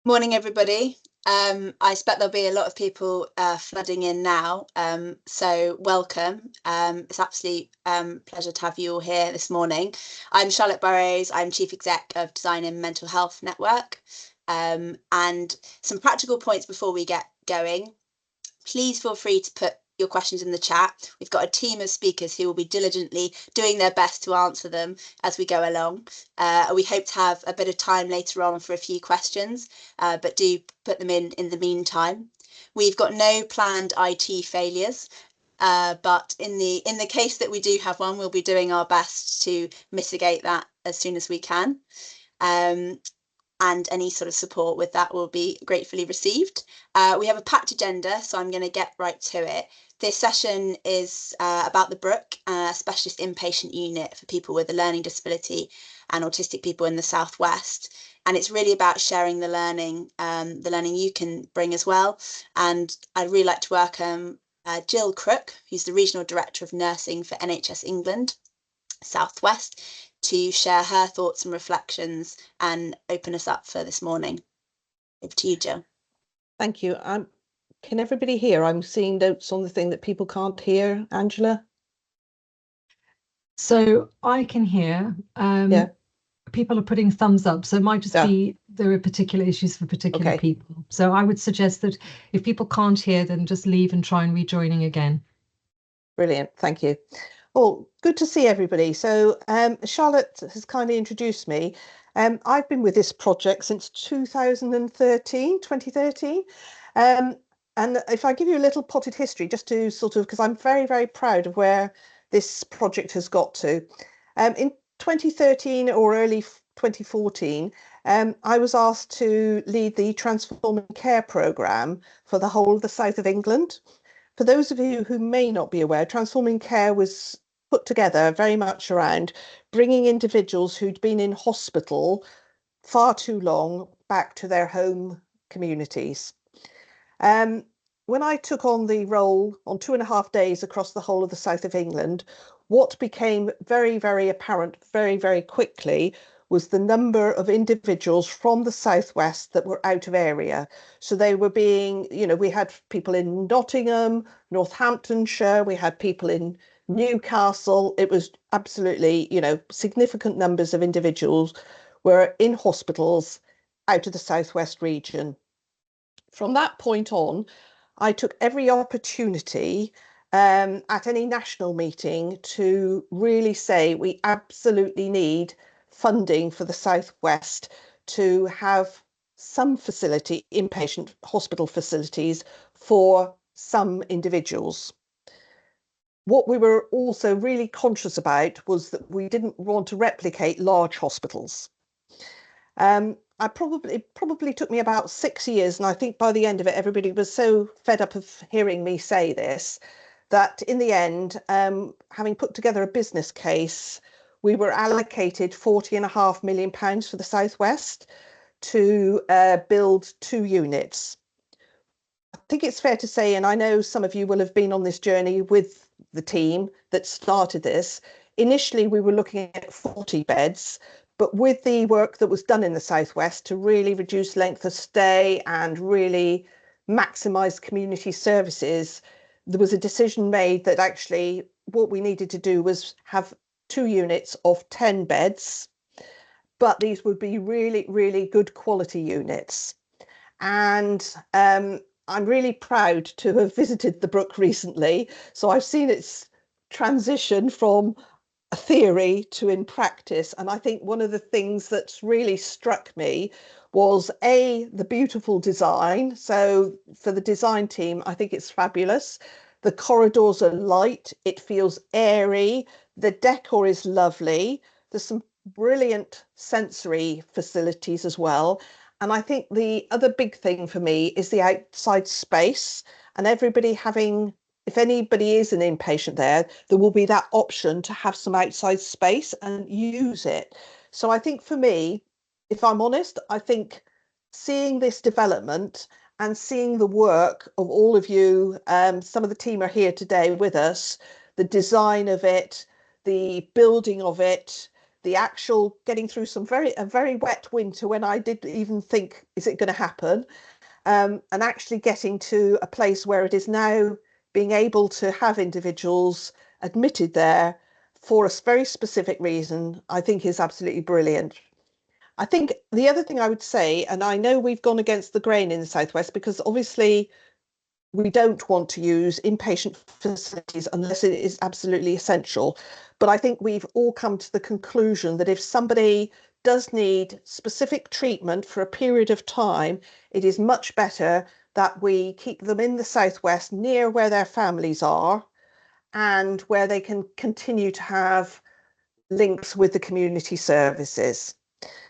Morning, everybody. I expect there'll be a lot of people flooding in now, so welcome. It's absolutely pleasure to have you all here this morning. I'm Charlotte Burrows. I'm Chief Exec of Design and Mental Health Network. And some practical points before we get going. Please feel free to put your questions in the chat. We've got a team of speakers who will be diligently doing their best to answer them as we go along. We hope to have a bit of time later on for a few questions, but do put them in the meantime. We've got no planned IT failures, but in the case that we do have one, we'll be doing our best to mitigate that as soon as we can. And any sort of support with that will be gratefully received. We have a packed agenda, so I'm going to get right to it. This session is about the Brook, specialist inpatient unit for people with a learning disability and autistic people in the Southwest. And it's really about sharing the learning you can bring as well. And I'd really like to welcome Jill Crook, who's the Regional Director of Nursing for NHS England Southwest, to share her thoughts and reflections and open us up for this morning. Over to you, Jill. Thank you. Can everybody hear? I'm seeing notes on the thing that people can't hear. Angela? So I can hear. Yeah. People are putting thumbs up, so it might just be there are particular issues for particular people. So I would suggest that if people can't hear, then just leave and try and rejoining again. Brilliant. Thank you. Well, good to see everybody. So Charlotte has kindly introduced me. I've been with this project since 2013. And if I give you a little potted history, just to sort of, because I'm very, very proud of where this project has got to. In 2013 or early 2014, I was asked to lead the Transforming Care programme for the whole of the south of England. For those of you who may not be aware, Transforming Care was put together very much around bringing individuals who'd been in hospital far too long back to their home communities. When I took on the role on 2.5 days across the whole of the south of England, what became very, very apparent very, very quickly was the number of individuals from the southwest that were out of area. So they were being, we had people in Nottingham, Northamptonshire, we had people in Newcastle. It was absolutely, significant numbers of individuals were in hospitals out of the southwest region. From that point on, I took every opportunity at any national meeting to really say we absolutely need funding for the Southwest to have some facility, inpatient hospital facilities for some individuals. What we were also really conscious about was that we didn't want to replicate large hospitals. It probably took me about 6 years, and I think by the end of it, everybody was so fed up of hearing me say this, that in the end, having put together a business case, we were allocated £40.5 million for the Southwest to build 2 units. I think it's fair to say, and I know some of you will have been on this journey with the team that started this. Initially, we were looking at 40 beds, but with the work that was done in the Southwest to really reduce length of stay and really maximise community services, there was a decision made that actually what we needed to do was have 2 units of 10 beds, but these would be really, really good quality units. And I'm really proud to have visited the Brook recently. So I've seen its transition from a theory to in practice. And I think one of the things that's really struck me was the beautiful design. So for the design team, I think it's fabulous. The corridors are light, it feels airy, the decor is lovely. There's some brilliant sensory facilities as well. And I think the other big thing for me is the outside space, and everybody having, if anybody is an inpatient there will be that option to have some outside space and use it. So I think for me, if I'm honest, I think seeing this development and seeing the work of all of you, some of the team are here today with us, the design of it, the building of it, the actual getting through a very wet winter when I didn't even think, is it going to happen? And actually getting to a place where it is now being able to have individuals admitted there for a very specific reason, I think is absolutely brilliant. I think the other thing I would say, and I know we've gone against the grain in the Southwest, because obviously we don't want to use inpatient facilities unless it is absolutely essential. But I think we've all come to the conclusion that if somebody does need specific treatment for a period of time, it is much better that we keep them in the Southwest near where their families are and where they can continue to have links with the community services.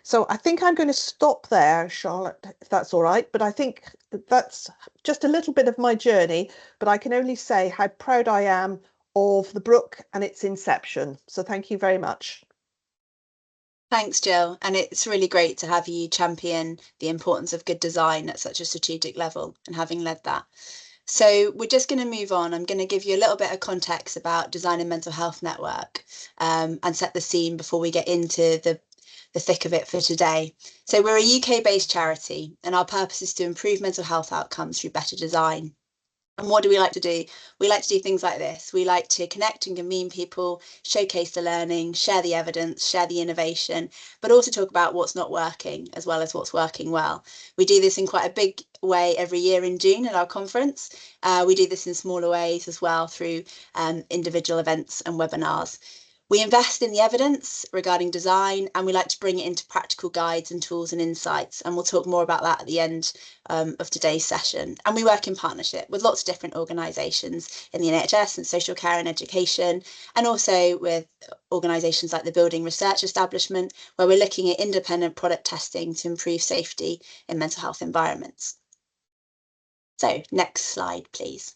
So I think I'm going to stop there, Charlotte, if that's all right. But I think that's just a little bit of my journey. But I can only say how proud I am of the Brook and its inception. So thank you very much. Thanks, Jill. And it's really great to have you champion the importance of good design at such a strategic level and having led that. So we're just going to move on. I'm going to give you a little bit of context about Design and Mental Health Network and set the scene before we get into the thick of it for today. So we're a UK-based charity, and our purpose is to improve mental health outcomes through better design. And what do we like to do? We like to do things like this. We like to connect and convene people, showcase the learning, share the evidence, share the innovation, but also talk about what's not working as well as what's working well. We do this in quite a big way every year in June at our conference. We do this in smaller ways as well through individual events and webinars. We invest in the evidence regarding design, and we like to bring it into practical guides and tools and insights. And we'll talk more about that at the end of today's session. And we work in partnership with lots of different organisations in the NHS and social care and education, and also with organisations like the Building Research Establishment, where we're looking at independent product testing to improve safety in mental health environments. So next slide, please.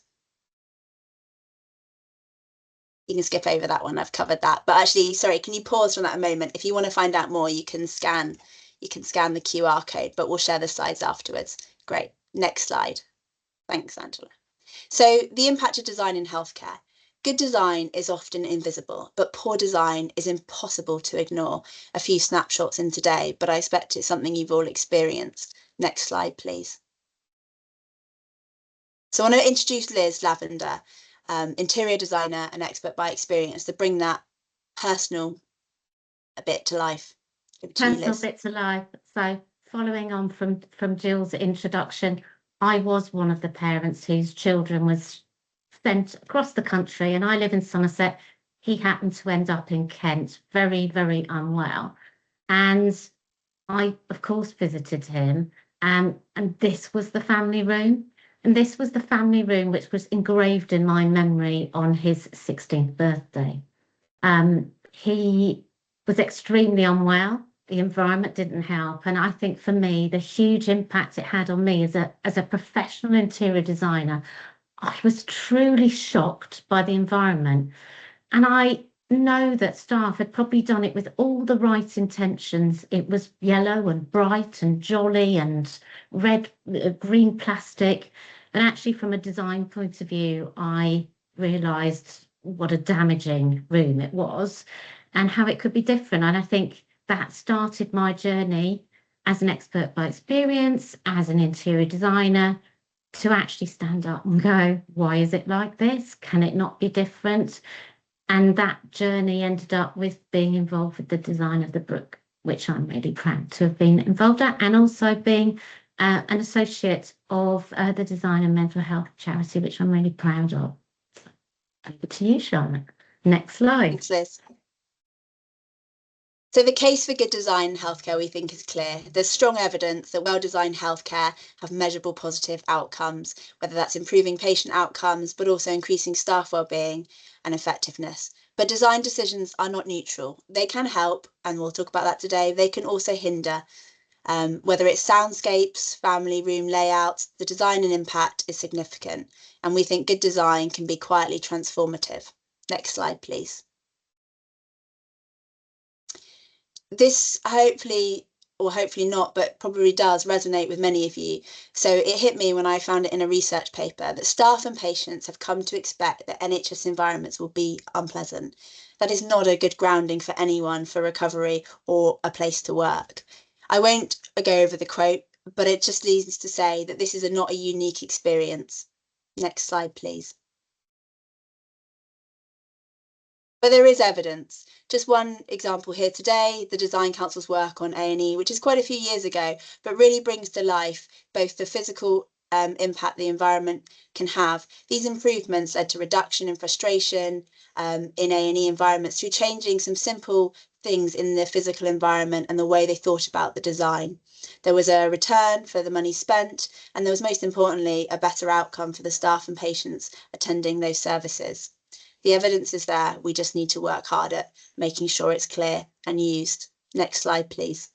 You can skip over that one, I've covered that. But actually, sorry, can you pause from that a moment? If you want to find out more, you can scan the QR code, but we'll share the slides afterwards. Great. Next slide. Thanks, Angela. So the impact of design in healthcare. Good design is often invisible, but poor design is impossible to ignore. A few snapshots in today, but I expect it's something you've all experienced. Next slide, please. So I want to introduce Liz Lavender, interior designer and expert by experience, to bring that personal bit to life. Personal bit to life. So following on from Jill's introduction, I was one of the parents whose children was sent across the country, and I live in Somerset. He happened to end up in Kent, very, very unwell. And I, of course, visited him, and this was the family room. And this was the family room which was engraved in my memory on his 16th birthday. He was extremely unwell. The environment didn't help. And I think for me, the huge impact it had on me as a professional interior designer, I was truly shocked by the environment. And I know that staff had probably done it with all the right intentions. It was yellow and bright and jolly and red, green plastic. And actually, from a design point of view, I realised what a damaging room it was and how it could be different. And I think that started my journey as an expert by experience, as an interior designer, to actually stand up and go, why is it like this? Can it not be different? And that journey ended up with being involved with the design of the Brook, which I'm really proud to have been involved at, and also being an associate of the Design and Mental Health charity, which I'm really proud of. Over to you, Charlotte. Next slide. Thanks, Liz. So the case for good design in healthcare, we think, is clear. There's strong evidence that well-designed healthcare have measurable positive outcomes, whether that's improving patient outcomes, but also increasing staff well-being and effectiveness. But design decisions are not neutral. They can help, and we'll talk about that today. They can also hinder. Whether it's soundscapes, family room layouts, the design and impact is significant. And we think good design can be quietly transformative. Next slide, please. This hopefully, or hopefully not, but probably does resonate with many of you. So it hit me when I found it in a research paper that staff and patients have come to expect that NHS environments will be unpleasant. That is not a good grounding for anyone for recovery or a place to work. I won't go over the quote, but it just leads to say that this is not a unique experience. Next slide, please. But there is evidence. Just one example here today, the Design Council's work on A&E, which is quite a few years ago, but really brings to life both the physical impact the environment can have. These improvements led to reduction in frustration in A&E environments through changing some simple things in the physical environment and the way they thought about the design. There was a return for the money spent, and there was most importantly a better outcome for the staff and patients attending those services. The evidence is there, we just need to work hard at making sure it's clear and used. Next slide, please.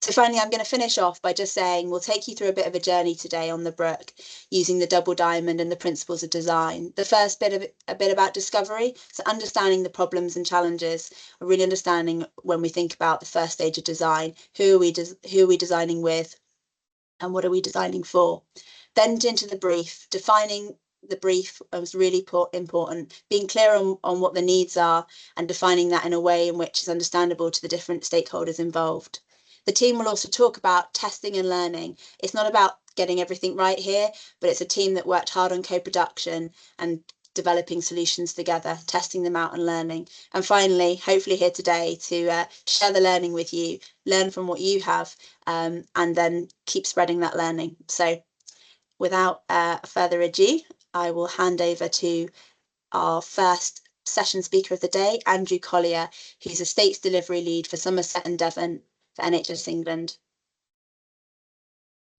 So finally, I'm going to finish off by just saying we'll take you through a bit of a journey today on the Brook using the double diamond and the principles of design. The first bit a bit about discovery, so understanding the problems and challenges, really understanding when we think about the first stage of design, who are we designing with and what are we designing for. Then into the brief, defining the brief was really important, being clear on what the needs are and defining that in a way in which is understandable to the different stakeholders involved. The team will also talk about testing and learning. It's not about getting everything right here, but it's a team that worked hard on co-production and developing solutions together, testing them out and learning. And finally, hopefully here today to share the learning with you, learn from what you have, and then keep spreading that learning. So without further ado, I will hand over to our first session speaker of the day, Andrew Collier, who's Estates Delivery Lead for Somerset and Devon for NHS England.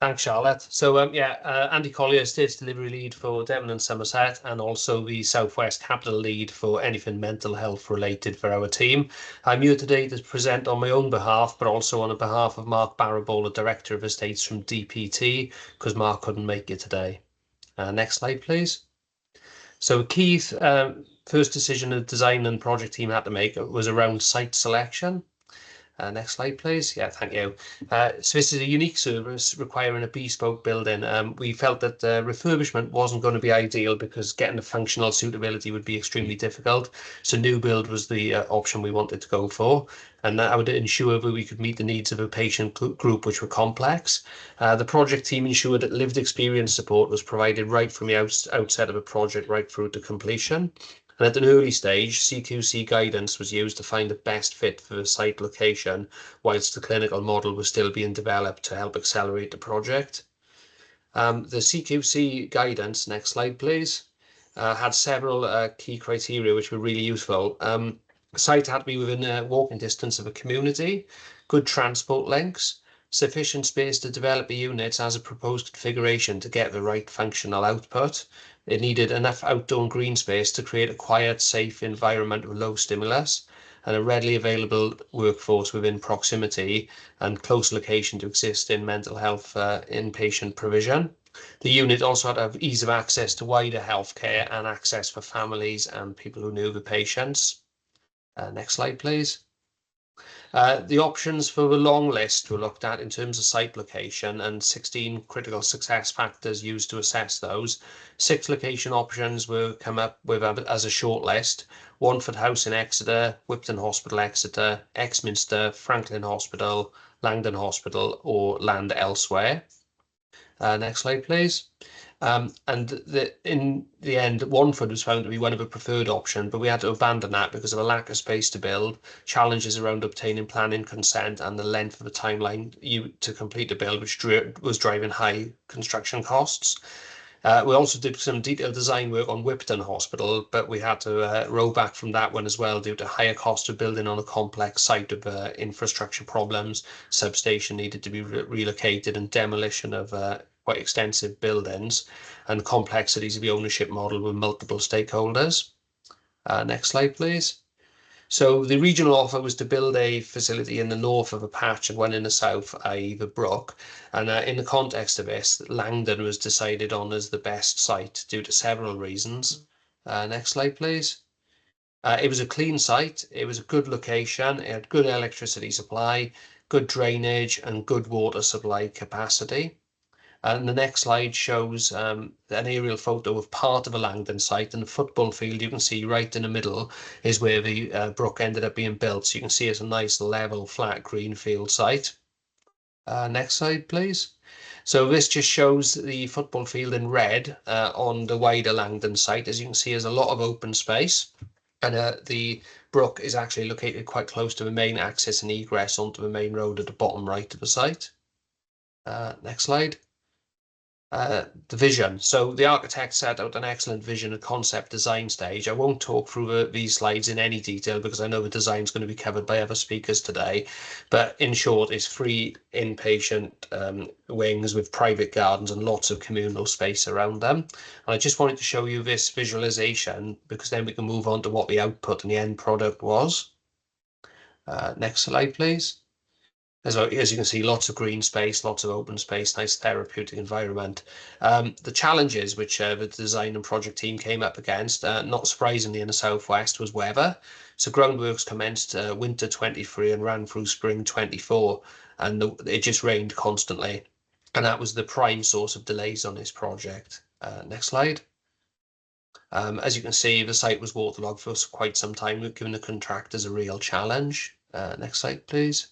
Thanks, Charlotte. So Andy Collier, Estates Delivery Lead for Devon and Somerset, and also the Southwest Capital Lead for anything mental health related for our team. I'm here today to present on my own behalf, but also on behalf of Mark Barrabola, Director of Estates from DPT, because Mark couldn't make it today. Next slide, please. So Keith, first decision the design and project team had to make was around site selection. Next slide, please. Yeah, thank you. So this is a unique service requiring a bespoke building. We felt that refurbishment wasn't going to be ideal because getting the functional suitability would be extremely difficult. So new build was the option we wanted to go for. And that would ensure that we could meet the needs of a patient group which were complex. The project team ensured that lived experience support was provided right from the outset of a project right through to completion. And at an early stage, CQC guidance was used to find the best fit for the site location, whilst the clinical model was still being developed to help accelerate the project. The CQC guidance, next slide please, had several key criteria which were really useful. The site had to be within walking distance of a community, good transport links, sufficient space to develop the units as a proposed configuration to get the right functional output. It needed enough outdoor and green space to create a quiet, safe environment with low stimulus, and a readily available workforce within proximity and close location to exist in mental health inpatient provision. The unit also had to have ease of access to wider healthcare and access for families and people who knew the patients. Next slide, please. The options for the long list were looked at in terms of site location and 16 critical success factors used to assess those. 6 location options were come up with as a short list: Wanford House in Exeter, Whipton Hospital Exeter, Exminster, Franklin Hospital, Langdon Hospital, or land elsewhere. Next slide, please. And in the end, Wanford was found to be one of the preferred option, but we had to abandon that because of a lack of space to build, challenges around obtaining planning consent, and the length of the timeline to complete the build, which was driving high construction costs. We also did some detailed design work on Whipton Hospital, but we had to roll back from that one as well due to higher cost of building on a complex site of infrastructure problems. Substation needed to be relocated and demolition of quite extensive buildings, and complexities of the ownership model with multiple stakeholders. Next slide, please. So the regional offer was to build a facility in the north of a patch and one in the south, i.e. the Brook. And in the context of this, Langdon was decided on as the best site due to several reasons. Next slide, please. It was a clean site, it was a good location, it had good electricity supply, good drainage and good water supply capacity. And the next slide shows an aerial photo of part of a Langdon site, and the football field you can see right in the middle is where the Brook ended up being built. So you can see it's a nice level, flat green field site. Next slide, please. So this just shows the football field in red on the wider Langdon site. As you can see, there's a lot of open space, and the Brook is actually located quite close to the main access and egress onto the main road at the bottom right of the site. Next slide. The vision. So the architect set out an excellent vision at concept design stage. I won't talk through these slides in any detail because I know the design is going to be covered by other speakers today. But in short, it's 3 inpatient wings with private gardens and lots of communal space around them. And I just wanted to show you this visualization because then we can move on to what the output and the end product was. Next slide, please. As you can see, lots of green space, lots of open space, nice therapeutic environment. The challenges which the design and project team came up against, not surprisingly in the southwest, was weather. So groundworks commenced winter 23 and ran through spring 24, and it just rained constantly. And that was the prime source of delays on this project. Next slide. As you can see, the site was waterlogged for quite some time, giving the contractors a real challenge. Next slide, please.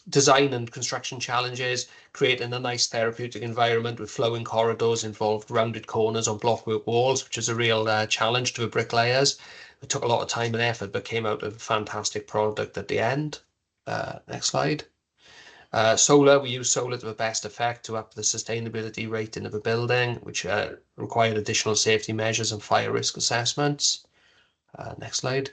Design and construction challenges, creating a nice therapeutic environment with flowing corridors involved rounded corners on blockwork walls, which is a real challenge to the bricklayers. It took a lot of time and effort, but came out of a fantastic product at the end. Next slide. Solar, we use solar to the best effect to up the sustainability rating of a building, which required additional safety measures and fire risk assessments. Next slide.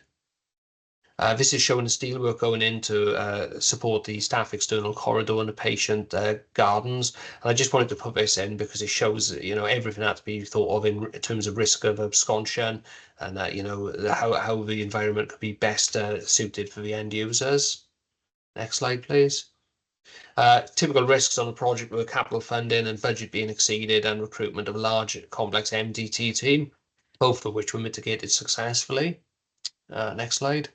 This is showing the steelwork going in to support the staff external corridor and the patient gardens. And I just wanted to put this in because it shows, everything had to be thought of in terms of risk of absconsion and how the environment could be best suited for the end users. Next slide, please. Typical risks on the project were capital funding and budget being exceeded and recruitment of a large complex MDT team, both of which were mitigated successfully. Next slide.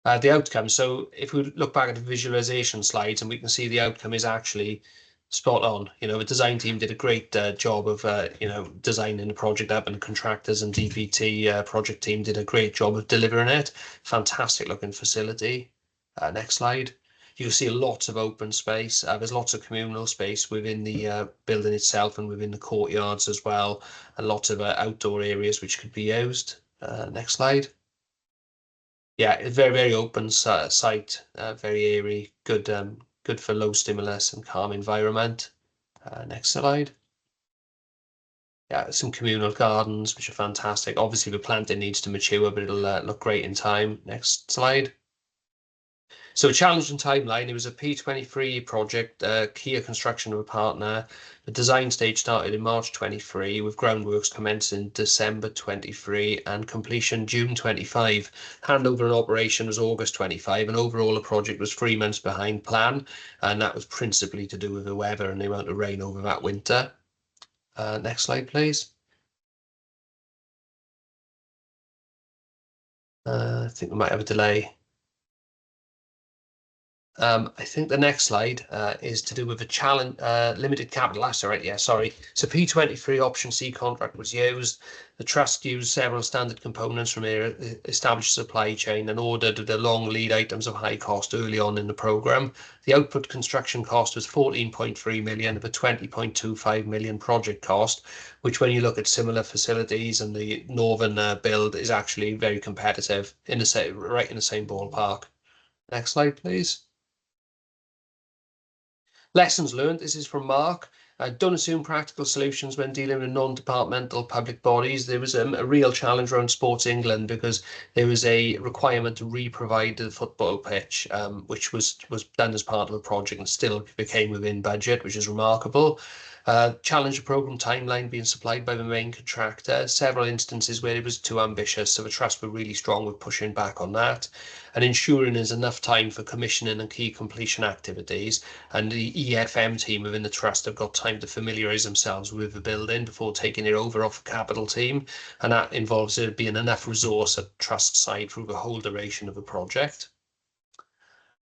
The outcome. So if we look back at the visualization slides, and we can see the outcome is actually spot on. The design team did a great job of, designing the project up, and the contractors and DPT project team did a great job of delivering it. Fantastic looking facility. Next slide. You can see lots of open space. There's lots of communal space within the building itself and within the courtyards as well, and lots of outdoor areas which could be used. Next slide. Yeah, it's very, very open site, very airy, good for low stimulus and calm environment. Next slide. Yeah, some communal gardens, which are fantastic. Obviously, the planting needs to mature, but it'll look great in time. Next slide. So a challenging timeline. It was a P23 project, Collier construction of a partner. The design stage started in March 23, with groundworks commencing December 23 and completion June 25. Handover and operation was August 25, and overall the project was 3 months behind plan, and that was principally to do with the weather and the amount of rain over that winter. Next slide, please. I think we might have a delay. I think the next slide is to do with a challenge, limited capital. That's all right. Yeah, sorry. So P23 option C contract was used. The trust used several standard components from their established supply chain and ordered the long lead items of high cost early on in the program. The output construction cost was 14.3 million of a 20.25 million project cost, which when you look at similar facilities and the northern build is actually very competitive in the same, right in the same ballpark. Next slide, please. Lessons learned. This is from Mark. Don't assume practical solutions when dealing with non-departmental public bodies. There was a real challenge around Sports England because there was a requirement to re-provide the football pitch, which was done as part of a project and still became within budget, which is remarkable. Challenge the programme timeline being supplied by the main contractor. Several instances where it was too ambitious, so the trust were really strong with pushing back on that. And ensuring there's enough time for commissioning and key completion activities. And the EFM team within the trust have got time to familiarise themselves with the building before taking it over off the capital team. And that involves there being enough resource at trust side through the whole duration of the project.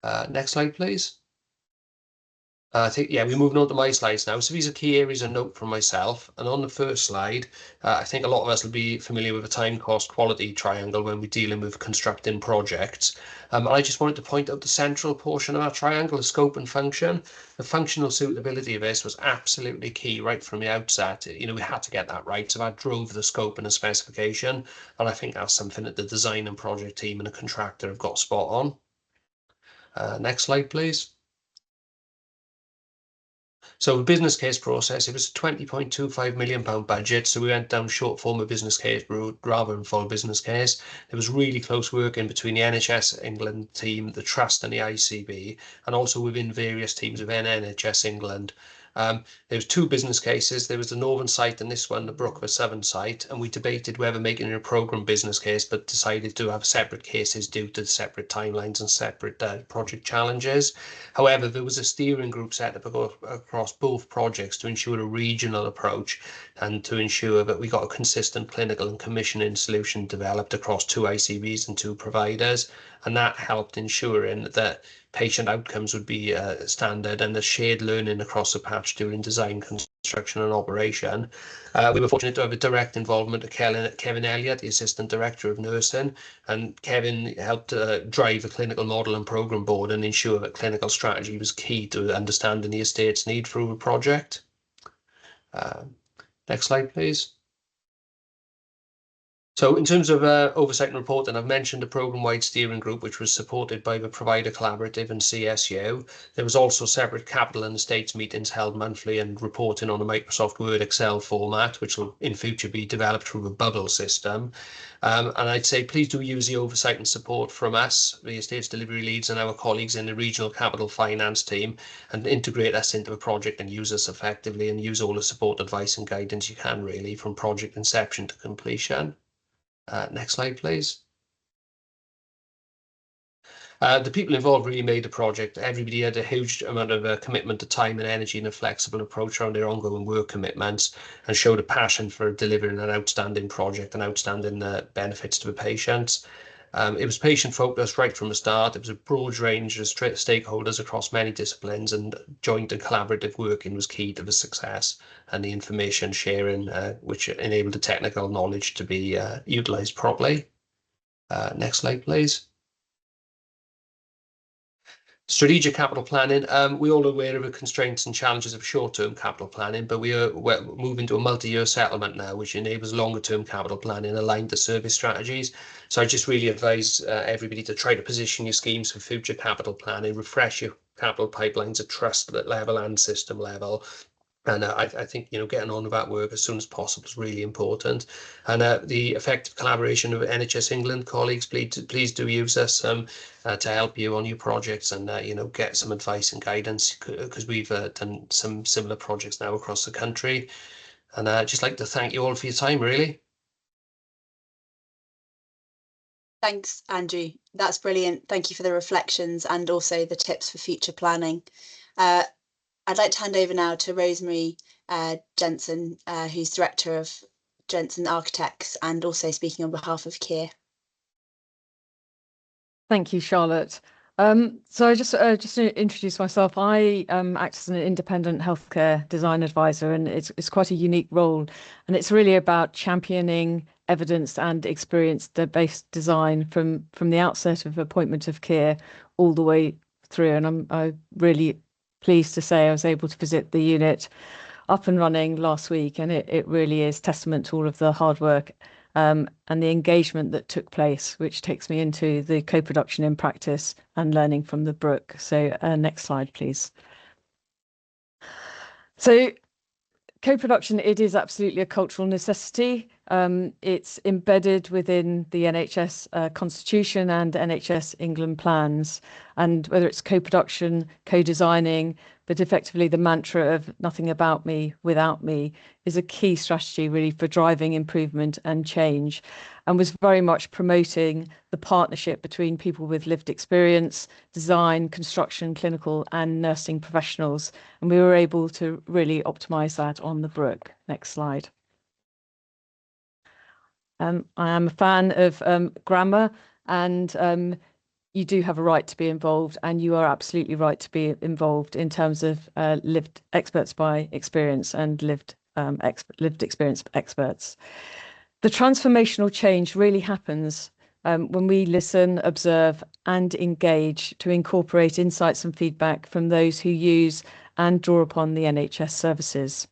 Next slide, please. I think, yeah, we're moving on to my slides now. So these are key areas of note from myself. And on the first slide, I think a lot of us will be familiar with the time cost quality triangle when we're dealing with constructing projects. I just wanted to point out the central portion of our triangle, the scope and function. The functional suitability of this was absolutely key right from the outset. You know, we had to get that right. So that drove the scope and the specification. And I think that's something that the design and project team and the contractor have got spot on. Next slide, please. So the business case process, it was a £20.25 million budget. So we went down short form of business case route rather than full business case. There was really close working between the NHS England team, the Trust and the ICB, and also within various teams within NHS England. There was two business cases. There was the northern site and this one, the Brook, the southern site, and we debated whether making it a programme business case, but decided to have separate cases due to separate timelines and separate project challenges. However, there was a steering group set up across both projects to ensure a regional approach and to ensure that we got a consistent clinical and commissioning solution developed across two ICBs and two providers. And that helped ensuring that patient outcomes would be standard and the shared learning across the patch during design, construction and operation. We were fortunate to have a direct involvement of Kevin Elliott, the Assistant Director of Nursing, and Kevin helped drive a clinical model and programme board and ensure that clinical strategy was key to understanding the estate's need through the project. Next slide, please. So in terms of oversight and reporting, I've mentioned the programme-wide steering group, which was supported by the Provider Collaborative and CSU. There was also separate capital and estates meetings held monthly and reporting on a Microsoft Word Excel format, which will in future be developed through a bubble system. And I'd say please do use the oversight and support from us, the estates delivery leads and our colleagues in the regional capital finance team, and integrate us into the project and use us effectively and use all the support, advice and guidance you can really from project inception to completion. Next slide, please. The people involved really made the project. Everybody had a huge amount of commitment to time and energy and a flexible approach around their ongoing work commitments and showed a passion for delivering an outstanding project and outstanding benefits to the patients. It was patient focused right from the start. It was a broad range of stakeholders across many disciplines, and joint and collaborative working was key to the success and the information sharing, which enabled the technical knowledge to be utilised properly. Next slide, please. Strategic capital planning. We're all aware of the constraints and challenges of short-term capital planning, but we're moving to a multi-year settlement now, which enables longer-term capital planning aligned to service strategies. So I just really advise everybody to try to position your schemes for future capital planning, refresh your capital pipelines at trust level and system level. And I think, you know, getting on with that work as soon as possible is really important. And the effective collaboration of NHS England colleagues, please do use us to help you on your projects and, you know, get some advice and guidance, because we've done some similar projects now across the country. And I'd just like to thank you all for your time, really. Thanks, Andrew. That's brilliant. Thank you for the reflections and also the tips for future planning. I'd like to hand over now to Rosemary Jensen, who's Director of Jensen Architects and also speaking on behalf of Collier. Thank you, Charlotte. So I just to introduce myself, I act as an independent healthcare design advisor, and it's quite a unique role, and it's really about championing evidence and experience-based design from the outset of appointment of Collier all the way through. And I'm really pleased to say I was able to visit the unit up and running last week, and it really is testament to all of the hard work and the engagement that took place, which takes me into the co-production in practice and learning from the Brook. So next slide, please. So co-production, it is absolutely a cultural necessity. It's embedded within the NHS Constitution and NHS England plans. And whether it's co-production, co-designing, but effectively the mantra of nothing about me without me is a key strategy really for driving improvement and change, and was very much promoting the partnership between people with lived experience, design, construction, clinical and nursing professionals. And we were able to really optimise that on the Brook. Next slide. I am a fan of grammar, and you do have a right to be involved, and you are absolutely right to be involved in terms of lived experts by experience and lived experience experts. The transformational change really happens when we listen, observe, and engage to incorporate insights and feedback from those who use and draw upon the NHS services.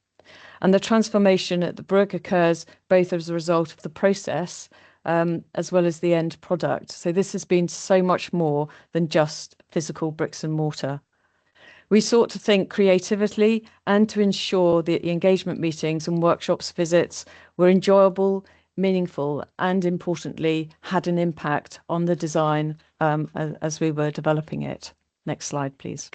And the transformation at the Brook occurs both as a result of the process as well as the end product. So this has been so much more than just physical bricks and mortar. We sought to think creatively and to ensure that the engagement meetings and workshops visits were enjoyable, meaningful, and importantly, had an impact on the design as we were developing it. Next slide, please.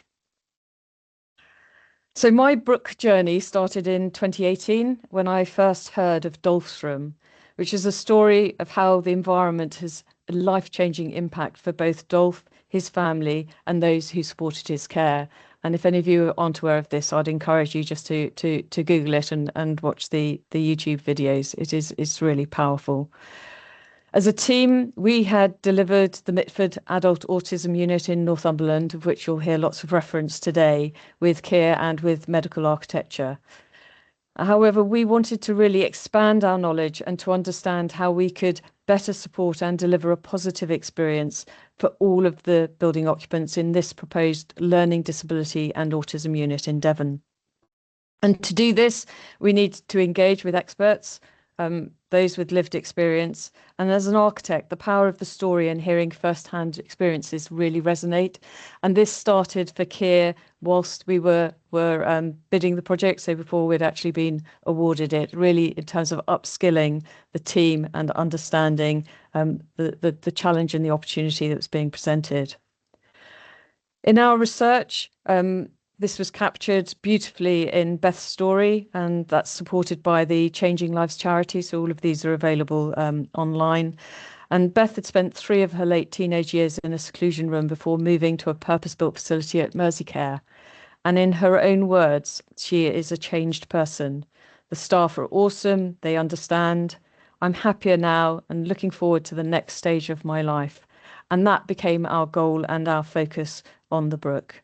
So my Brook journey started in 2018 when I first heard of Dolph's Room, which is a story of how the environment has a life-changing impact for both Dolph, his family, and those who supported his care. And if any of you aren't aware of this, I'd encourage you just to Google it and watch the YouTube videos. It's really powerful. As a team, we had delivered the Mitford Adult Autism Unit in Northumberland, of which you'll hear lots of reference today, with care and with medical architecture. However, we wanted to really expand our knowledge and to understand how we could better support and deliver a positive experience for all of the building occupants in this proposed learning disability and autism unit in Devon. And to do this, we need to engage with experts, those with lived experience. And as an architect, the power of the story and hearing first-hand experiences really resonate. And this started for Collier whilst we were bidding the project, so before we'd actually been awarded it, really in terms of upskilling the team and understanding the challenge and the opportunity that was being presented. In our research, this was captured beautifully in Beth's story, and that's supported by the Changing Lives charity. So all of these are available online. And Beth had spent 3 of her late teenage years in a seclusion room before moving to a purpose-built facility at Merseycare. And in her own words, she is a changed person. The staff are awesome. They understand. I'm happier now and looking forward to the next stage of my life. And that became our goal and our focus on the Brook.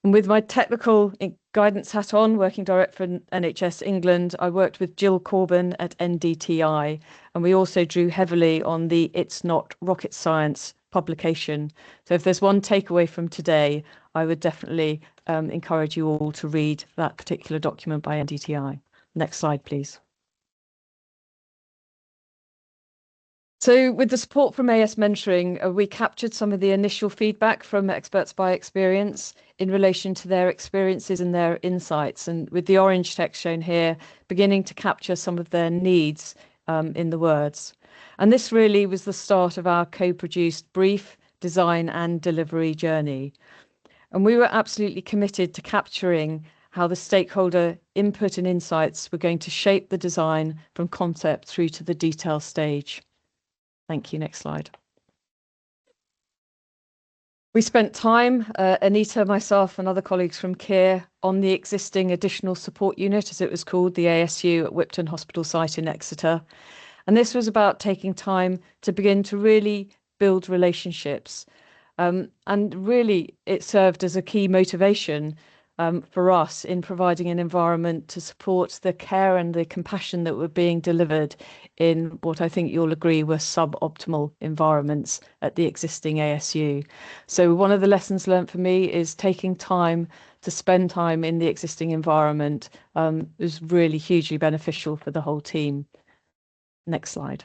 And with my technical guidance hat on, working direct for NHS England, I worked with Jill Corbin at NDTI, and we also drew heavily on the It's Not Rocket Science publication. So if there's one takeaway from today, I would definitely encourage you all to read that particular document by NDTI. Next slide, please. So with the support from AS Mentoring, we captured some of the initial feedback from experts by experience in relation to their experiences and their insights. And with the orange text shown here, beginning to capture some of their needs in the words. And this really was the start of our co-produced brief, design and delivery journey. And we were absolutely committed to capturing how the stakeholder input and insights were going to shape the design from concept through to the detail stage. Thank you. Next slide. We spent time, Anita, myself and other colleagues from Collier, on the existing additional support unit, as it was called, the ASU at Whipton Hospital site in Exeter. And this was about taking time to begin to really build relationships. And really, it served as a key motivation for us in providing an environment to support the care and the compassion that were being delivered in what I think you'll agree were suboptimal environments at the existing ASU. So one of the lessons learned for me is taking time to spend time in the existing environment is really hugely beneficial for the whole team. Next slide.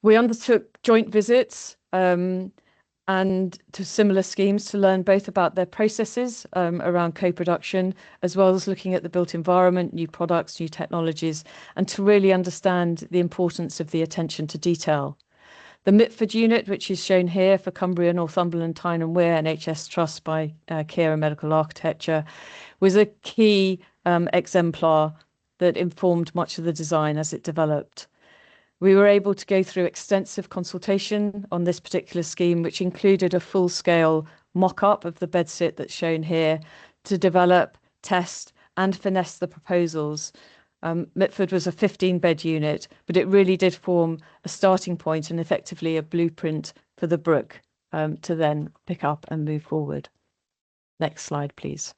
We undertook joint visits and to similar schemes to learn both about their processes around co-production, as well as looking at the built environment, new products, new technologies, and to really understand the importance of the attention to detail. The Mitford unit, which is shown here for Cumbria, Northumberland, Tyne and Wear NHS Trust by Care and Medical Architecture, was a key exemplar that informed much of the design as it developed. We were able to go through extensive consultation on this particular scheme, which included a full-scale mock-up of the bedsit that's shown here to develop, test and finesse the proposals. Mitford was a 15-bed unit, but it really did form a starting point and effectively a blueprint for the Brook to then pick up and move forward. Next slide, please.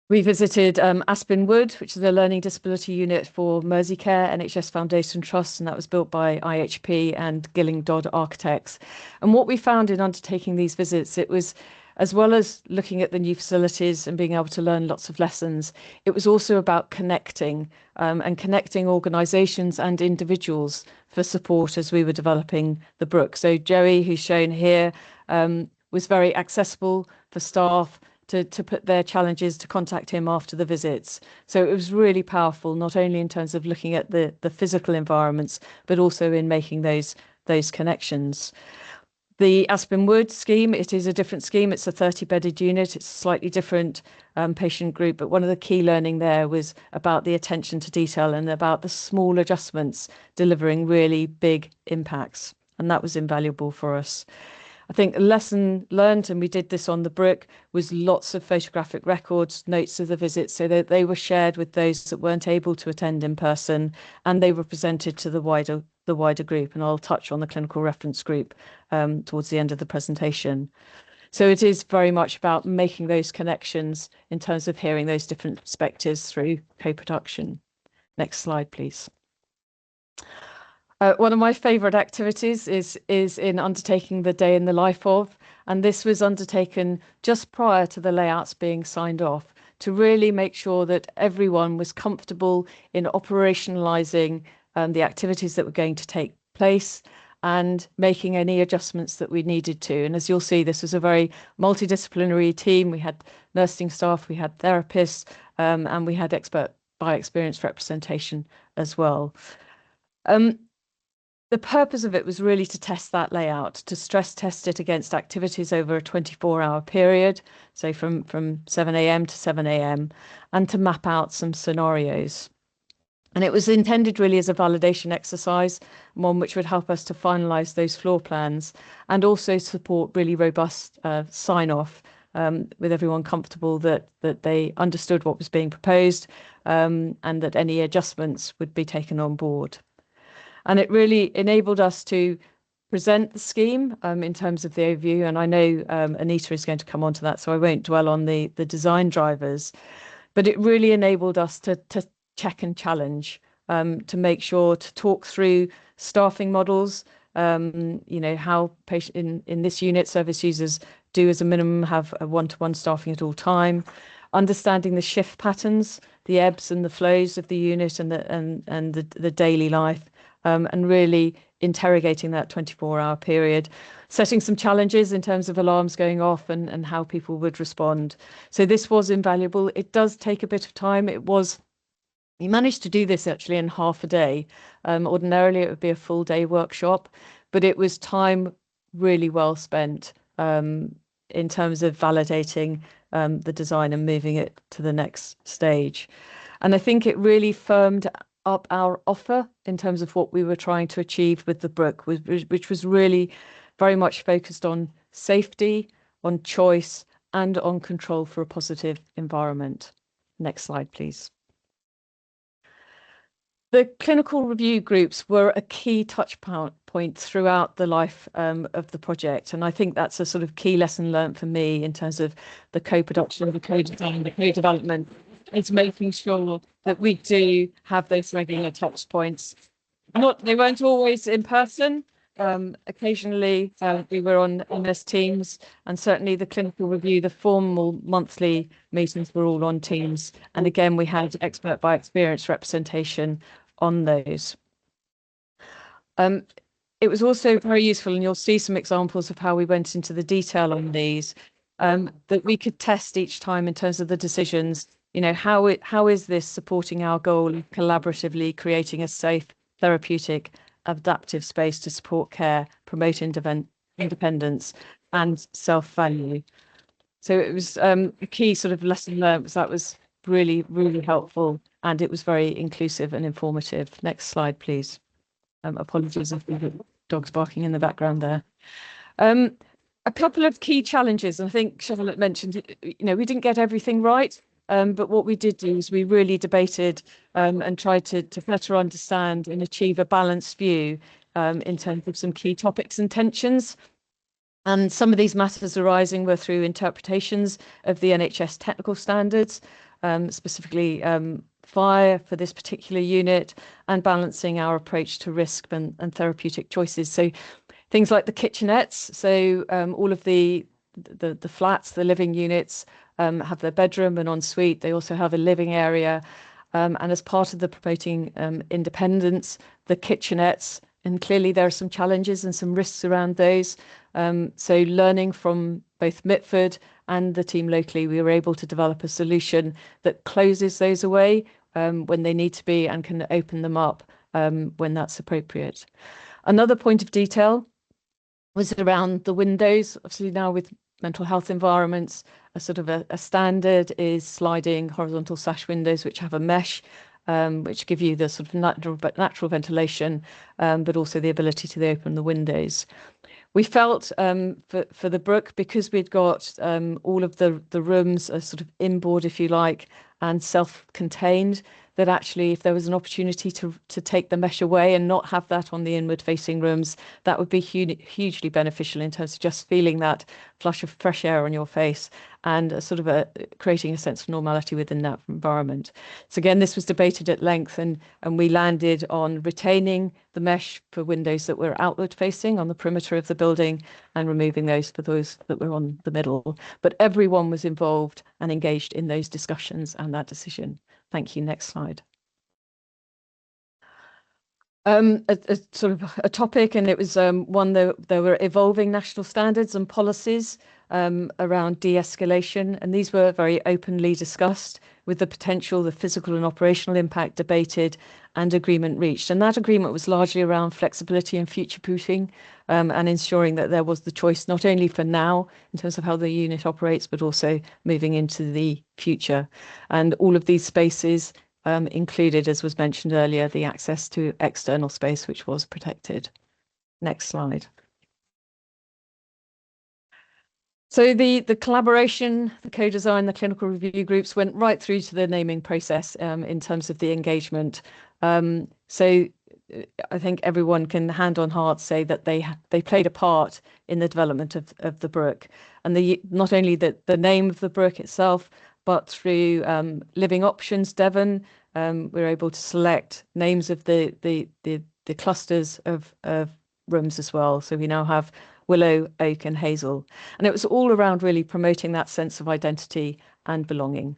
We visited Aspen Wood, which is a learning disability unit for Merseycare NHS Foundation Trust, and that was built by IHP and Gilling Dodd Architects. And what we found in undertaking these visits, it was, as well as looking at the new facilities and being able to learn lots of lessons, it was also about connecting and connecting organisations and individuals for support as we were developing the Brook. So Joey, who's shown here, was very accessible for staff to put their challenges, to contact him after the visits. So it was really powerful, not only in terms of looking at the physical environments, but also in making those connections. The Aspen Wood scheme, it is a different scheme. It's a 30-bedded unit. It's a slightly different patient group. But one of the key learning there was about the attention to detail and about the small adjustments delivering really big impacts. And that was invaluable for us. I think a lesson learned, and we did this on the Brook, was lots of photographic records, notes of the visits, so that they were shared with those that weren't able to attend in person, and they were presented to the wider group. And I'll touch on the clinical reference group towards the end of the presentation. So it is very much about making those connections in terms of hearing those different perspectives through co-production. Next slide, please. One of my favourite activities is in undertaking the day in the life of, and this was undertaken just prior to the layouts being signed off to really make sure that everyone was comfortable in operationalising the activities that were going to take place and making any adjustments that we needed to. And as you'll see, this was a very multidisciplinary team. We had nursing staff, we had therapists, and we had expert by experience representation as well. The purpose of it was really to test that layout, to stress test it against activities over a 24-hour period, so from 7 a.m. to 7 a.m, and to map out some scenarios. And it was intended really as a validation exercise, one which would help us to finalise those floor plans and also support really robust sign-off with everyone comfortable that they understood what was being proposed and that any adjustments would be taken on board. And it really enabled us to present the scheme in terms of the overview. And I know Anita is going to come on to that, so I won't dwell on the design drivers. But it really enabled us to check and challenge, to make sure to talk through staffing models, how patient in this unit service users do as a minimum have a one-to-one staffing at all time, understanding the shift patterns, the ebbs and the flows of the unit and the daily life. And really interrogating that 24-hour period, setting some challenges in terms of alarms going off and how people would respond. So this was invaluable. It does take a bit of time. We managed to do this actually in half a day. Ordinarily, it would be a full day workshop, but it was time really well spent in terms of validating the design and moving it to the next stage. And I think it really firmed up our offer in terms of what we were trying to achieve with the Brook, which was really very much focused on safety, on choice, and on control for a positive environment. Next slide, please. The clinical review groups were a key touch point throughout the life of the project. And I think that's a sort of key lesson learned for me in terms of the co-production, the co-design, the co-development. It's making sure that we do have those regular touch points. They weren't always in person. Occasionally we were on MS Teams, and certainly the clinical review, the formal monthly meetings were all on Teams. And again, we had expert by experience representation on those. It was also very useful, and you'll see some examples of how we went into the detail on these, that we could test each time in terms of the decisions. How is this supporting our goal of collaboratively creating a safe, therapeutic, adaptive space to support care, promote independence and self-value? So it was a key sort of lesson learned, was that was really, really helpful, and it was very inclusive and informative. Next slide, please. Apologies if the dog's barking in the background there. A couple of key challenges, and I think Charlotte mentioned, we didn't get everything right. But what we did do is we really debated and tried to better understand and achieve a balanced view in terms of some key topics and tensions. And some of these matters arising were through interpretations of the NHS technical standards, specifically fire for this particular unit, and balancing our approach to risk and therapeutic choices. So things like the kitchenettes, so all of the flats, the living units have their bedroom and ensuite. They also have a living area. And as part of the promoting independence, the kitchenettes, and clearly there are some challenges and some risks around those. So learning from both Mitford and the team locally, we were able to develop a solution that closes those away when they need to be and can open them up when that's appropriate. Another point of detail was around the windows. Obviously now with mental health environments, a sort of a standard is sliding horizontal sash windows which have a mesh, which give you the sort of natural ventilation, but also the ability to open the windows. We felt for the Brook, because we'd got all of the rooms are sort of inboard, if you like, and self-contained, that actually if there was an opportunity to take the mesh away and not have that on the inward facing rooms, that would be hugely beneficial in terms of just feeling that flush of fresh air on your face and creating a sense of normality within that environment. So again, this was debated at length, and we landed on retaining the mesh for windows that were outward facing on the perimeter of the building and removing those for those that were on the middle. But everyone was involved and engaged in those discussions and that decision. Thank you. Next slide. A sort of a topic, and it was one that there were evolving national standards and policies around de-escalation, and these were very openly discussed with the potential, the physical and operational impact debated and agreement reached. And that agreement was largely around flexibility and future-proofing and ensuring that there was the choice not only for now in terms of how the unit operates, but also moving into the future. And all of these spaces included, as was mentioned earlier, the access to external space, which was protected. Next slide. So the collaboration, the co-design, the clinical review groups went right through to the naming process in terms of the engagement. So I think everyone can hand on heart say that they played a part in the development of the Brook, and not only the name of the Brook itself, but through living options, Devon, we were able to select names of the clusters of rooms as well. So we now have Willow, Oak and Hazel. And it was all around really promoting that sense of identity and belonging.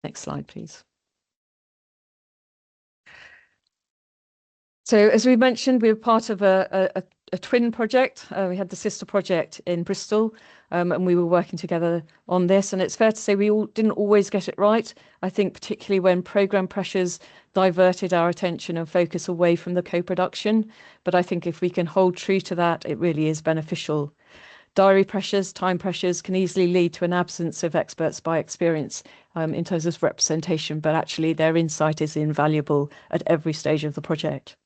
Next slide, please. So as we mentioned, we were part of a twin project. We had the sister project in Bristol, and we were working together on this. And it's fair to say we didn't always get it right. I think particularly when programme pressures diverted our attention and focus away from the co-production. But I think if we can hold true to that, it really is beneficial. Diary pressures, time pressures can easily lead to an absence of experts by experience in terms of representation, but actually their insight is invaluable at every stage of the project.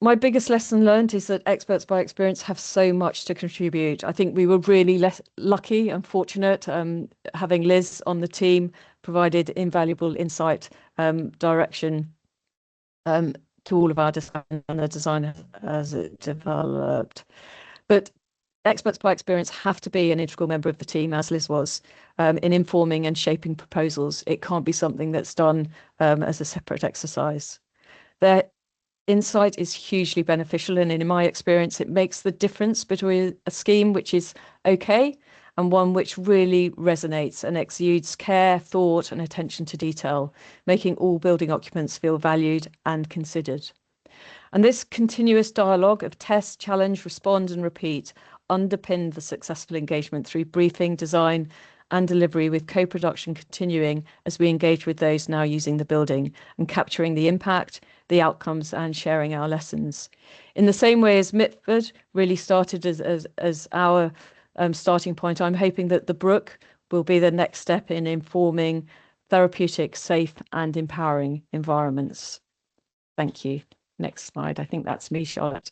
My biggest lesson learned is that experts by experience have so much to contribute. I think we were really lucky and fortunate having Liz on the team provided invaluable insight, direction to all of our discussion and the design as it developed. But experts by experience have to be an integral member of the team, as Liz was, in informing and shaping proposals. It can't be something that's done as a separate exercise. Their insight is hugely beneficial, and in my experience, it makes the difference between a scheme which is okay and one which really resonates and exudes care, thought and attention to detail, making all building occupants feel valued and considered. And this continuous dialogue of test, challenge, respond and repeat underpinned the successful engagement through briefing, design and delivery, with co-production continuing as we engage with those now using the building and capturing the impact, the outcomes and sharing our lessons. In the same way as Mitford really started as our starting point, I'm hoping that the Brook will be the next step in informing therapeutic, safe and empowering environments. Thank you. Next slide. I think that's me, Charlotte.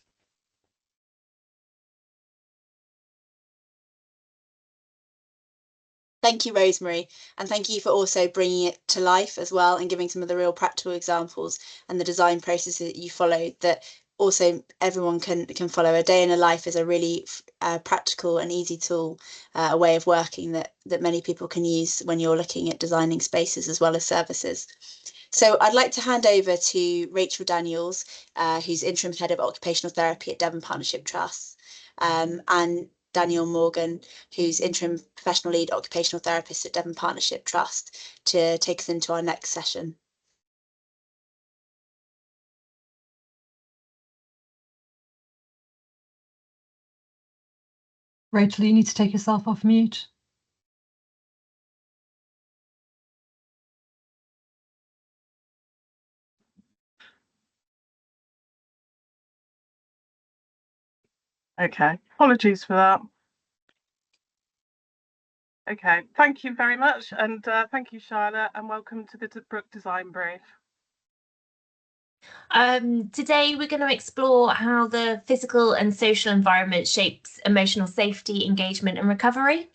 Thank you, Rosemary, and thank you for also bringing it to life as well and giving some of the real practical examples and the design processes that you followed that also everyone can follow. A day in a life is a really practical and easy tool, a way of working that many people can use when you're looking at designing spaces as well as services. So I'd like to hand over to Rachel Daniels, who's Interim Head of Occupational Therapy at Devon Partnership Trust, and Daniel Morgan, who's Interim Professional Lead Occupational Therapist at Devon Partnership Trust, to take us into our next session. Rachel, you need to take yourself off mute. Okay, apologies for that. Okay, thank you very much, and thank you, Charlotte, and welcome to the Brook Design Brief. Today we're going to explore how the physical and social environment shapes emotional safety, engagement and recovery.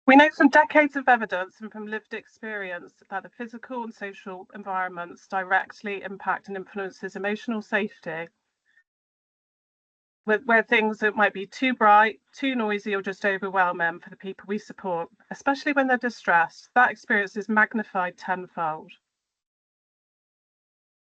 We know from decades of evidence and from lived experience that the physical and social environments directly impact and influences emotional safety, where things that might be too bright, too noisy or just overwhelming for the people we support, especially when they're distressed, that experience is magnified tenfold.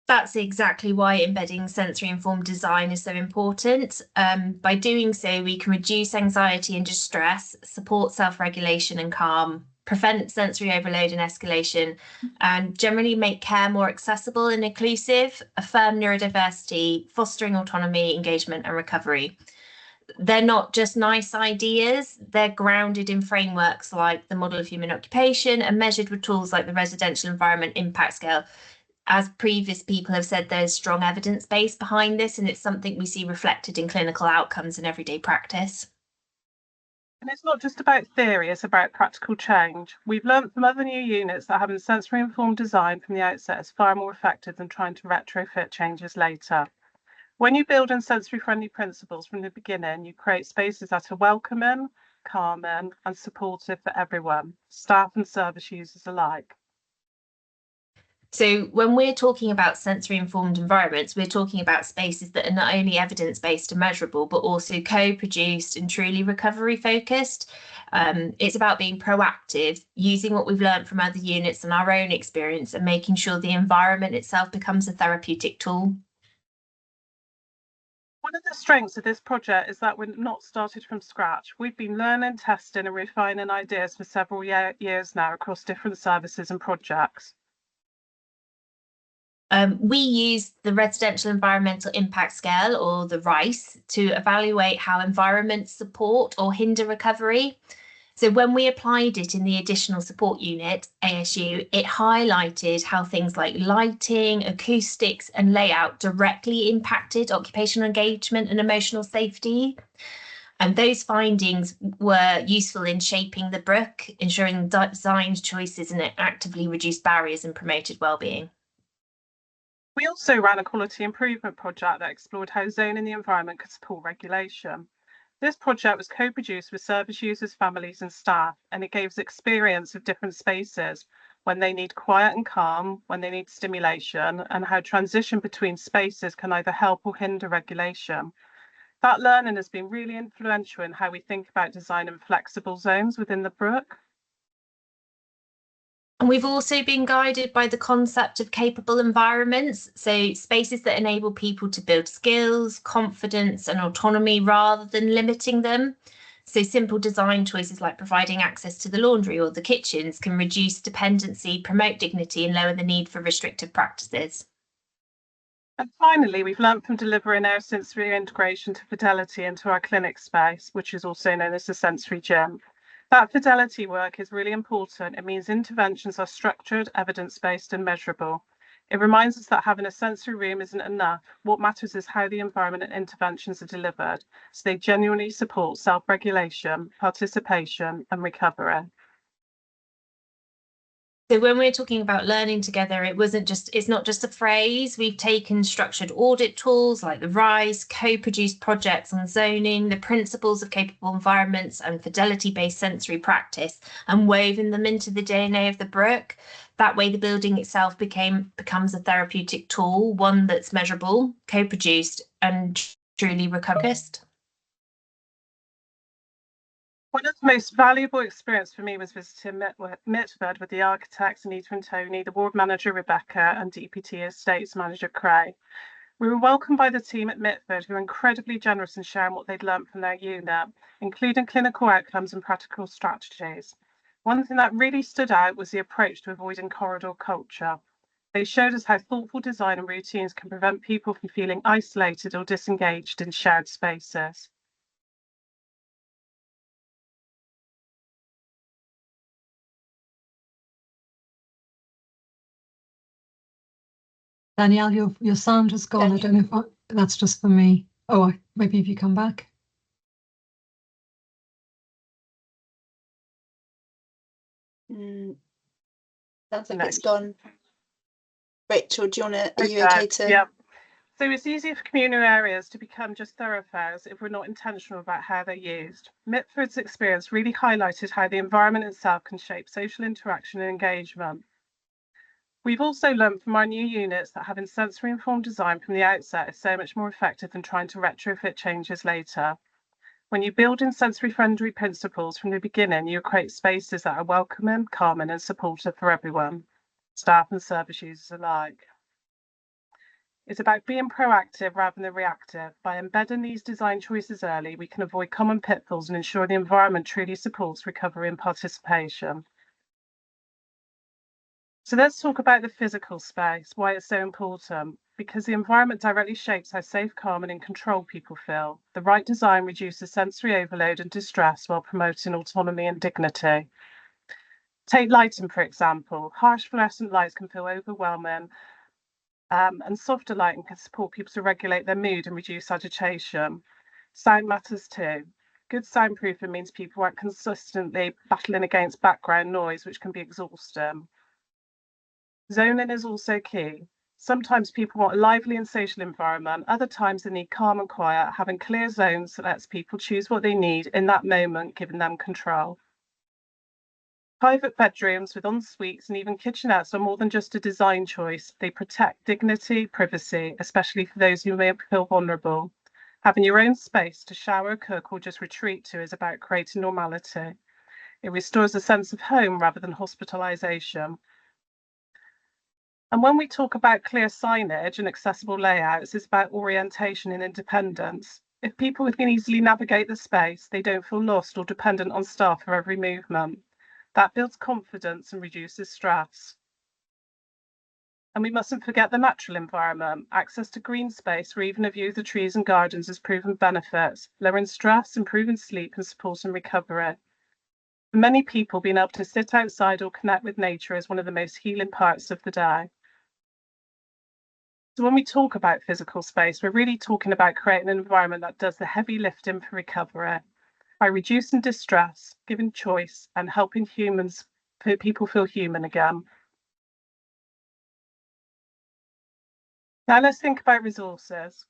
That's exactly why embedding sensory-informed design is so important. By doing so, we can reduce anxiety and distress, support self-regulation and calm, prevent sensory overload and escalation, and generally make care more accessible and inclusive, affirm neurodiversity, fostering autonomy, engagement and recovery. They're not just nice ideas, they're grounded in frameworks like the Model of Human Occupation and measured with tools like the Residential Environment Impact Scale. As previous people have said, there's strong evidence base behind this, and it's something we see reflected in clinical outcomes and everyday practice. And it's not just about theory, it's about practical change. We've learned from other new units that having sensory-informed design from the outset is far more effective than trying to retrofit changes later. When you build in sensory-friendly principles from the beginning, you create spaces that are welcoming, calming, and supportive for everyone, staff and service users alike. So when we're talking about sensory-informed environments, we're talking about spaces that are not only evidence-based and measurable, but also co-produced and truly recovery-focused. It's about being proactive, using what we've learned from other units and our own experience, and making sure the environment itself becomes a therapeutic tool. One of the strengths of this project is that we're not started from scratch. We've been learning, testing and refining ideas for several years now across different services and projects. We use the Residential Environmental Impact Scale, or the RICE, to evaluate how environments support or hinder recovery. So when we applied it in the additional support unit, ASU, it highlighted how things like lighting, acoustics and layout directly impacted occupational engagement and emotional safety. And those findings were useful in shaping the Brook, ensuring design choices and actively reduced barriers and promoted well-being. We also ran a quality improvement project that explored how zoning the environment could support regulation. This project was co-produced with service users, families and staff, and it gave us experience of different spaces, when they need quiet and calm, when they need stimulation, and how transition between spaces can either help or hinder regulation. That learning has been really influential in how we think about designing flexible zones within the Brook. And we've also been guided by the concept of capable environments, so spaces that enable people to build skills, confidence and autonomy rather than limiting them. So simple design choices like providing access to the laundry or the kitchens can reduce dependency, promote dignity and lower the need for restrictive practices. And finally, we've learned from delivering our sensory integration to fidelity into our clinic space, which is also known as the sensory gym. That fidelity work is really important. It means interventions are structured, evidence-based and measurable. It reminds us that having a sensory room isn't enough. What matters is how the environment and interventions are delivered, so they genuinely support self-regulation, participation and recovery. So when we're talking about learning together, it's not just a phrase. We've taken structured audit tools like the RISE, co-produced projects on zoning, the principles of capable environments and fidelity-based sensory practice, and woven them into the DNA of the Brook. That way the building itself becomes a therapeutic tool, one that's measurable, co-produced and truly recoverist. One of the most valuable experience for me was visiting Mitford with the architects Anita and Tony, the ward manager Rebecca, and DPT estates manager Cray. We were welcomed by the team at Mitford, who were incredibly generous in sharing what they'd learned from their unit, including clinical outcomes and practical strategies. One thing that really stood out was the approach to avoiding corridor culture. They showed us how thoughtful design and routines can prevent people from feeling isolated or disengaged in shared spaces. Danielle, your sound has gone. I don't know if that's just for me. Oh, maybe if you come back. Sounds like it's gone. Rachel, do you want to? Are you okay to? Yeah. So it's easier for communal areas to become just thoroughfares if we're not intentional about how they're used. Mitford's experience really highlighted how the environment itself can shape social interaction and engagement. We've also learned from our new units that having sensory-informed design from the outset is so much more effective than trying to retrofit changes later. When you build in sensory-friendly principles from the beginning, you create spaces that are welcoming, calming and supportive for everyone, staff and service users alike. It's about being proactive rather than reactive. By embedding these design choices early, we can avoid common pitfalls and ensure the environment truly supports recovery and participation. So let's talk about the physical space, why it's so important. Because the environment directly shapes how safe, calm and in control people feel. The right design reduces sensory overload and distress while promoting autonomy and dignity. Take lighting, for example. Harsh fluorescent lights can feel overwhelming, and softer lighting can support people to regulate their mood and reduce agitation. Sound matters too. Good soundproofing means people aren't consistently battling against background noise, which can be exhausting. Zoning is also key. Sometimes people want a lively and social environment. Other times they need calm and quiet. Having clear zones that lets people choose what they need in that moment, giving them control. Private bedrooms with en-suites and even kitchenettes are more than just a design choice. They protect dignity, privacy, especially for those who may feel vulnerable. Having your own space to shower, cook, or just retreat to is about creating normality. It restores a sense of home rather than hospitalization. And when we talk about clear signage and accessible layouts, it's about orientation and independence. If people can easily navigate the space, they don't feel lost or dependent on staff for every movement. That builds confidence and reduces stress. And we mustn't forget the natural environment. Access to green space or even a view of the trees and gardens has proven benefits, lowering stress, improving sleep and supporting recovery. For many people, being able to sit outside or connect with nature is one of the most healing parts of the day. So when we talk about physical space, we're really talking about creating an environment that does the heavy lifting for recovery by reducing distress, giving choice, and helping people feel human again. Now let's think about resources.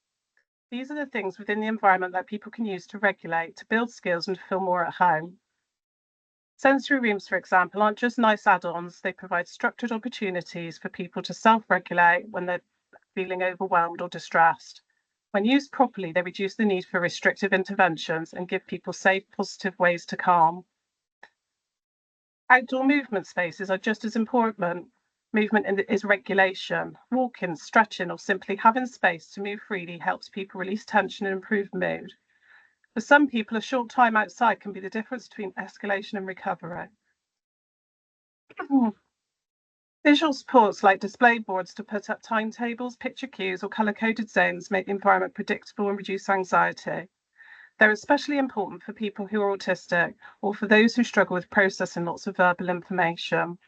These are the things within the environment that people can use to regulate, to build skills and to feel more at home. Sensory rooms, for example, aren't just nice add-ons. They provide structured opportunities for people to self-regulate when they're feeling overwhelmed or distressed. When used properly, they reduce the need for restrictive interventions and give people safe, positive ways to calm. Outdoor movement spaces are just as important. Movement is regulation. Walking, stretching, or simply having space to move freely helps people release tension and improve mood. For some people, a short time outside can be the difference between escalation and recovery. Visual supports like display boards to put up timetables, picture cues, or colour-coded zones make the environment predictable and reduce anxiety. They're especially important for people who are autistic or for those who struggle with processing lots of verbal information.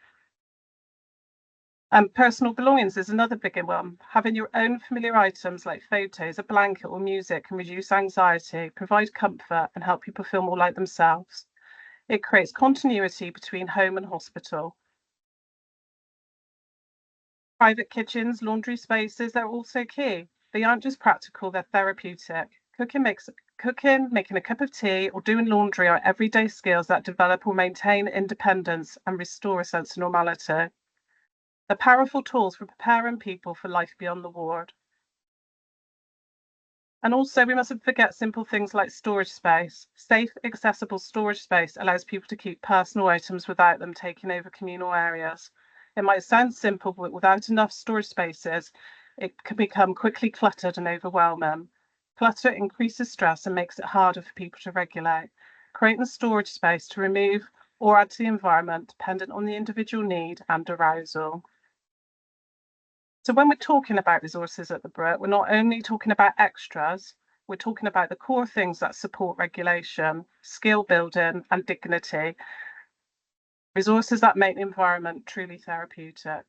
Personal belongings is another bigger one. Having your own familiar items like photos, a blanket, or music can reduce anxiety, provide comfort, and help people feel more like themselves. It creates continuity between home and hospital. Private kitchens, laundry spaces, they're also key. They aren't just practical, they're therapeutic. Cooking, making a cup of tea, or doing laundry are everyday skills that develop or maintain independence and restore a sense of normality. They're powerful tools for preparing people for life beyond the ward. And also, we mustn't forget simple things like storage space. Safe, accessible storage space allows people to keep personal items without them taking over communal areas. It might sound simple, but without enough storage spaces, it can become quickly cluttered and overwhelming. Clutter increases stress and makes it harder for people to regulate. Creating a storage space to remove or add to the environment, dependent on the individual need and arousal. So when we're talking about resources at the Brook, we're not only talking about extras, we're talking about the core things that support regulation, skill building and dignity, resources that make the environment truly therapeutic.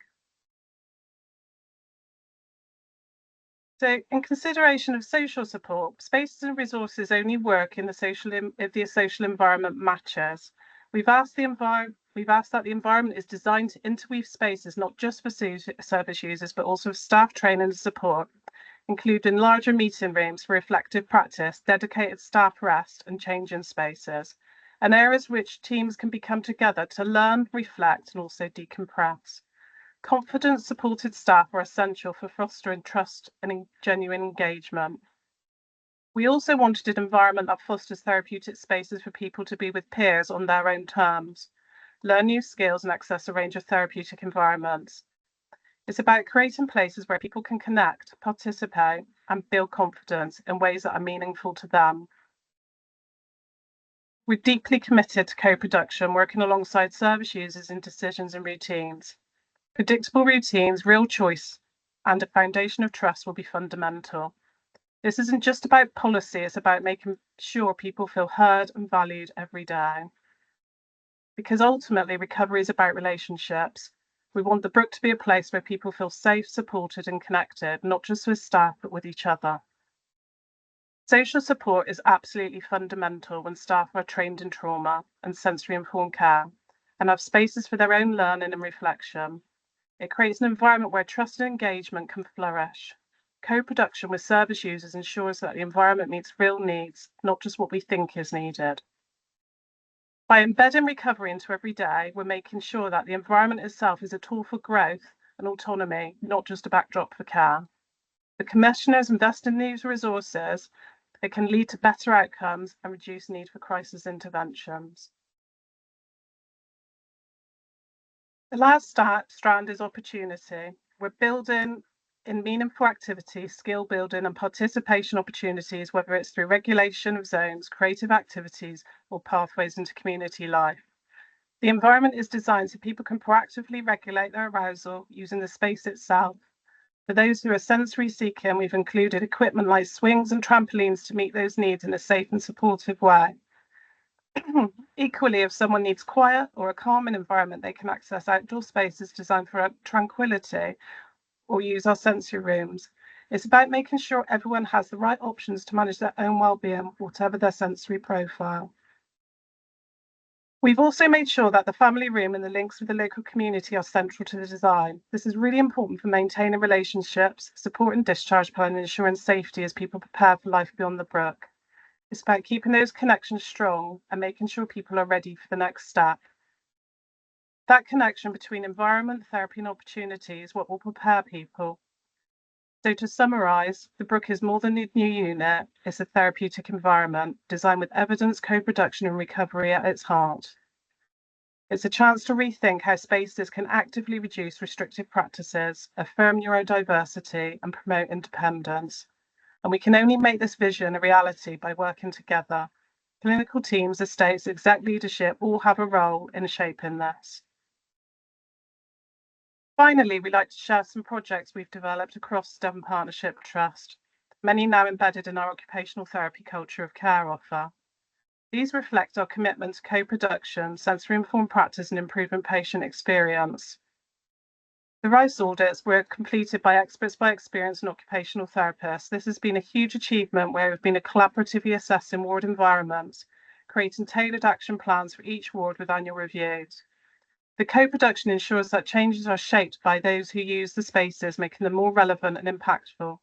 So in consideration of social support, spaces and resources only work in if the social environment matches. We've asked that the environment is designed to interweave spaces not just for service users, but also for staff training and support, including larger meeting rooms for reflective practice, dedicated staff rest and changing spaces, and areas which teams can come together to learn, reflect, and also decompress. Confident, supported staff are essential for fostering trust and genuine engagement. We also wanted an environment that fosters therapeutic spaces for people to be with peers on their own terms, learn new skills and access a range of therapeutic environments. It's about creating places where people can connect, participate, and build confidence in ways that are meaningful to them. We're deeply committed to co-production, working alongside service users in decisions and routines. Predictable routines, real choice, and a foundation of trust will be fundamental. This isn't just about policy, it's about making sure people feel heard and valued every day. Because ultimately, recovery is about relationships. We want the Brook to be a place where people feel safe, supported, and connected, not just with staff, but with each other. Social support is absolutely fundamental when staff are trained in trauma and sensory-informed care and have spaces for their own learning and reflection. It creates an environment where trust and engagement can flourish. Co-production with service users ensures that the environment meets real needs, not just what we think is needed. By embedding recovery into every day, we're making sure that the environment itself is a tool for growth and autonomy, not just a backdrop for care. The commissioners invest in these resources, it can lead to better outcomes and reduce need for crisis interventions. The last strand is opportunity. We're building in meaningful activities, skill building and participation opportunities, whether it's through regulation of zones, creative activities, or pathways into community life. The environment is designed so people can proactively regulate their arousal using the space itself. For those who are sensory seeking, we've included equipment like swings and trampolines to meet those needs in a safe and supportive way. Equally, if someone needs quiet or a calming environment, they can access outdoor spaces designed for tranquility or use our sensory rooms. It's about making sure everyone has the right options to manage their own well-being, whatever their sensory profile. We've also made sure that the family room and the links with the local community are central to the design. This is really important for maintaining relationships, supporting discharge planning, and ensuring safety as people prepare for life beyond the Brook. It's about keeping those connections strong and making sure people are ready for the next step. That connection between environment, therapy, and opportunity is what will prepare people. So to summarise, the Brook is more than a new unit, it's a therapeutic environment designed with evidence, co-production and recovery at its heart. It's a chance to rethink how spaces can actively reduce restrictive practices, affirm neurodiversity and promote independence. And we can only make this vision a reality by working together. Clinical teams, estates, exec leadership all have a role in shaping this. Finally, we'd like to share some projects we've developed across Devon Partnership Trust, many now embedded in our occupational therapy culture of care offer. These reflect our commitment to co-production, sensory-informed practice and improving patient experience. The RICE audits were completed by experts by experience and occupational therapists. This has been a huge achievement where we've been collaboratively assessing ward environments, creating tailored action plans for each ward with annual reviews. The co-production ensures that changes are shaped by those who use the spaces, making them more relevant and impactful.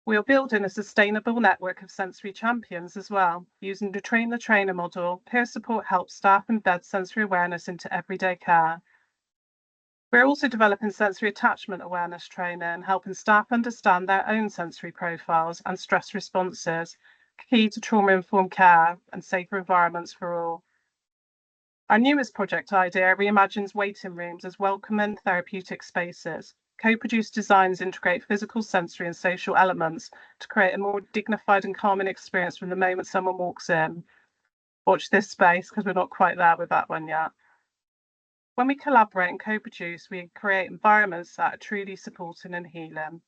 We are building a sustainable network of sensory champions as well. Using the train the trainer model, peer support helps staff embed sensory awareness into everyday care. We're also developing sensory attachment awareness training, helping staff understand their own sensory profiles and stress responses, key to trauma-informed care and safer environments for all. Our newest project idea reimagines waiting rooms as welcoming therapeutic spaces. Co-produced designs integrate physical, sensory and social elements to create a more dignified and calming experience from the moment someone walks in. Watch this space because we're not quite there with that one yet. When we collaborate and co-produce, we create environments that are truly supporting and healing.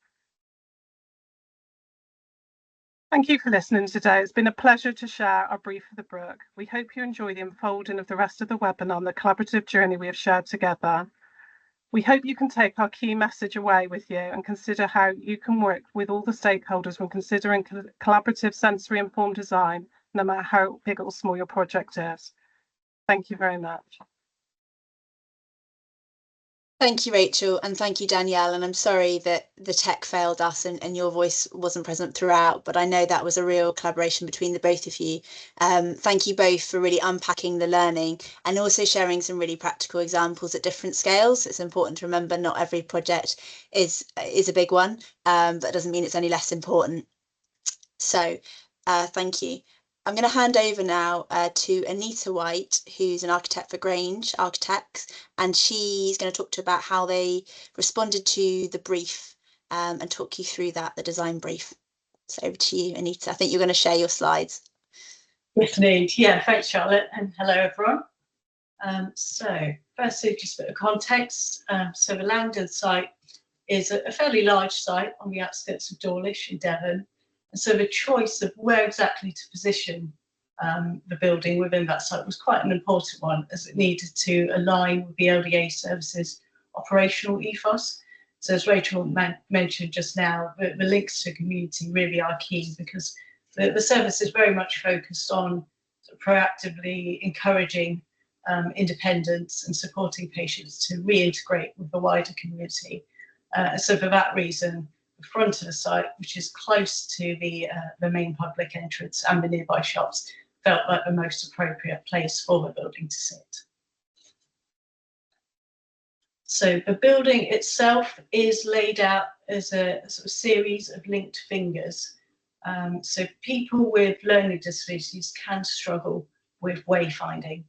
Thank you for listening today. It's been a pleasure to share our brief for the Brook. We hope you enjoy the unfolding of the rest of the webinar and the collaborative journey we have shared together. We hope you can take our key message away with you and consider how you can work with all the stakeholders when considering collaborative sensory informed design, no matter how big or small your project is. Thank you very much. Thank you, Rachel, and thank you, Danielle. And I'm sorry that the tech failed us and your voice wasn't present throughout, but I know that was a real collaboration between the both of you. Thank you both for really unpacking the learning and also sharing some really practical examples at different scales. It's important to remember not every project is a big one, but it doesn't mean it's any less important. So thank you. I'm going to hand over now to Anita White, who's an architect for Grange Architects, and she's going to talk to you about how they responded to the brief and talk you through that, the design brief. So over to you, Anita. I think you're going to share your slides. Yes, indeed. Yeah, thanks, Charlotte, and hello, everyone. So firstly, just a bit of context. So the Langdon site is a fairly large site on the outskirts of Dawlish in Devon. And so the choice of where exactly to position the building within that site was quite an important one, as it needed to align with the LDA services operational ethos. So as Rachel mentioned just now, the links to community really are key, because the service is very much focused on proactively encouraging independence and supporting patients to reintegrate with the wider community. So for that reason, the front of the site, which is close to the main public entrance and the nearby shops, felt like the most appropriate place for the building to sit. So the building itself is laid out as a sort of series of linked fingers. So people with learning disabilities can struggle with wayfinding.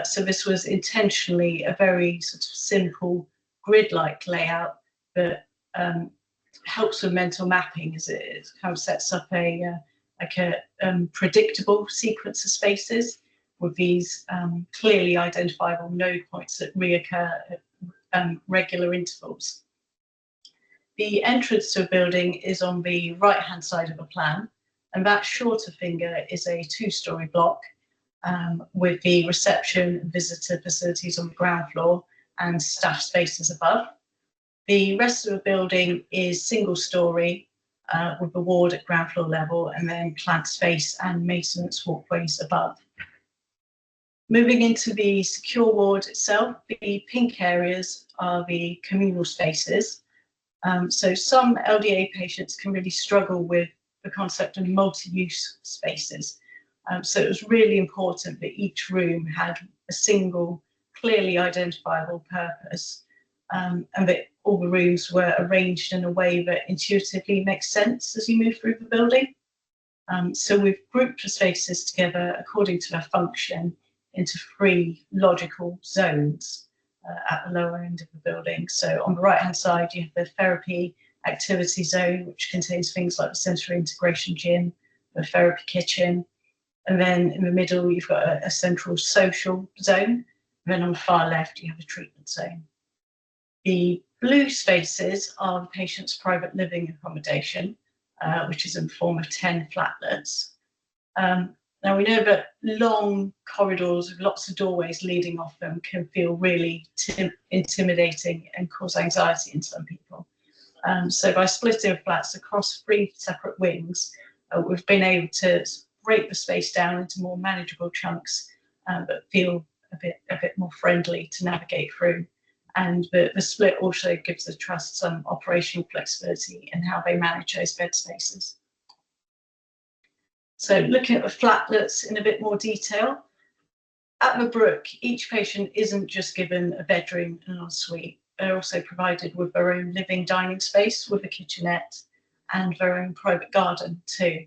So this was intentionally a very sort of simple grid-like layout that helps with mental mapping, as it kind of sets up a predictable sequence of spaces with these clearly identifiable node points that reoccur at regular intervals. The entrance to a building is on the right-hand side of the plan, and that shorter finger is a two-storey block with the reception and visitor facilities on the ground floor and staff spaces above. The rest of the building is single-storey with the ward at ground floor level, and then plant space and maintenance walkways above. Moving into the secure ward itself, the pink areas are the communal spaces. So some LDA patients can really struggle with the concept of multi-use spaces. So it was really important that each room had a single, clearly identifiable purpose, and that all the rooms were arranged in a way that intuitively makes sense as you move through the building. So we've grouped the spaces together according to their function into 3 logical zones at the lower end of the building. So on the right-hand side, you have the therapy activity zone, which contains things like the sensory integration gym, the therapy kitchen, and then in the middle, you've got a central social zone. And then on the far left, you have a treatment zone. The blue spaces are the patient's private living accommodation, which is in the form of 10 flatlets. Now we know that long corridors with lots of doorways leading off them can feel really intimidating and cause anxiety in some people. So by splitting flats across 3 separate wings, we've been able to break the space down into more manageable chunks that feel a bit more friendly to navigate through. And the split also gives the trust some operational flexibility in how they manage those bed spaces. So looking at the flatlets in a bit more detail, at the Brook, each patient isn't just given a bedroom and an ensuite. They're also provided with their own living dining space with a kitchenette and their own private garden too.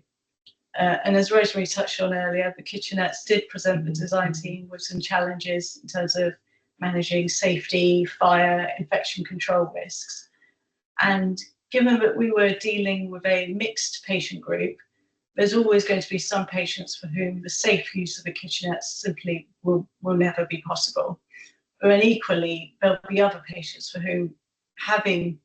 And as Rosemary touched on earlier, the kitchenettes did present the design team with some challenges in terms of managing safety, fire, infection control risks. And given that we were dealing with a mixed patient group, there's always going to be some patients for whom the safe use of the kitchenette simply will never be possible. And equally, there'll be other patients for whom having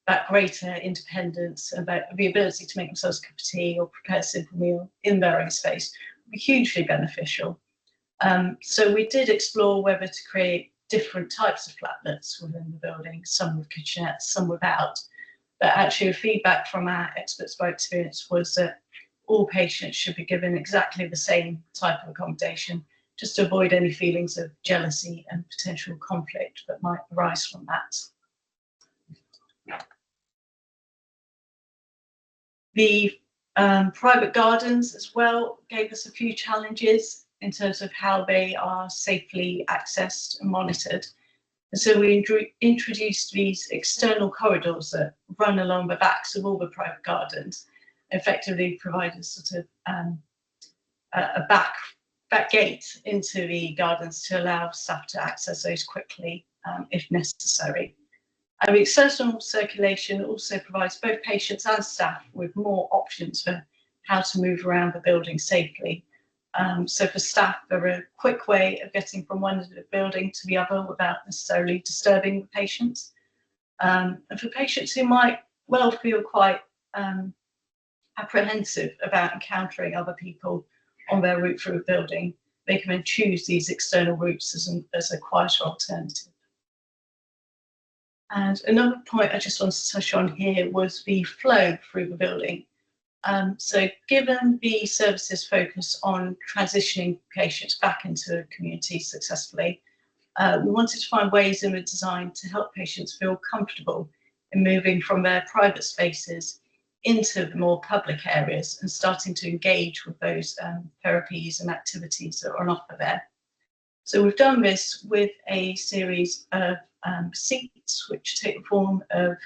that greater independence and the ability to make themselves a cup of tea or prepare a simple meal in their own space would be hugely beneficial. So we did explore whether to create different types of flatlets within the building, some with kitchenettes, some without. But actually, the feedback from our experts by experience was that all patients should be given exactly the same type of accommodation, just to avoid any feelings of jealousy and potential conflict that might arise from that. The private gardens as well gave us a few challenges in terms of how they are safely accessed and monitored. And so we introduced these external corridors that run along the backs of all the private gardens, effectively provide a sort of a back gate into the gardens to allow staff to access those quickly if necessary. And the external circulation also provides both patients and staff with more options for how to move around the building safely. So for staff, they're a quick way of getting from one end of the building to the other without necessarily disturbing the patients. And for patients who might well feel quite apprehensive about encountering other people on their route through a building, they can then choose these external routes as a quieter alternative. And another point I just wanted to touch on here was the flow through the building. So given the service's focus on transitioning patients back into the community successfully, we wanted to find ways in the design to help patients feel comfortable in moving from their private spaces into the more public areas and starting to engage with those therapies and activities that are on offer there. So we've done this with a series of seats which take the form of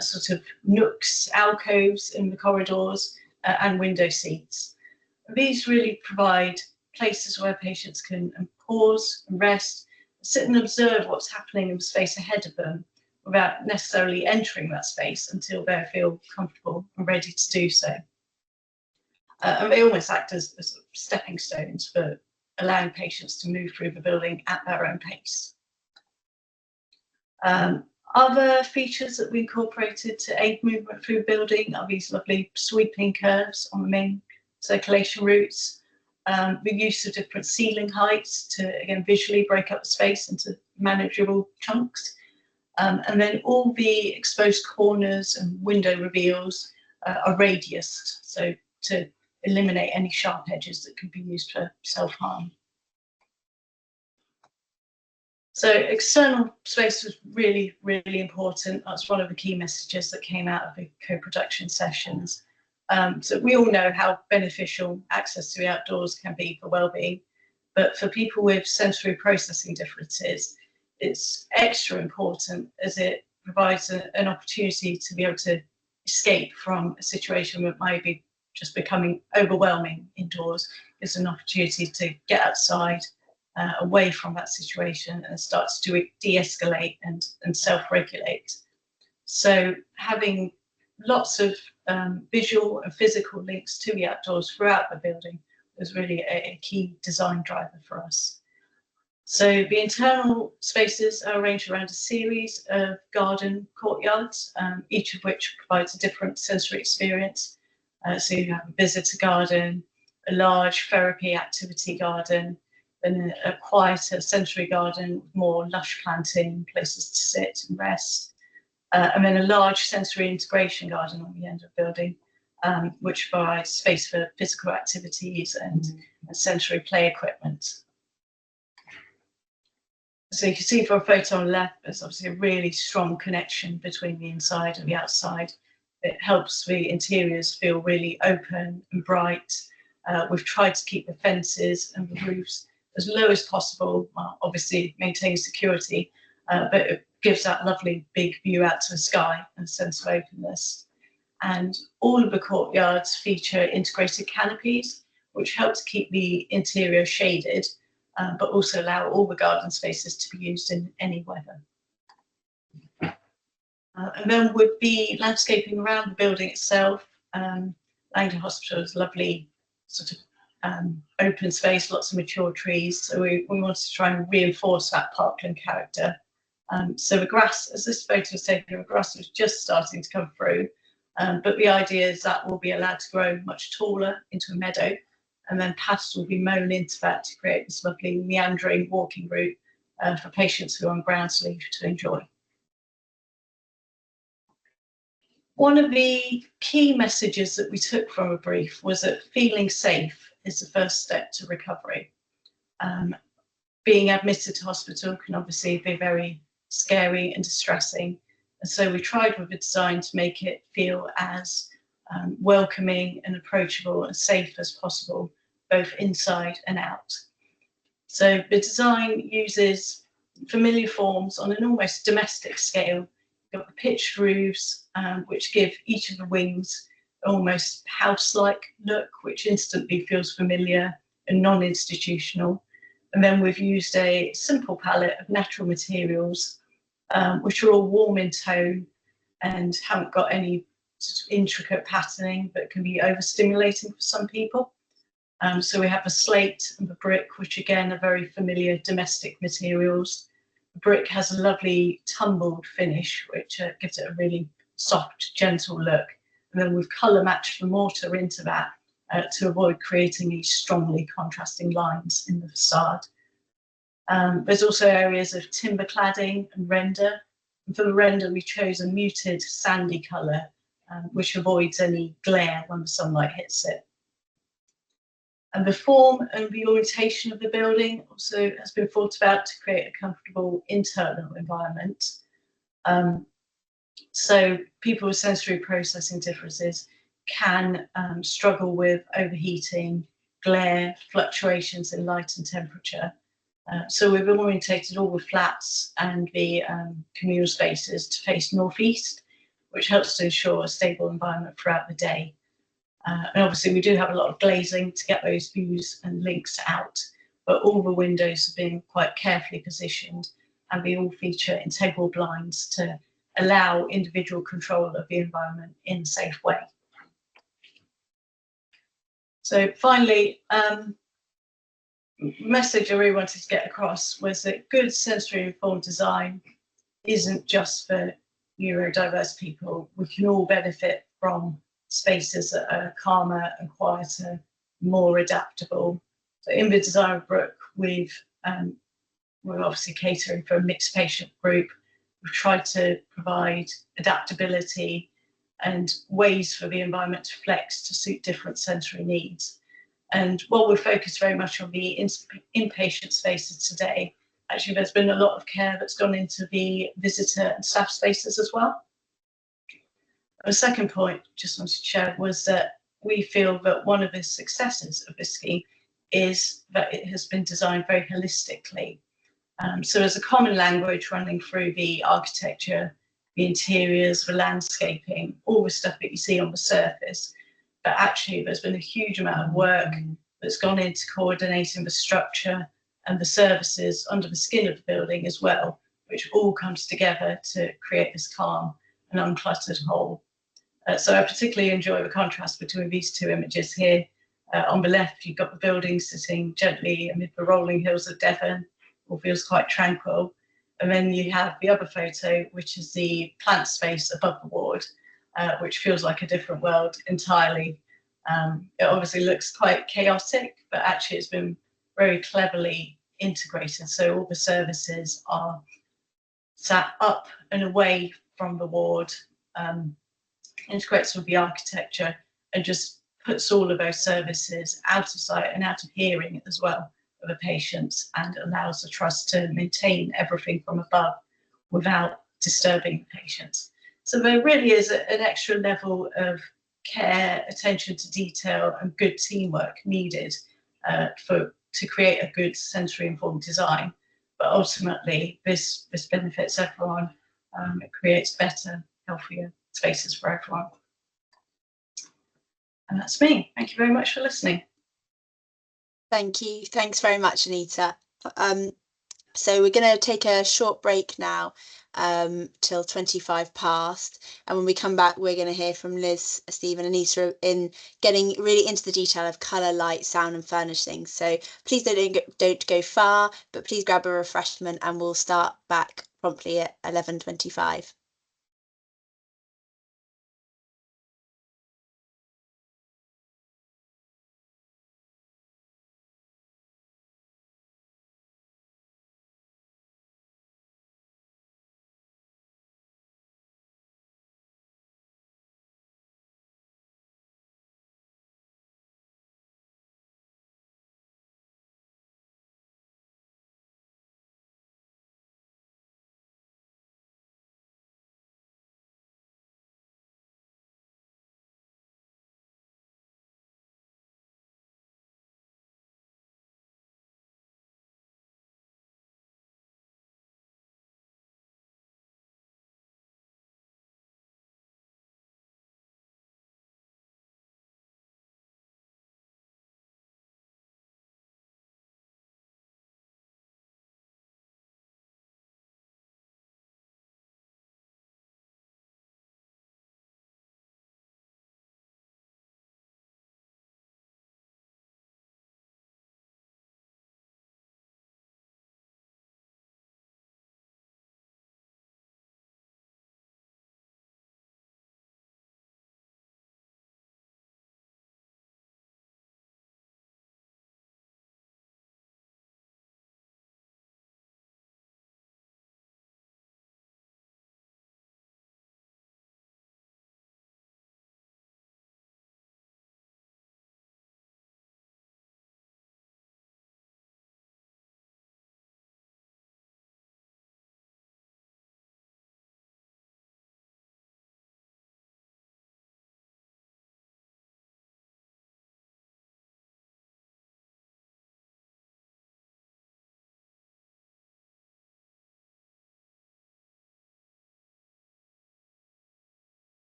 sort of nooks, alcoves in the corridors and window seats. These really provide places where patients can pause and rest, sit and observe what's happening in the space ahead of them without necessarily entering that space until they feel comfortable and ready to do so. And they almost act as stepping stones for allowing patients to move through the building at their own pace. Other features that we incorporated to aid movement through the building are these lovely sweeping curves on the main circulation routes, the use of different ceiling heights to, again, visually break up the space into manageable chunks. And then all the exposed corners and window reveals are radiused, so to eliminate any sharp edges that can be used for self-harm. So external space was really, really important. That's one of the key messages that came out of the co-production sessions. So we all know how beneficial access to the outdoors can be for well-being, but for people with sensory processing differences, it's extra important as it provides an opportunity to be able to escape from a situation that might be just becoming overwhelming indoors. It's an opportunity to get outside, away from that situation, and start to de-escalate and self-regulate. So having lots of visual and physical links to the outdoors throughout the building was really a key design driver for us. So the internal spaces are arranged around a series of garden courtyards, each of which provides a different sensory experience. So you have a visitor garden, a large therapy activity garden, and a quieter sensory garden with more lush planting, places to sit and rest, and then a large sensory integration garden on the end of the building, which provides space for physical activities and sensory play equipment. So you can see from a photo on the left, there's obviously a really strong connection between the inside and the outside. It helps the interiors feel really open and bright. We've tried to keep the fences and the roofs as low as possible, well, obviously maintaining security, but it gives that lovely big view out to the sky and a sense of openness. And all of the courtyards feature integrated canopies, which help to keep the interior shaded, but also allow all the garden spaces to be used in any weather. And then with the landscaping around the building itself, Langdon Hospital is lovely sort of open space, lots of mature trees. So we wanted to try and reinforce that parkland character. So the grass, as this photo was taken, the grass was just starting to come through. But the idea is that will be allowed to grow much taller into a meadow, and then paths will be mown into that to create this lovely meandering walking route for patients who are on grounds leave to enjoy. One of the key messages that we took from a brief was that feeling safe is the first step to recovery. Being admitted to hospital can obviously be very scary and distressing. And so we tried with the design to make it feel as welcoming and approachable and safe as possible, both inside and out. So the design uses familiar forms on an almost domestic scale. You've got the pitched roofs, which give each of the wings almost house-like look, which instantly feels familiar and non-institutional. And then we've used a simple palette of natural materials, which are all warm in tone and haven't got any sort of intricate patterning, but can be overstimulating for some people. So we have the slate and the brick, which again are very familiar domestic materials. The brick has a lovely tumbled finish, which gives it a really soft, gentle look. And then we've colour matched the mortar into that to avoid creating these strongly contrasting lines in the facade. There's also areas of timber cladding and render. And for the render, we chose a muted sandy colour, which avoids any glare when the sunlight hits it. And the form and the orientation of the building also has been thought about to create a comfortable internal environment. So people with sensory processing differences can struggle with overheating, glare, fluctuations in light and temperature. So we've orientated all the flats and the communal spaces to face northeast, which helps to ensure a stable environment throughout the day. And obviously we do have a lot of glazing to get those views and links out, but all the windows have been quite carefully positioned, and they all feature integral blinds to allow individual control of the environment in a safe way. So finally, message I really wanted to get across was that good sensory informed design isn't just for neurodiverse people. We can all benefit from spaces that are calmer and quieter, more adaptable. So in the design of Brook, we're obviously catering for a mixed patient group. We've tried to provide adaptability and ways for the environment to flex to suit different sensory needs. And while we're focused very much on the inpatient spaces today, actually there's been a lot of care that's gone into the visitor and staff spaces as well. The second point just wanted to share was that we feel that one of the successes of this scheme is that it has been designed very holistically. So there's a common language running through the architecture, the interiors, the landscaping, all the stuff that you see on the surface. But actually there's been a huge amount of work that's gone into coordinating the structure and the services under the skin of the building as well, which all comes together to create this calm and uncluttered whole. So I particularly enjoy the contrast between these two images here. On the left, you've got the building sitting gently amid the rolling hills of Devon, all feels quite tranquil. And then you have the other photo, which is the plant space above the ward, which feels like a different world entirely. It obviously looks quite chaotic, but actually it's been very cleverly integrated. So all the services are sat up and away from the ward, integrates with the architecture, and just puts all of those services out of sight and out of hearing as well of a patient and allows the trust to maintain everything from above without disturbing the patient. So there really is an extra level of care, attention to detail and good teamwork needed to create a good sensory informed design. But ultimately this benefits everyone. It creates better, healthier spaces for everyone. And that's me. Thank you very much for listening. Thank you. Thanks very much, Anita. So we're going to take a short break now till 25 past. And when we come back, we're going to hear from Liz, Steve and Anita in getting really into the detail of colour, light, sound and furnishings. So please don't go far, but please grab a refreshment and we'll start back promptly at 11:25.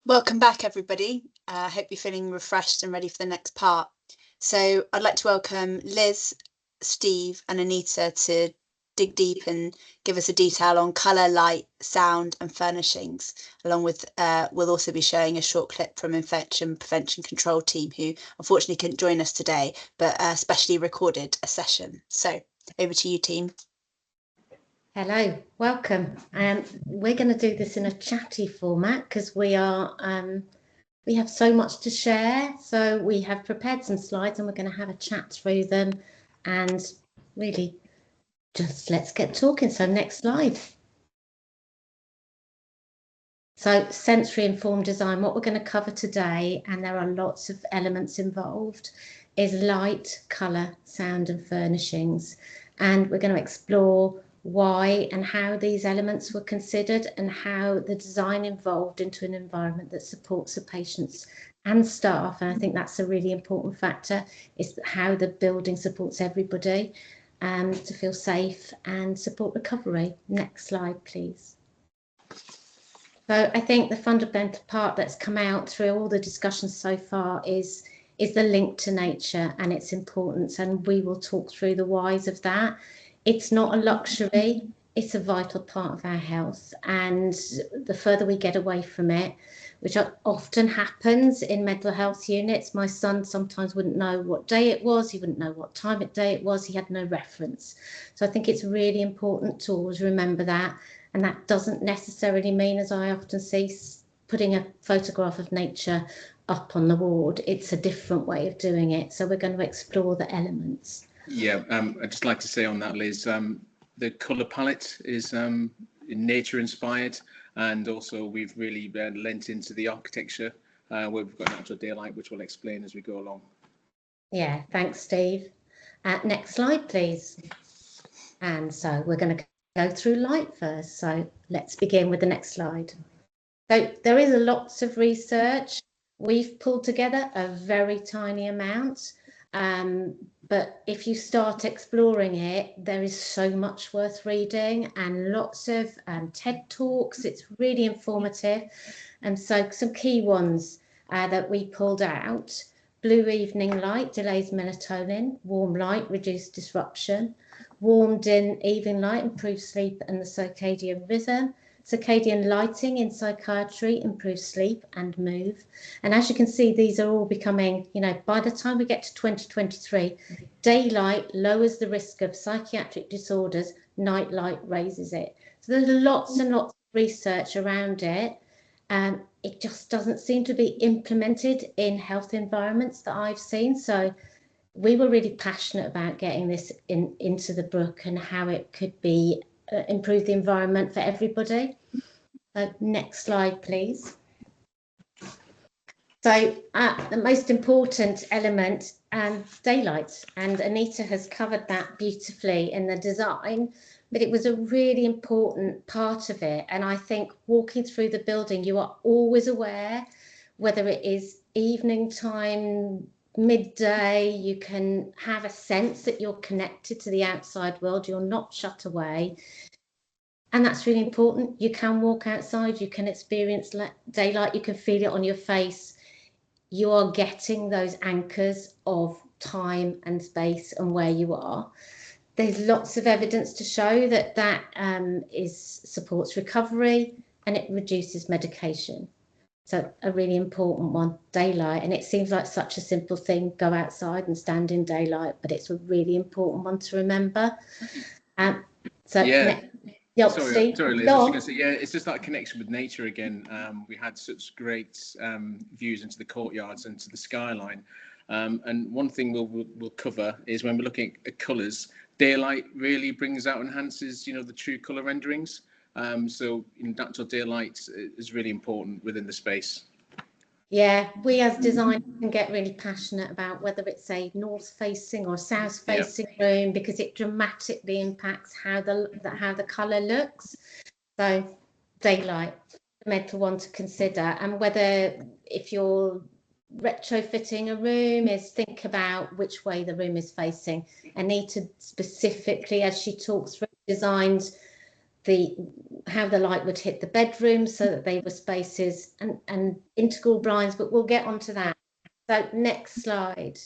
Welcome back, everybody. I hope you're feeling refreshed and ready for the next part. So I'd like to welcome Liz, Steve and Anita to dig deep and give us a detail on colour, light, sound and furnishings, along with we'll also be showing a short clip from Infection Prevention Control team, who unfortunately couldn't join us today, but specially recorded a session. So over to you, team. Hello, welcome. We're going to do this in a chatty format because we have so much to share. So we have prepared some slides and we're going to have a chat through them and really just let's get talking. So next slide. So sensory informed design, what we're going to cover today, and there are lots of elements involved, is light, colour, sound and furnishings. And we're going to explore why and how these elements were considered and how the design evolved into an environment that supports the patients and staff. And I think that's a really important factor, is how the building supports everybody to feel safe and support recovery. Next slide, please. So I think the fundamental part that's come out through all the discussions so far is the link to nature and its importance, and we will talk through the whys of that. It's not a luxury, it's a vital part of our health, and the further we get away from it, which often happens in mental health units. My son sometimes wouldn't know what day it was, he wouldn't know what time of day it was, he had no reference. So I think it's really important to always remember that, and that doesn't necessarily mean, as I often see, putting a photograph of nature up on the ward. It's a different way of doing it, so we're going to explore the elements. Yeah, I'd just like to say on that, Liz, the colour palette is nature inspired, and also we've really lent into the architecture where we've got natural daylight, which we'll explain as we go along. Yeah, thanks, Steve. Next slide, please. And so we're going to go through light first. So let's begin with the next slide. So there is lots of research. We've pulled together a very tiny amount. But if you start exploring it, there is so much worth reading and lots of TED Talks. It's really informative. And so some key ones that we pulled out: blue evening light delays melatonin, warm light reduces disruption, warm dim evening light improves sleep and the circadian rhythm, circadian lighting in psychiatry improves sleep and mood. And as you can see, these are all becoming, by the time we get to 2023, daylight lowers the risk of psychiatric disorders, night light raises it. So there's lots and lots of research around it. It just doesn't seem to be implemented in health environments that I've seen. So we were really passionate about getting this into the book and how it could be improve the environment for everybody. Next slide, please. So the most important element, daylight, and Anita has covered that beautifully in the design, but it was a really important part of it. And I think walking through the building, you are always aware, whether it is evening time, midday, you can have a sense that you're connected to the outside world, you're not shut away. And that's really important. You can walk outside, you can experience daylight, you can feel it on your face. You are getting those anchors of time and space and where you are. There's lots of evidence to show that supports recovery and it reduces medication. So a really important one, daylight. And it seems like such a simple thing, go outside and stand in daylight, but it's a really important one to remember. Sorry, Liz. I was going to say, it's just that connection with nature again. We had such great views into the courtyards and to the skyline. And one thing we'll cover is when we're looking at colours, daylight really brings out, enhances, the true colour renderings. So natural daylight is really important within the space. Yeah, we as designers can get really passionate about whether it's a north-facing or south-facing room, because it dramatically impacts how the colour looks. So daylight, the mental one to consider, and whether if you're retrofitting a room is think about which way the room is facing. Anita specifically, as she talks through, designs how the light would hit the bedroom, so that they were spaces and integral blinds, but we'll get onto that. So next slide.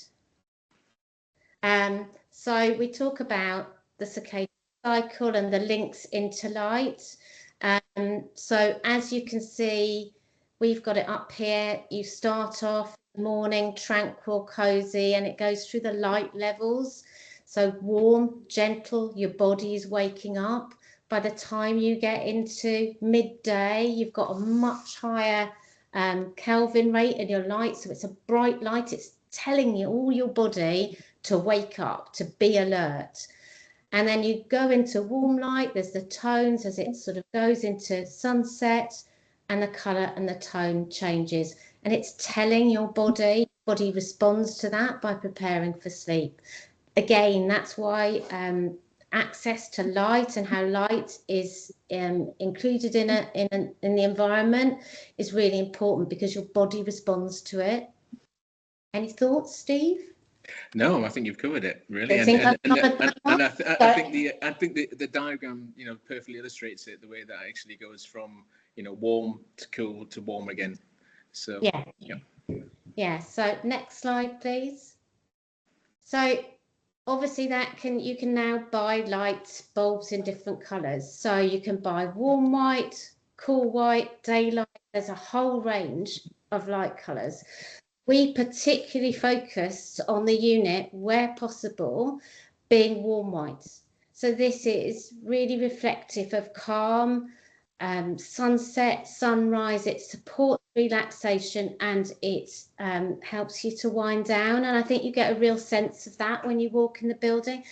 So we talk about the circadian cycle and the links into light. So as you can see, we've got it up here. You start off in the morning tranquil, cozy, and it goes through the light levels. So warm, gentle, your body is waking up. By the time you get into midday, you've got a much higher Kelvin rate in your light. So it's a bright light. It's telling you, all your body, to wake up, to be alert. And then you go into warm light. There's the tones as it sort of goes into sunset, and the colour and the tone changes. And it's telling your body responds to that by preparing for sleep. Again, that's why access to light and how light is included in the environment is really important, because your body responds to it. Any thoughts, Steve? No, I think you've covered it really, I think the diagram, you know, perfectly illustrates it, the way that actually goes from, you know, warm to cool to warm again. So yeah. So next slide, please. So obviously you can now buy light bulbs in different colours. So you can buy warm white, cool white, daylight. There's a whole range of light colours. We particularly focused on the unit, where possible, being warm white. So this is really reflective of calm, sunset, sunrise. It supports relaxation, and it helps you to wind down. And I think you get a real sense of that when you walk in the building.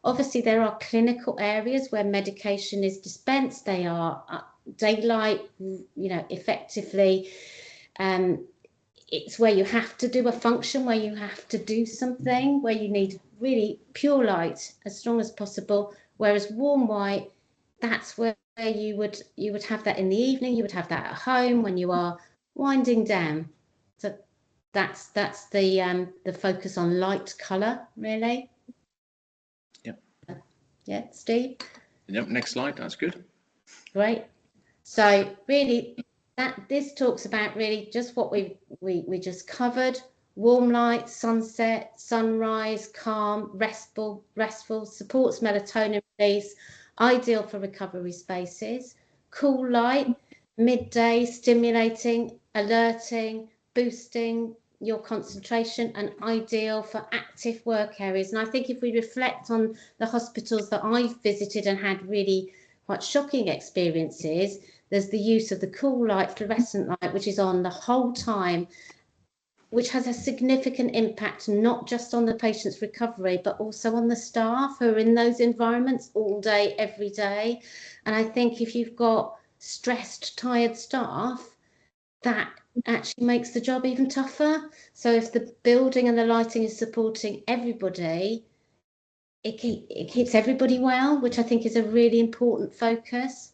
Obviously, there are clinical areas where medication is dispensed. They are daylight, you know, effectively. It's where you have to do a function, where you have to do something, where you need really pure light as strong as possible. Whereas warm white, that's where you would have that in the evening. You would have that at home when you are winding down. So that's the focus on light colour, really. Yep. Yeah, Steve. Yep. Next slide. That's good. Great. So really, this talks about really just what we just covered: warm light, sunset, sunrise, calm, restful, supports melatonin release, ideal for recovery spaces. Cool light, midday, stimulating, alerting, boosting your concentration, and ideal for active work areas. And I think if we reflect on the hospitals that I've visited and had really quite shocking experiences, there's the use of the cool light, fluorescent light, which is on the whole time, which has a significant impact not just on the patient's recovery, but also on the staff who are in those environments all day, every day. And I think if you've got stressed, tired staff, that actually makes the job even tougher. So if the building and the lighting is supporting everybody, it keeps everybody well, which I think is a really important focus.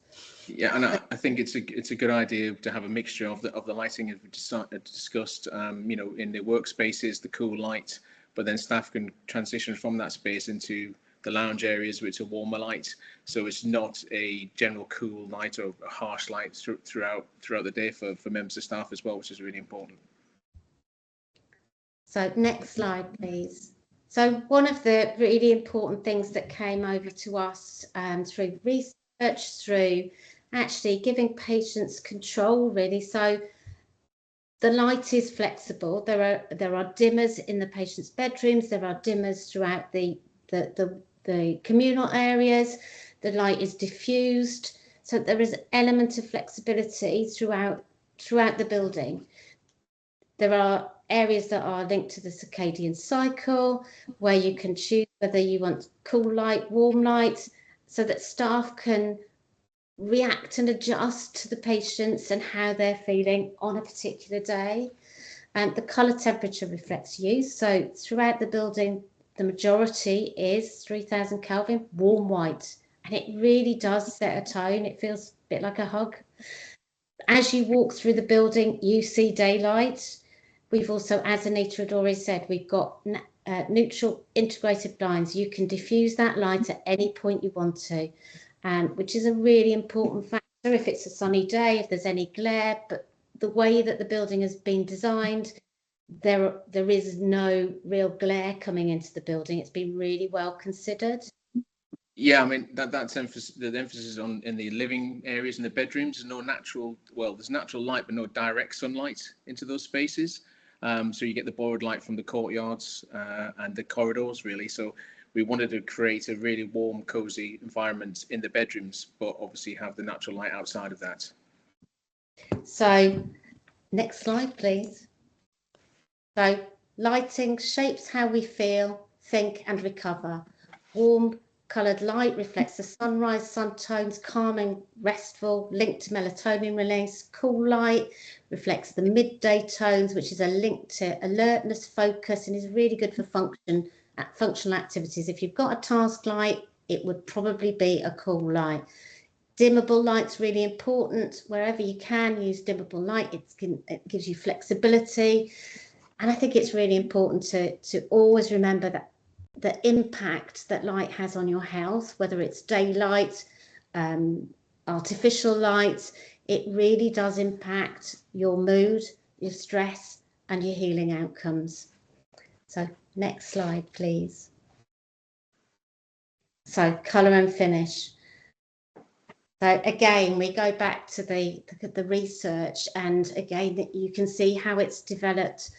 Yeah, and I think it's a good idea to have a mixture of the lighting, as we discussed, you know, in the workspaces, the cool light, but then staff can transition from that space into the lounge areas, which are warmer light. So it's not a general cool light or a harsh light throughout the day for members of staff as well, which is really important. So next slide, please. So one of the really important things that came over to us through research, through actually giving patients control, really. So the light is flexible. There are dimmers in the patient's bedrooms. There are dimmers throughout the communal areas. The light is diffused. So there is an element of flexibility throughout the building. There are areas that are linked to the circadian cycle, where you can choose whether you want cool light, warm light, so that staff can react and adjust to the patients and how they're feeling on a particular day. And the colour temperature reflects use. So throughout the building, the majority is 3000 Kelvin, warm white. And it really does set a tone. It feels a bit like a hug. As you walk through the building, you see daylight. We've also, as Anita had already said, we've got neutral integrated blinds. You can diffuse that light at any point you want to. which is a really important factor if it's a sunny day, if there's any glare. But the way that the building has been designed, there is no real glare coming into the building. It's been really well considered. Yeah, I mean that's emphasis. The emphasis on in the living areas and the bedrooms. There's no natural. Well, there's natural light, but no direct sunlight into those spaces. So you get the borrowed light from the courtyards and the corridors, really. So we wanted to create a really warm, cozy environment in the bedrooms, but obviously have the natural light outside of that. So, next slide, please. So, lighting shapes how we feel, think, and recover. Warm coloured light reflects the sunrise, sun tones, calming, restful, linked to melatonin release. Cool light reflects the midday tones, which is a link to alertness, focus, and is really good for functional activities. If you've got a task light, it would probably be a cool light. Dimmable light's really important. Wherever you can use dimmable light, it gives you flexibility. And I think it's really important to always remember that the impact that light has on your health, whether it's daylight, artificial light, it really does impact your mood, your stress, and your healing outcomes. So next slide, please. So colour and finish. So again, we go back to the research, and again, you can see how it's developed.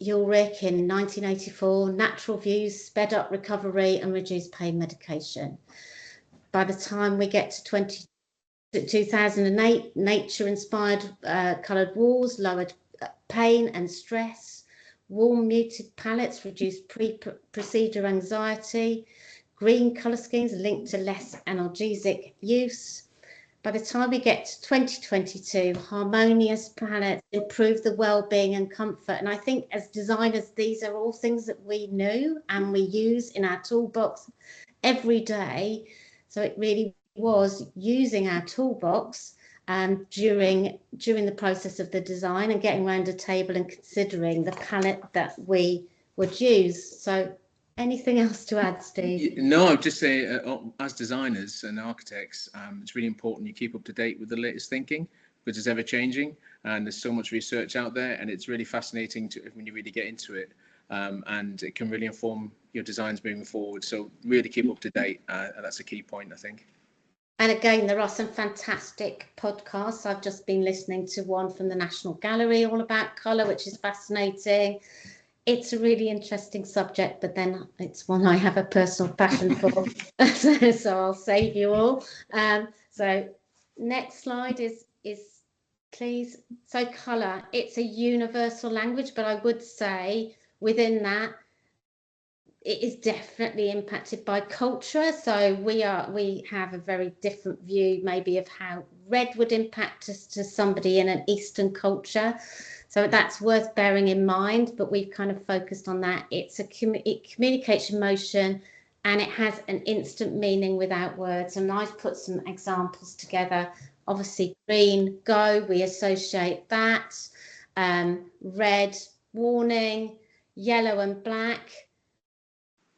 Ulrich in 1984, natural views sped up recovery and reduced pain medication. By the time we get to 2008, nature-inspired coloured walls lowered pain and stress. Warm muted palettes reduced pre-procedure anxiety. Green colour schemes linked to less analgesic use. By the time we get to 2022, harmonious palettes improve the well-being and comfort. And I think as designers, these are all things that we knew and we use in our toolbox every day. So it really was using our toolbox during the process of the design and getting around a table and considering the palette that we would use. So anything else to add, Steve? No, I'd just say as designers and architects, it's really important you keep up to date with the latest thinking, because it's ever changing and there's so much research out there, and it's really fascinating when you really get into it, and it can really inform your designs moving forward. So really keep up to date, and that's a key point, I think. And again, there are some fantastic podcasts. I've just been listening to one from the National Gallery all about colour, which is fascinating. It's a really interesting subject, but then it's one I have a personal passion for. So I'll save you all. So next slide is please. So colour, it's a universal language, but I would say within that, it is definitely impacted by culture. So we have a very different view maybe of how red would impact us to somebody in an Eastern culture. So that's worth bearing in mind, but we've kind of focused on that. It's it communicates emotion, and it has an instant meaning without words. And I've put some examples together. Obviously, green, go, we associate that. Red, warning. Yellow and black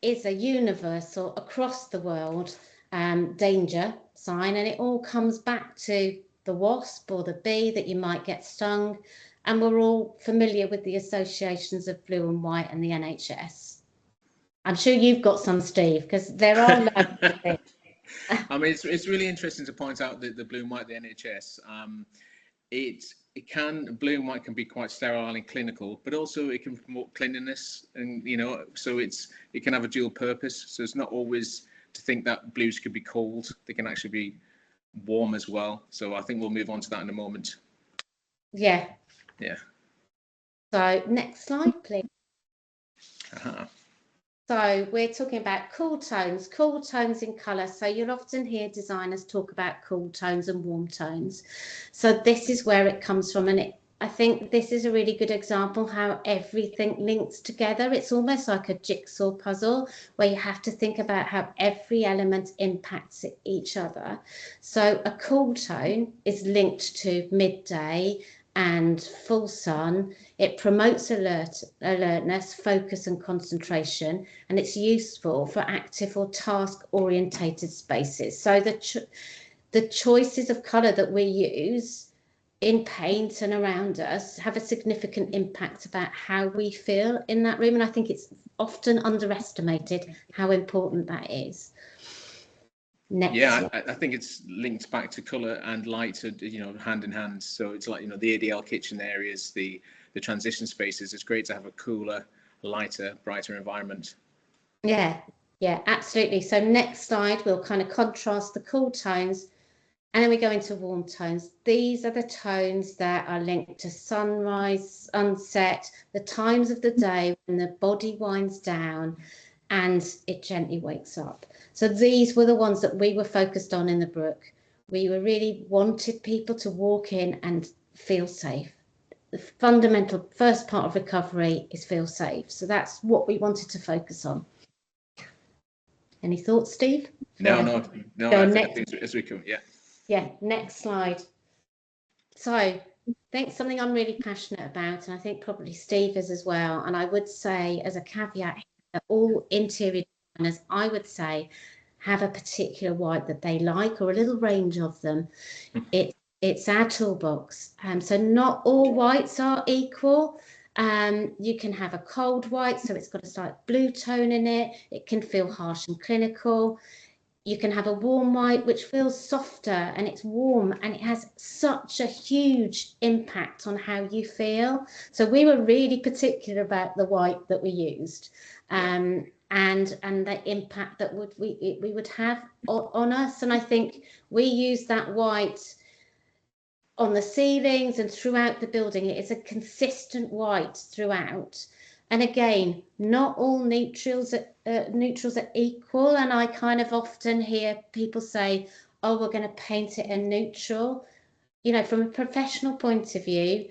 is a universal across the world danger sign, and it all comes back to the wasp or the bee that you might get stung. And we're all familiar with the associations of blue and white and the NHS. I'm sure you've got some, Steve, because there are loads of things. I mean, it's really interesting to point out that the blue and white, the NHS, blue and white can be quite sterile and clinical, but also it can promote cleanliness, and so it can have a dual purpose. So it's not always to think that blues could be cold; they can actually be warm as well. So I think we'll move on to that in a moment. Yeah. Yeah. So next slide, please. So we're talking about cool tones in colour. So you'll often hear designers talk about cool tones and warm tones. So this is where it comes from. And I think this is a really good example how everything links together. It's almost like a jigsaw puzzle where you have to think about how every element impacts each other. So a cool tone is linked to midday and full sun. It promotes alertness, focus and concentration, and it's useful for active or task orientated spaces. So the choices of colour that we use in paint and around us have a significant impact about how we feel in that room, and I think it's often underestimated how important that is. Next. Yeah, I think it's linked back to colour and light, hand in hand. So it's like, the ADL kitchen areas, the transition spaces. It's great to have a cooler, lighter, brighter environment. Yeah, absolutely. So next slide, we'll kind of contrast the cool tones, and then we go into warm tones. These are the tones that are linked to sunrise, sunset, the times of the day when the body winds down and it gently wakes up. So these were the ones that we were focused on in the Brook. We were really wanted people to walk in and feel safe. The fundamental first part of recovery is feel safe. So that's what we wanted to focus on. Any thoughts, Steve? No. I think as we come, yeah. Yeah, next slide. So I think something I'm really passionate about, and I think probably Steve is as well, and I would say as a caveat that all interior designers, I would say, have a particular white that they like, or a little range of them. It's our toolbox. So not all whites are equal. You can have a cold white, so it's got a slight blue tone in it. It can feel harsh and clinical. You can have a warm white, which feels softer and it's warm, and it has such a huge impact on how you feel. So we were really particular about the white that we used, and the impact that we would have on us. And I think we use that white on the ceilings and throughout the building. It is a consistent white throughout. And again, not all neutrals are equal. And I kind of often hear people say, oh, we're going to paint it a neutral. From a professional point of view,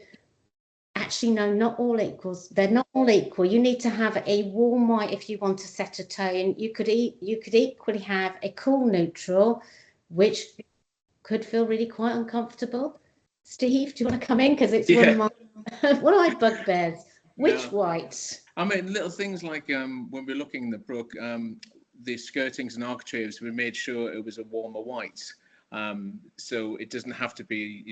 actually, no, not all equals. They're not all equal. You need to have a warm white if you want to set a tone. You could equally have a cool neutral, which could feel really quite uncomfortable. Steve, do you want to come in? Because it's one of my bugbears. Which white? I mean, little things like when we're looking in the Brook, the skirtings and architraves, we made sure it was a warmer white. So it doesn't have to be,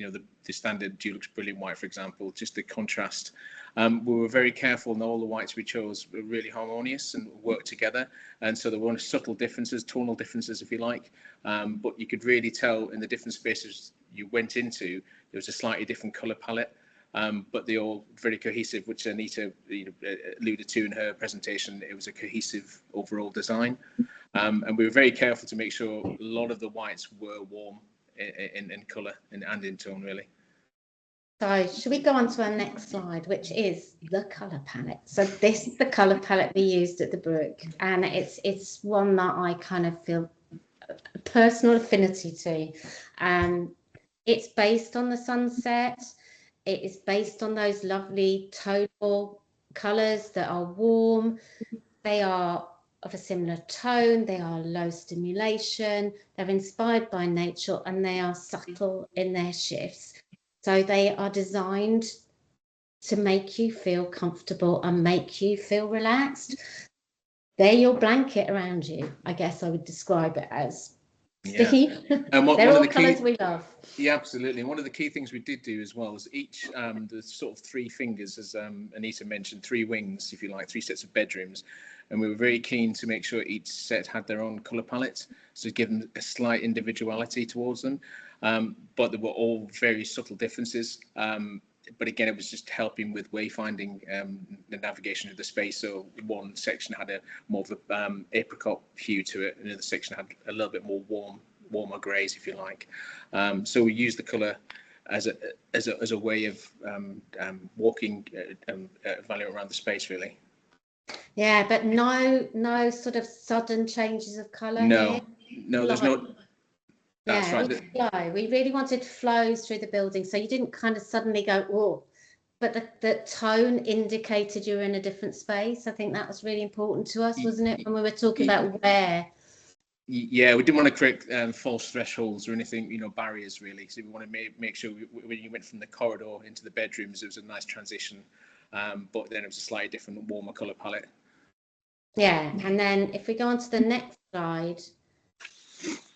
the standard Dulux Brilliant White, for example, just the contrast. We were very careful, and all the whites we chose were really harmonious and worked together. And so there weren't subtle differences, tonal differences, if you like. But you could really tell in the different spaces you went into, there was a slightly different colour palette. But they're all very cohesive, which Anita alluded to in her presentation. It was a cohesive overall design. And we were very careful to make sure a lot of the whites were warm in colour and in tone, really. So should we go on to our next slide, which is the colour palette. So this is the colour palette we used at the Brook, and it's one that I kind of feel a personal affinity to. It's based on the sunset. It is based on those lovely tonal colours that are warm. They are of a similar tone. They are low stimulation. They're inspired by nature, and they are subtle in their shifts. So they are designed to make you feel comfortable and make you feel relaxed. They're your blanket around you, I guess I would describe it as. Steve, and they're all colours we love. Yeah, absolutely. And one of the key things we did do as well is each, the sort of three fingers, as Anita mentioned, three wings, if you like, three sets of bedrooms. And we were very keen to make sure each set had their own colour palette, so give them a slight individuality towards them. But there were all very subtle differences. But again, it was just helping with wayfinding, the navigation of the space. So one section had a more of a apricot hue to it, and another section had a little bit more warmer greys, if you like. So we used the colour as a way of walking, evaluating around the space, really. Yeah, but no sort of sudden changes of colour. No, there's no. That's right. We really wanted flows through the building, so you didn't kind of suddenly go, oh, but the tone indicated you were in a different space. I think that was really important to us, wasn't it, when we were talking about where? Yeah, we didn't want to create false thresholds or anything, you know, barriers really. So we want to make sure when you went from the corridor into the bedrooms, it was a nice transition, but then it was a slightly different, warmer colour palette. Yeah, and then if we go on to the next slide,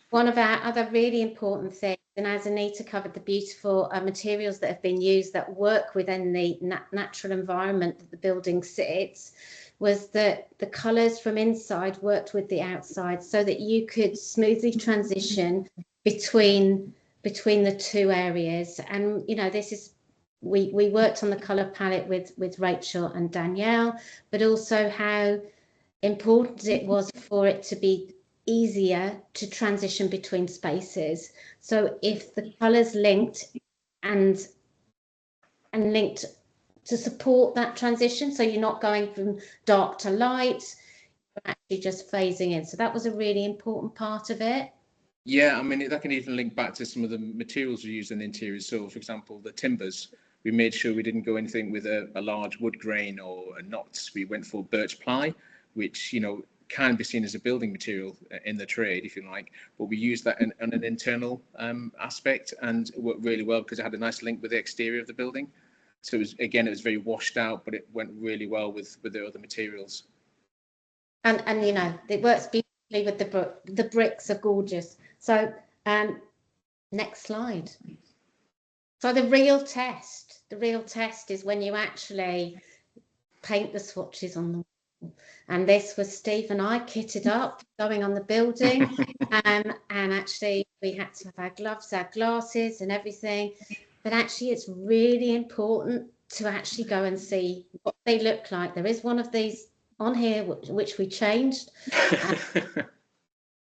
one of our other really important things, and as Anita covered, the beautiful materials that have been used that work within the natural environment that the building sits, was that the colours from inside worked with the outside so that you could smoothly transition between the two areas. And, you know, this is, we worked on the colour palette with Rachel and Danielle, but also how important it was for it to be easier to transition between spaces. So if the colours linked and linked to support that transition, so you're not going from dark to light, you're actually just phasing in. So that was a really important part of it. Yeah, I mean, that can even link back to some of the materials we use in the interiors. So, for example, the timbers, we made sure we didn't go anything with a large wood grain or a knots. We went for birch ply, which, you know, can be seen as a building material in the trade, if you like, but we used that on an internal aspect, and it worked really well because it had a nice link with the exterior of the building. So it was, again, it was very washed out, but it went really well with the other materials. And you know, it works beautifully with the bricks are gorgeous. So next slide. So the real test is when you actually paint the swatches on the wall. And this was Steve and I kitted up going on the building, and actually we had to have our gloves, our glasses and everything. But actually it's really important to actually go and see what they look like. There is one of these on here which we changed.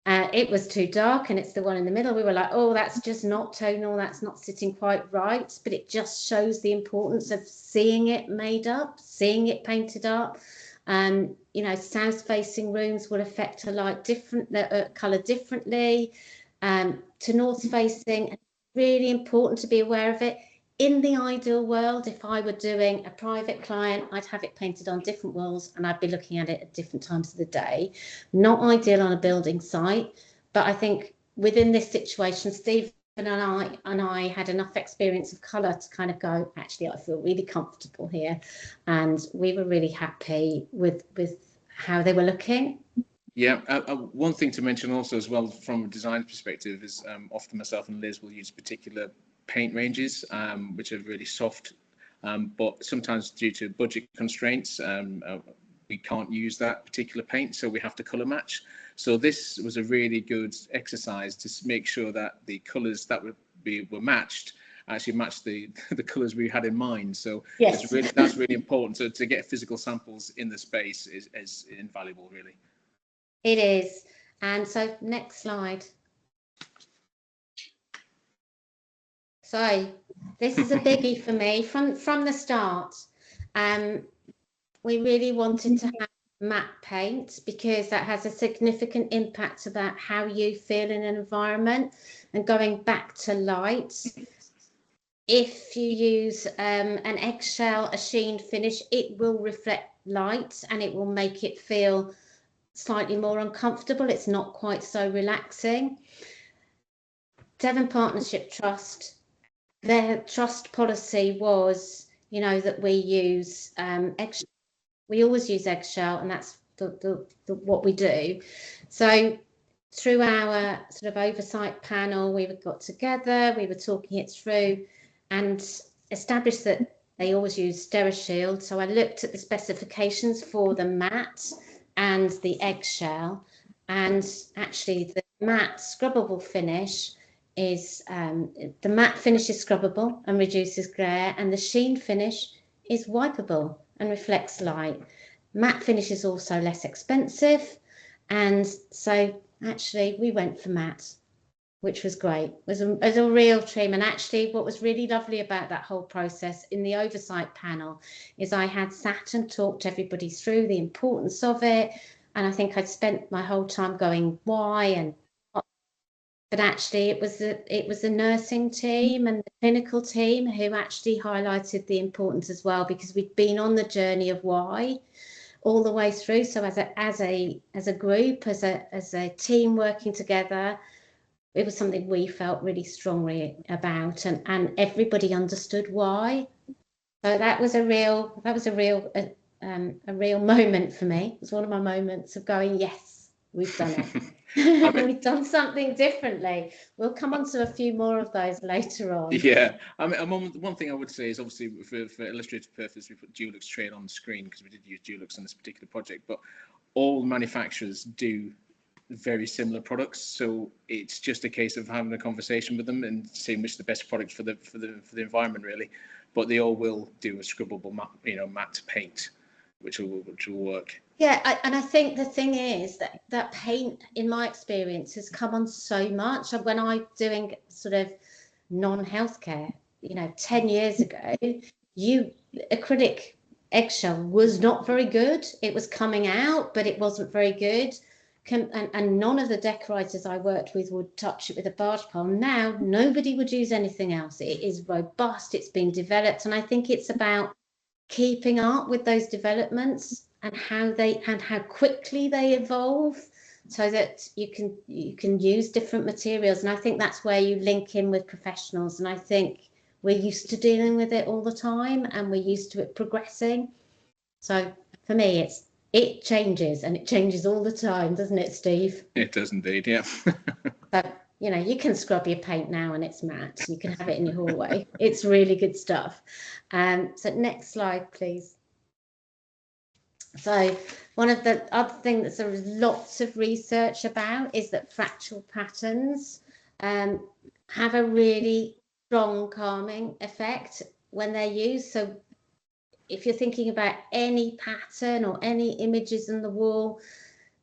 It was too dark, and it's the one in the middle. We were like, oh, that's just not tonal, that's not sitting quite right. But it just shows the importance of seeing it made up, seeing it painted up. You know, south facing rooms will affect a light different, colour differently to north facing. Really important to be aware of it. In the ideal world, if I were doing a private client, I'd have it painted on different walls and I'd be looking at it at different times of the day. Not ideal on a building site, but I think within this situation, Steve and I had enough experience of colour to kind of go, actually, I feel really comfortable here. And we were really happy with how they were looking. Yeah, one thing to mention also as well from a design perspective is often myself and Liz will use particular paint ranges which are really soft, but sometimes due to budget constraints we can't use that particular paint, so we have to colour match. So this was a really good exercise to make sure that the colours that were matched actually matched the colours we had in mind. So yes, that's really important. So to get physical samples in the space is invaluable, really. It is. And so next slide. So this is a biggie for me from the start. We really wanted to have matte paint because that has a significant impact about how you feel in an environment. And going back to light, if you use an eggshell, a sheen finish, it will reflect light and it will make it feel slightly more uncomfortable. It's not quite so relaxing. Devon Partnership Trust, their trust policy was, you know, that we use eggshell. We always use eggshell, and that's what we do. So through our sort of oversight panel, we got together, we were talking it through and established that they always use SteriShield. So I looked at the specifications for the matte and the eggshell, and actually the matte scrubbable finish is the matte finish is scrubbable and reduces glare, and the sheen finish is wipeable and reflects light. Matte finish is also less expensive, and so actually we went for matte, which was great. It was a real trim. And actually what was really lovely about that whole process in the oversight panel is I had sat and talked everybody through the importance of it, and I think I'd spent my whole time going why and what. But actually it was the nursing team and the clinical team who actually highlighted the importance as well, because we'd been on the journey of why all the way through. So as a group, as a team working together, it was something we felt really strongly about, and everybody understood why. So that was a real moment for me. It was one of my moments of going, yes, we've done it. We've done something differently. We'll come on to a few more of those later on. Yeah, I mean, one thing I would say is, obviously for illustrative purpose, we put Dulux trade on the screen because we did use Dulux on this particular project, but all manufacturers do very similar products, so it's just a case of having a conversation with them and seeing which is the best product for the environment, really. But they all will do a scrubbable matte paint, which will work. Yeah, and I think the thing is that paint, in my experience, has come on so much. When I'm doing sort of non-healthcare, 10 years ago, acrylic eggshell was not very good. It was coming out, but it wasn't very good. And none of the decorators I worked with would touch it with a barge pole. Now, nobody would use anything else. It is robust, it's been developed, and I think it's about keeping up with those developments and how quickly they evolve, so that you can use different materials. And I think that's where you link in with professionals, and I think we're used to dealing with it all the time, and we're used to it progressing. So for me, it changes, and it changes all the time, doesn't it, Steve? It does indeed, yeah. But you can scrub your paint now and it's matte. You can have it in your hallway. It's really good stuff. So next slide, please. So one of the other things that there is lots of research about is that fractal patterns have a really strong calming effect when they're used. So if you're thinking about any pattern or any images on the wall,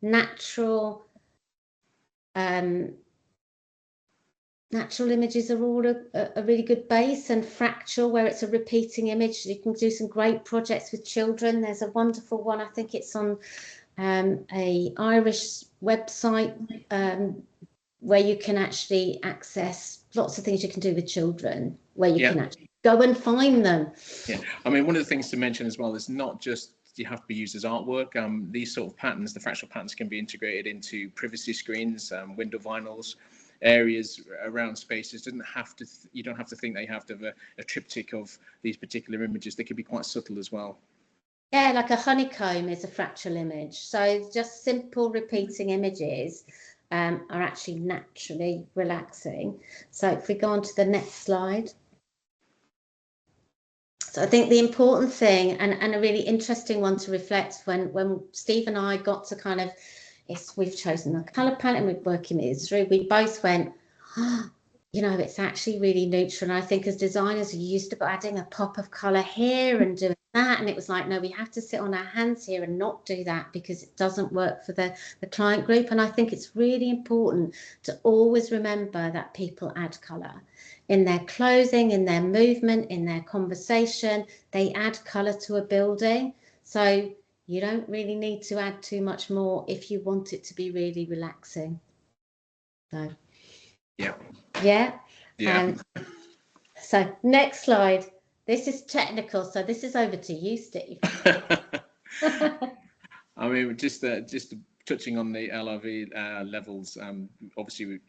natural images are all a really good base, and fractal, where it's a repeating image, you can do some great projects with children. There's a wonderful one, I think it's on a Irish website, where you can actually access lots of things you can do with children, where you can actually go and find them. Yeah, I mean, one of the things to mention as well is not just you have to be used as artwork. These sort of patterns, the fractal patterns, can be integrated into privacy screens, window vinyls, areas around spaces. You don't have to think that you have to have a triptych of these particular images. They can be quite subtle as well. Yeah, like a honeycomb is a fractal image. So just simple repeating images are actually naturally relaxing. So if we go on to the next slide. So I think the important thing, and a really interesting one to reflect, when Steve and I got to kind of, we've chosen the colour palette and we're working it through, we both went, it's actually really neutral. And I think as designers, we used to be adding a pop of colour here and doing that. And it was like, no, we have to sit on our hands here and not do that, because it doesn't work for the client group. And I think it's really important to always remember that people add colour. In their clothing, in their movement, in their conversation, they add colour to a building. So you don't really need to add too much more if you want it to be really relaxing. So yeah. So next slide. This is technical, so this is over to you, Steve. I mean, just touching on the LRV levels, obviously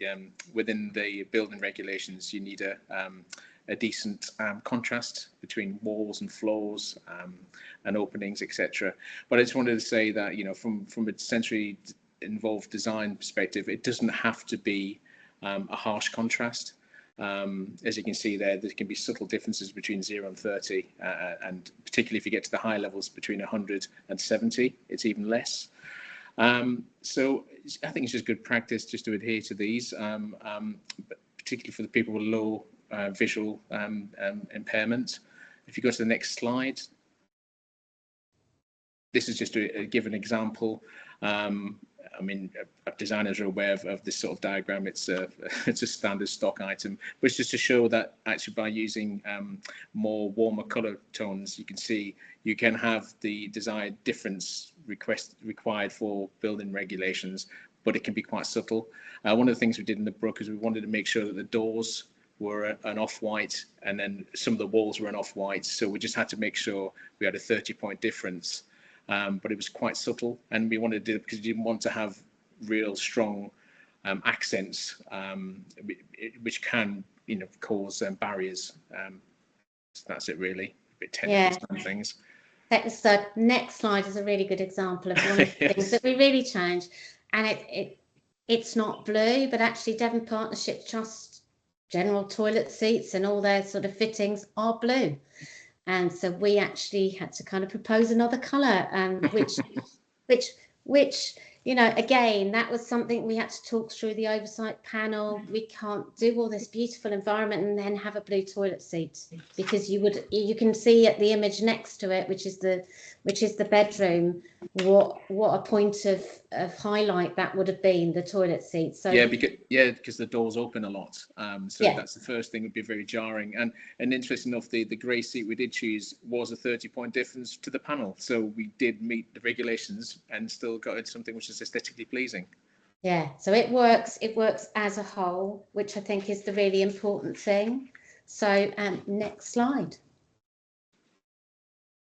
within the building regulations, you need a decent contrast between walls and floors and openings, etc. But I just wanted to say that, from a sensory involved design perspective, it doesn't have to be a harsh contrast. As you can see there can be subtle differences between 0 and 30, and particularly if you get to the high levels between 100 and 70, it's even less. So I think it's just good practice just to adhere to these, particularly for the people with low visual impairment. If you go to the next slide, this is just to give an example. I mean, designers are aware of this sort of diagram. It's a standard stock item, but it's just to show that actually by using more warmer color tones, you can see you can have the desired difference required for building regulations, but it can be quite subtle. One of the things we did in the Brook is we wanted to make sure that the doors were an off-white, and then some of the walls were an off-white. So we just had to make sure we had a 30-point difference but it was quite subtle, and we wanted to do it because we didn't want to have real strong accents, which can, cause barriers. So that's it really. A bit technical and things. So next slide is a really good example of one of the things that we really changed, and it's not blue, but actually Devon Partnership Trust general toilet seats and all their sort of fittings are blue, and so we actually had to kind of propose another colour, which again, that was something we had to talk through the oversight panel. We can't do all this beautiful environment and then have a blue toilet seat, because you can see at the image next to it, which is the bedroom, what a point of highlight that would have been, the toilet seat. So because the doors open a lot, so that's the first thing, would be very jarring. And interesting enough, the grey seat we did choose was a 30-point difference to the panel, so we did meet the regulations and still got something which is aesthetically pleasing. So it works as a whole, which I think is the really important thing. So next slide.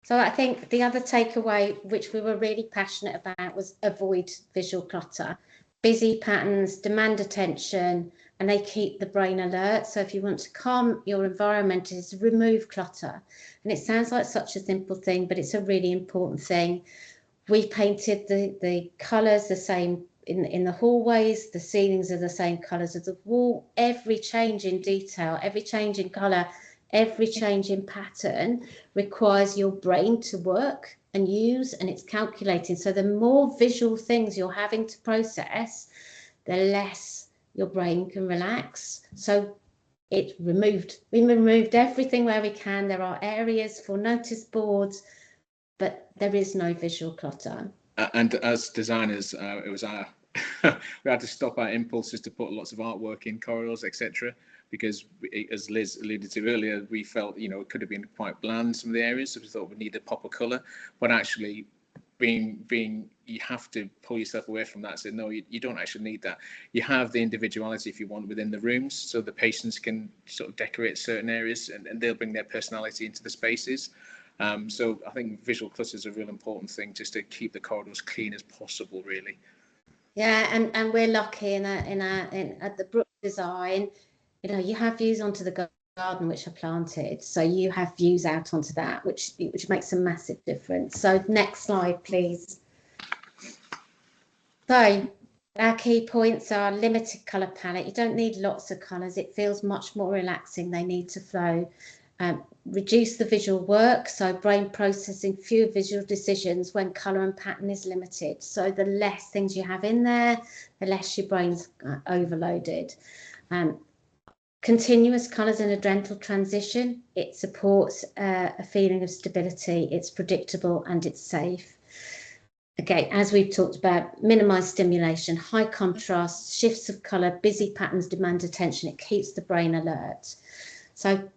So I think the other takeaway, which we were really passionate about, was avoid visual clutter. Busy patterns demand attention and they keep the brain alert. So if you want to calm your environment, is remove clutter. And it sounds like such a simple thing, but it's a really important thing. We painted the colours the same in the hallways, the ceilings are the same colours as the wall. Every change in detail, every change in colour, every change in pattern requires your brain to work and use, and it's calculating. So the more visual things you're having to process, the less your brain can relax. So we removed everything where we can. There are areas for notice boards, but there is no visual clutter. And as designers, it was we had to stop our impulses to put lots of artwork in corridors, etc., because, as Liz alluded to earlier, we felt it could have been quite bland, some of the areas, so we thought we needed a pop of colour. But actually, being you have to pull yourself away from that. So no, you don't actually need that. You have the individuality, if you want, within the rooms, so the patients can sort of decorate certain areas and they'll bring their personality into the spaces. So I think visual clutter is a real important thing, just to keep the corridors clean as possible, really. Yeah, and we're lucky at the Brook design, you have views onto the garden which are planted, so you have views out onto that, which makes a massive difference. So next slide, please. So our key points are limited colour palette. You don't need lots of colours. It feels much more relaxing. They need to flow. Reduce the visual work, so brain processing fewer visual decisions when colour and pattern is limited. So the less things you have in there, the less your brain's overloaded. Continuous colours in a dental transition. It supports a feeling of stability. It's predictable and it's safe. Okay, as we've talked about, minimise stimulation, high contrast, shifts of colour, busy patterns demand attention. It keeps the brain alert. So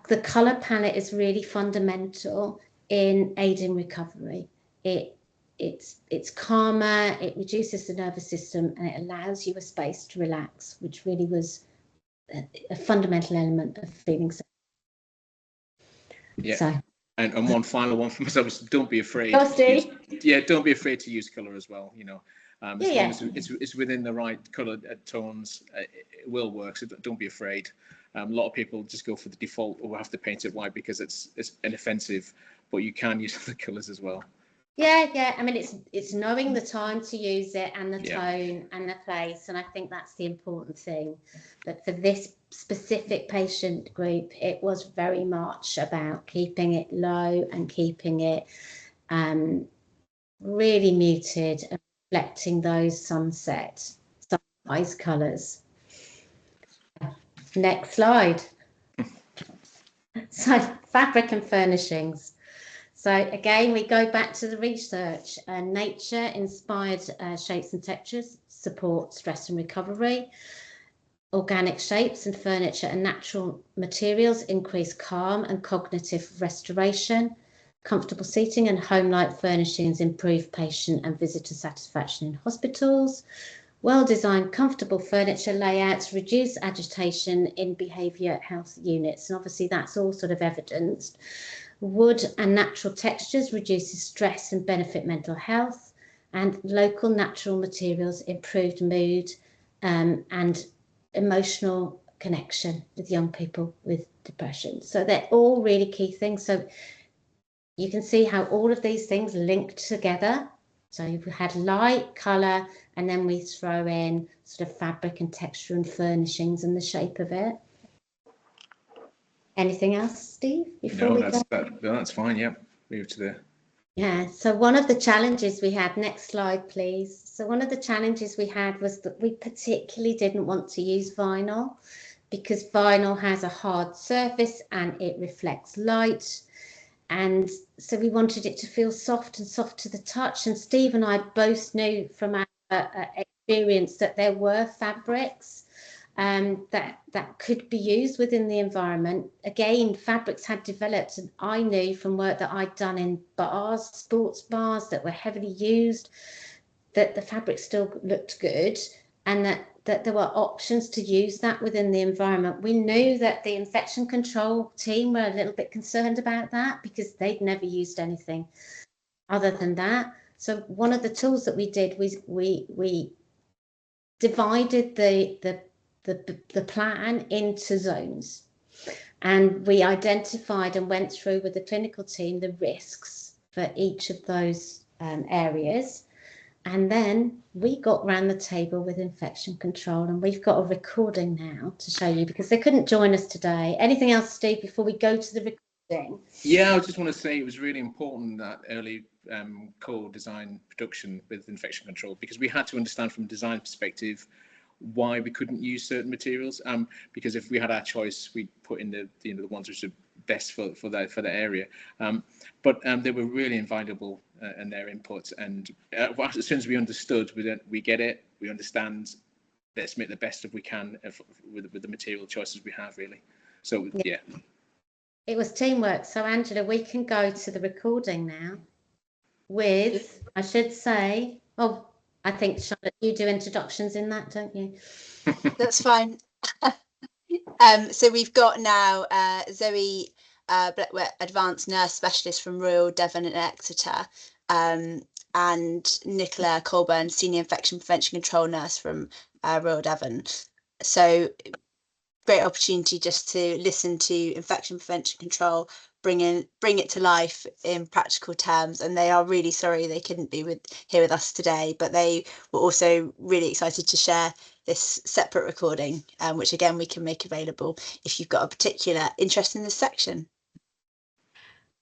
the colour palette is really fundamental in aiding recovery. It's calmer, it reduces the nervous system, and it allows you a space to relax, which really was a fundamental element of feeling safe. Yeah. So, and one final one for myself is don't be afraid. Don't be afraid to use colour as well. As long as it's within the right colour tones, it will work. So don't be afraid. A lot of people just go for the default, or have to paint it white because it's inoffensive, but you can use other colours as well. Yeah. I mean, it's knowing the time to use it and the tone and the place, and I think that's the important thing. But for this specific patient group, it was very much about keeping it low and keeping it really muted and reflecting those sunrise colours. Next slide. So fabric and furnishings. So again, we go back to the research. Nature-inspired shapes and textures support stress and recovery. Organic shapes and furniture and natural materials increase calm and cognitive restoration. Comfortable seating and home-like furnishings improve patient and visitor satisfaction in hospitals. Well-designed, comfortable furniture layouts reduce agitation in behaviour health units. And obviously that's all sort of evidenced. Wood and natural textures reduces stress and benefit mental health, and local natural materials improved mood and emotional connection with young people with depression. So they're all really key things. So you can see how all of these things linked together. So you've had light, colour, and then we throw in sort of fabric and texture and furnishings and the shape of it. Anything else, Steve? That's fine. Yeah, move to the. Yeah. So one of the challenges we had. Next slide, please. So one of the challenges we had was that we particularly didn't want to use vinyl because vinyl has a hard surface and it reflects light. And so we wanted it to feel soft and soft to the touch. And Steve and I both knew from our experience that there were fabrics that could be used within the environment. Again, fabrics had developed, and I knew from work that I'd done in bars, sports bars that were heavily used, that the fabric still looked good, and that there were options to use that within the environment. We knew that the infection control team were a little bit concerned about that because they'd never used anything other than that. So one of the tools that we did was we divided the plan into zones, and we identified and went through with the clinical team the risks for each of those areas. And then we got round the table with infection control, and we've got a recording now to show you because they couldn't join us today. Anything else, Steve, before we go to the recording? Yeah, I just want to say it was really important that early co-design production with infection control, because we had to understand from a design perspective why we couldn't use certain materials. Because if we had our choice, we'd put in the ones which are best for the area. But they were really invaluable in their input. And as soon as we understood, we get it, we understand. Let's make the best of we can with the material choices we have, really. So yeah. It was teamwork. So Angela, we can go to the recording now with, I should say, oh, I think Charlotte, you do introductions in that, don't you? That's fine. So we've got now Zoe Blackwell, advanced nurse specialist from Royal Devon and Exeter, and Nicola Colburn, senior infection prevention control nurse from Royal Devon. So great opportunity just to listen to infection prevention control, bring it to life in practical terms. And they are really sorry they couldn't be here with us today, but they were also really excited to share this separate recording, which again we can make available if you've got a particular interest in this section.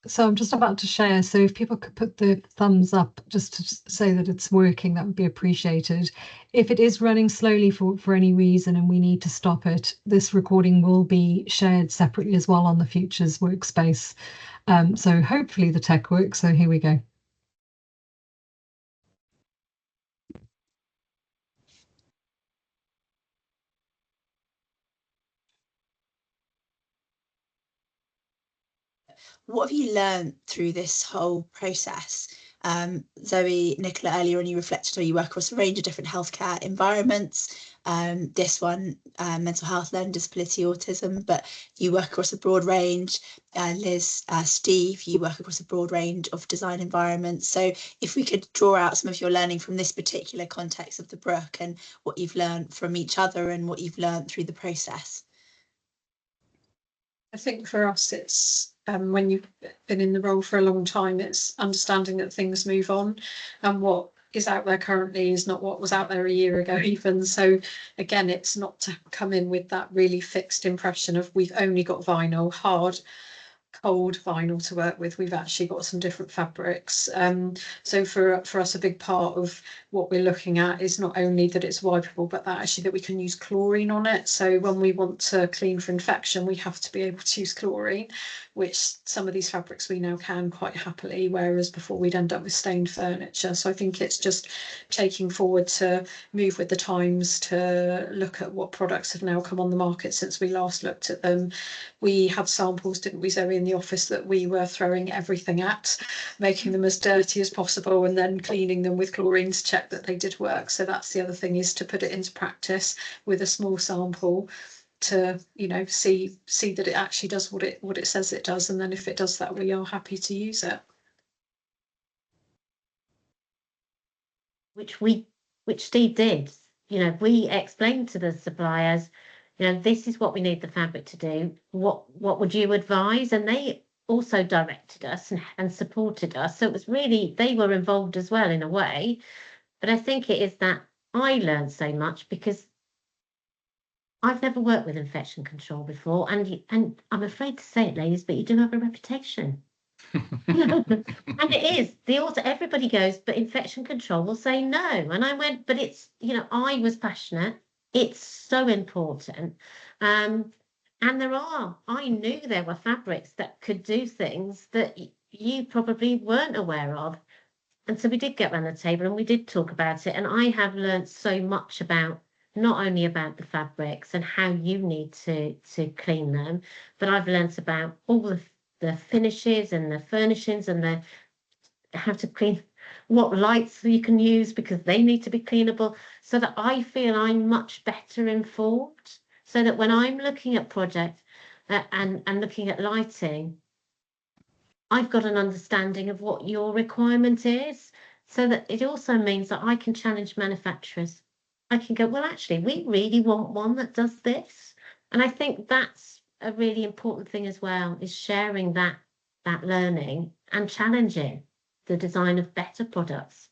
So I'm just about to share, so if people could put the thumbs up just to say that it's working, that would be appreciated. If it is running slowly for any reason and we need to stop it, this recording will be shared separately as well on the Futures workspace. So hopefully the tech works, so here we go. What have you learned through this whole process? Zoe, Nicola, earlier on you reflected on you work across a range of different healthcare environments. This one, mental health, learning disability, autism, but you work across a broad range. Liz, Steve, you work across a broad range of design environments. So if we could draw out some of your learning from this particular context of the Brook and what you've learned from each other and what you've learned through the process. I think for us, it's when you've been in the role for a long time, it's understanding that things move on and what is out there currently is not what was out there a year ago even. So again, it's not to come in with that really fixed impression of we've only got vinyl, hard, cold vinyl to work with. We've actually got some different fabrics. So for us, a big part of what we're looking at is not only that it's wipeable, but that we can use chlorine on it. So when we want to clean for infection, we have to be able to use chlorine, which some of these fabrics we now can quite happily, whereas before we'd end up with stained furniture. So I think it's just taking forward to move with the times, to look at what products have now come on the market since we last looked at them. We had samples, didn't we, Zoe, in the office that we were throwing everything at, making them as dirty as possible and then cleaning them with chlorine to check that they did work. So that's the other thing, is to put it into practice with a small sample to, you know, see that it actually does what it says it does, and then if it does that, we are happy to use it. Which Steve did. You know, we explained to the suppliers, you know, this is what we need the fabric to do. What would you advise? And they also directed us and supported us. So it was really, they were involved as well in a way. But I think it is that I learned so much because I've never worked with infection control before, and I'm afraid to say it, ladies, but you do have a reputation. And it is the author, everybody goes, but infection control will say no. And I went, but it's, you know, I was passionate. It's so important. And I knew there were fabrics that could do things that you probably weren't aware of. And so we did get around the table and we did talk about it. And I have learned so much about, not only about the fabrics and how you need to clean them, but I've learned about all the finishes and the furnishings and how to clean, what lights you can use because they need to be cleanable, so that I feel I'm much better informed, so that when I'm looking at projects and looking at lighting, I've got an understanding of what your requirement is, so that it also means that I can challenge manufacturers. I can go, well, actually, we really want one that does this. And I think that's a really important thing as well, is sharing that learning and challenging the design of better products.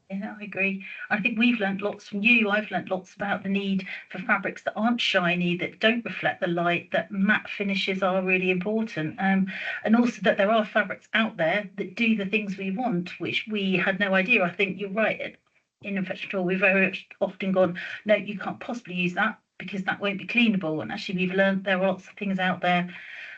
Yeah, I agree. I think we've learnt lots from you. I've learnt lots about the need for fabrics that aren't shiny, that don't reflect the light, that matte finishes are really important. And also that there are fabrics out there that do the things we want, which we had no idea. I think you're right. In infection control, we've very often gone, no, you can't possibly use that because that won't be cleanable. And actually, we've learnt there are lots of things out there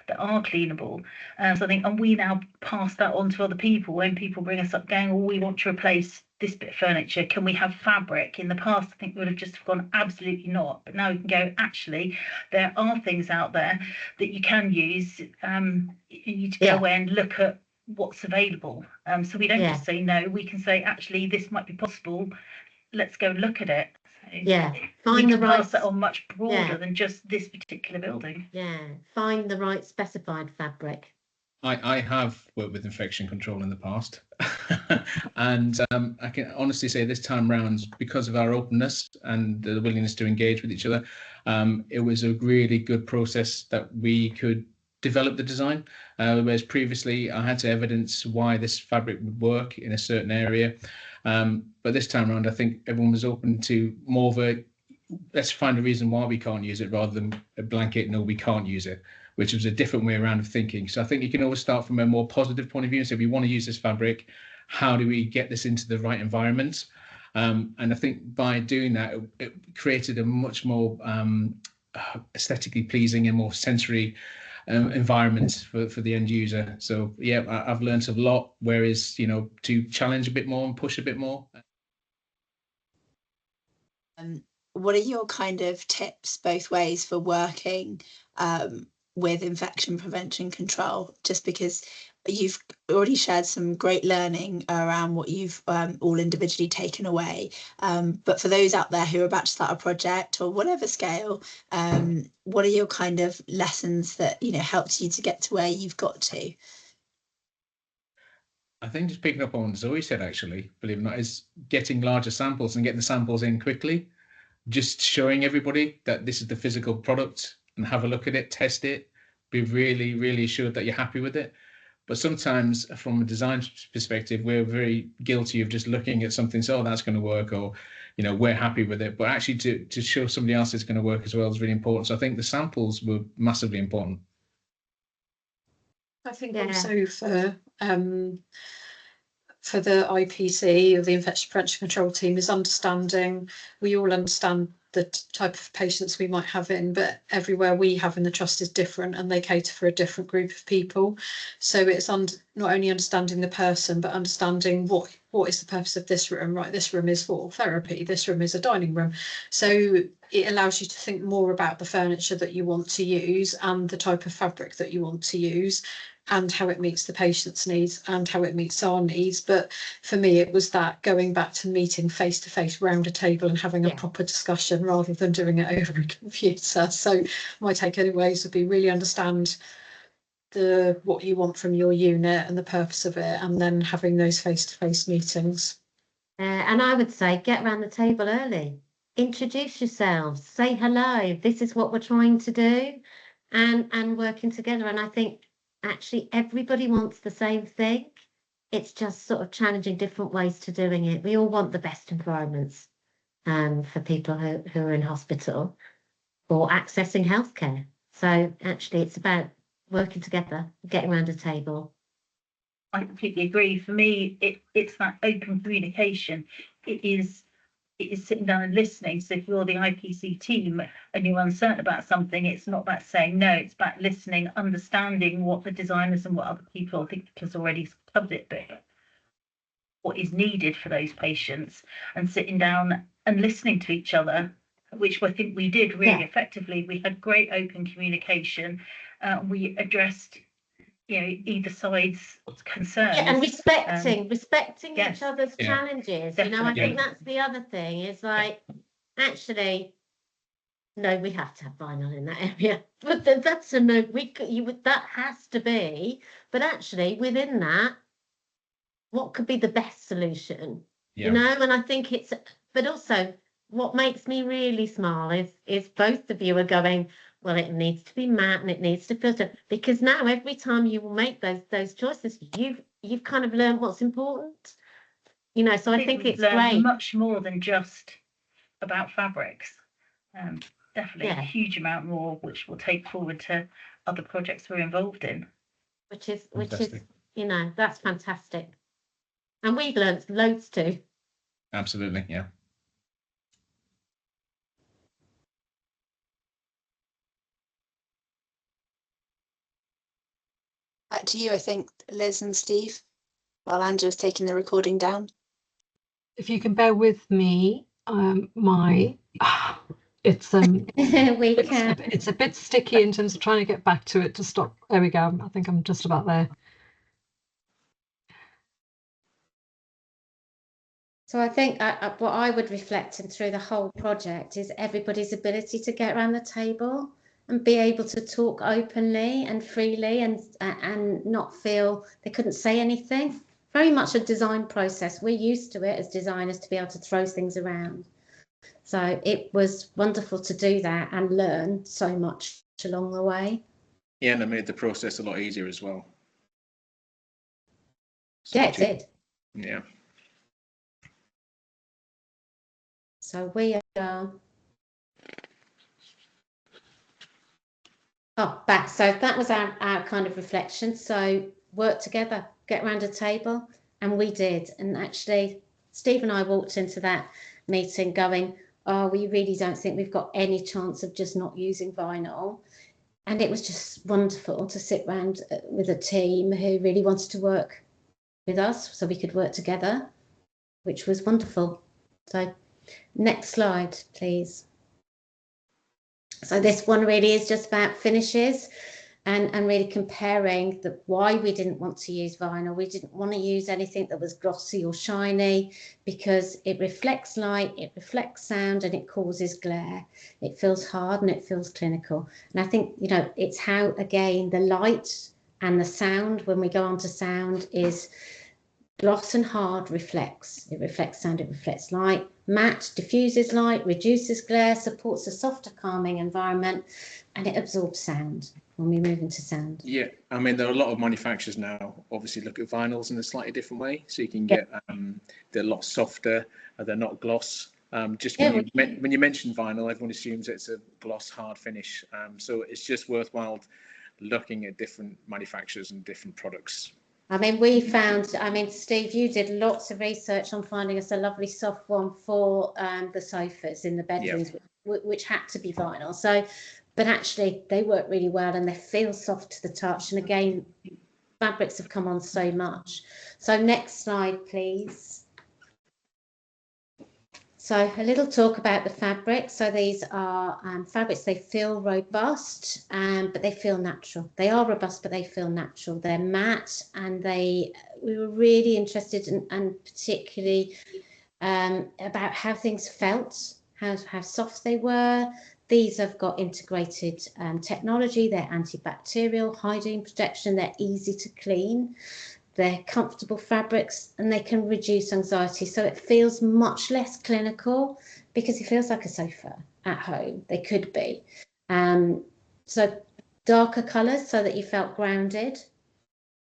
that are cleanable. So I think, and we now pass that on to other people when people bring us up going, oh, we want to replace this bit of furniture. Can we have fabric? In the past, I think we would have just gone, absolutely not. But now we can go, actually, there are things out there that you can use. You need to go away and look at what's available. So we don't just say no, we can say, actually, this might be possible. Let's go and look at it. So find the right, pass that on much broader than just this particular building. Find the right specified fabric. I have worked with infection control in the past, and I can honestly say this time round, because of our openness and the willingness to engage with each other, it was a really good process that we could develop the design, whereas previously I had to evidence why this fabric would work in a certain area. But this time around, I think everyone was open to more of a, let's find a reason why we can't use it rather than a blanket, no, we can't use it, which was a different way around of thinking. So I think you can always start from a more positive point of view and say, we want to use this fabric, how do we get this into the right environment? And I think by doing that, it created a much more aesthetically pleasing and more sensory environment for the end user. So yeah, I've learned a lot, whereas, you know, to challenge a bit more and push a bit more. What are your kind of tips both ways for working with infection prevention control? Just because you've already shared some great learning around what you've all individually taken away, but for those out there who are about to start a project or whatever scale, what are your kind of lessons that, you know, helped you to get to where you've got to? I think just picking up on what Zoe said, actually, believe it or not, is getting larger samples and getting the samples in quickly. Just showing everybody that this is the physical product and have a look at it, test it, be really, really assured that you're happy with it. But sometimes from a design perspective, we're very guilty of just looking at something, so that's going to work, or, you know, we're happy with it. But actually to show somebody else it's going to work as well is really important. So I think the samples were massively important. I think also for the IPC or the infection prevention control team is understanding, we all understand the type of patients we might have in, but everywhere we have in the trust is different and they cater for a different group of people. So it's not only understanding the person, but understanding what is the purpose of this room, right? This room is for therapy, this room is a dining room. So it allows you to think more about the furniture that you want to use and the type of fabric that you want to use. and how it meets the patient's needs and how it meets our needs. But for me, it was that going back to meeting face to face round a table and having a proper discussion rather than doing it over a computer. So my take anyways would be really understand what you want from your unit and the purpose of it, and then having those face to face meetings. And I would say get around the table early, introduce yourselves, say hello, this is what we're trying to do, and working together. And I think actually everybody wants the same thing. It's just sort of challenging different ways to doing it. We all want the best environments for people who are in hospital or accessing healthcare. So actually it's about working together, getting around a table. I completely agree. For me, it's that open communication. It is sitting down and listening. So if you're the IPC team and you're uncertain about something, it's not about saying no, it's about listening, understanding what the designers and what other people, I think has already covered it, but what is needed for those patients, and sitting down and listening to each other, which I think we did really effectively. We had great open communication. We addressed either side's concerns, and respecting each other's challenges. Definitely. I think that's the other thing is like actually no, we have to have vinyl in that area, but that's a no. That has to be, but actually within that, what could be the best solution? And I think but also what makes me really smile is both of you are going, well, it needs to be matte and it needs to filter, because now every time you will make those choices, you've kind of learned what's important. So I think it's great. Much more than just about fabrics. Definitely a huge amount more, which we'll take forward to other projects we're involved in. Which is that's fantastic. And we've learned loads too. Absolutely, yeah. Back to you, I think, Liz and Steve, while Andrew's taking the recording down. If you can bear with me, it's a bit sticky in terms of trying to get back to it to stop. There we go. I think I'm just about there. So I think what I would reflect in through the whole project is everybody's ability to get around the table and be able to talk openly and freely and not feel they couldn't say anything. Very much a design process. We're used to it as designers to be able to throw things around. So it was wonderful to do that and learn so much along the way. Yeah, and it made the process a lot easier as well. Yeah, it did. Yeah. So we are... back. So that was our kind of reflection. So work together, get around a table, and we did. And actually, Steve and I walked into that meeting going, oh, we really don't think we've got any chance of just not using vinyl. And it was just wonderful to sit around with a team who really wanted to work with us so we could work together, which was wonderful. So next slide, please. So this one really is just about finishes and really comparing why we didn't want to use vinyl. We didn't want to use anything that was glossy or shiny because it reflects light, it reflects sound, and it causes glare. It feels hard and it feels clinical. And I think, it's how, again, the light and the sound, when we go on to sound, is gloss and hard reflects. It reflects sound, it reflects light. Matte diffuses light, reduces glare, supports a softer, calming environment, and it absorbs sound when we move into sound. Yeah, I mean, there are a lot of manufacturers now obviously look at vinyls in a slightly different way. So you can get, they're a lot softer, they're not gloss. Just when you mention vinyl, everyone assumes it's a gloss hard finish. So it's just worthwhile looking at different manufacturers and different products. I mean, we found, Steve, you did lots of research on finding us a lovely soft one for the sofas in the bedrooms, which had to be vinyl. So, but actually they work really well and they feel soft to the touch. And again, fabrics have come on so much. So next slide, please. So a little talk about the fabric. So these are fabrics, they feel robust, but they feel natural. They are robust, but they feel natural. They're matte, and we were really interested in, and particularly about how things felt, how soft they were. These have got integrated technology. They're antibacterial, hygiene protection. They're easy to clean. They're comfortable fabrics, and they can reduce anxiety. So it feels much less clinical because it feels like a sofa at home. They could be. So darker colours so that you felt grounded.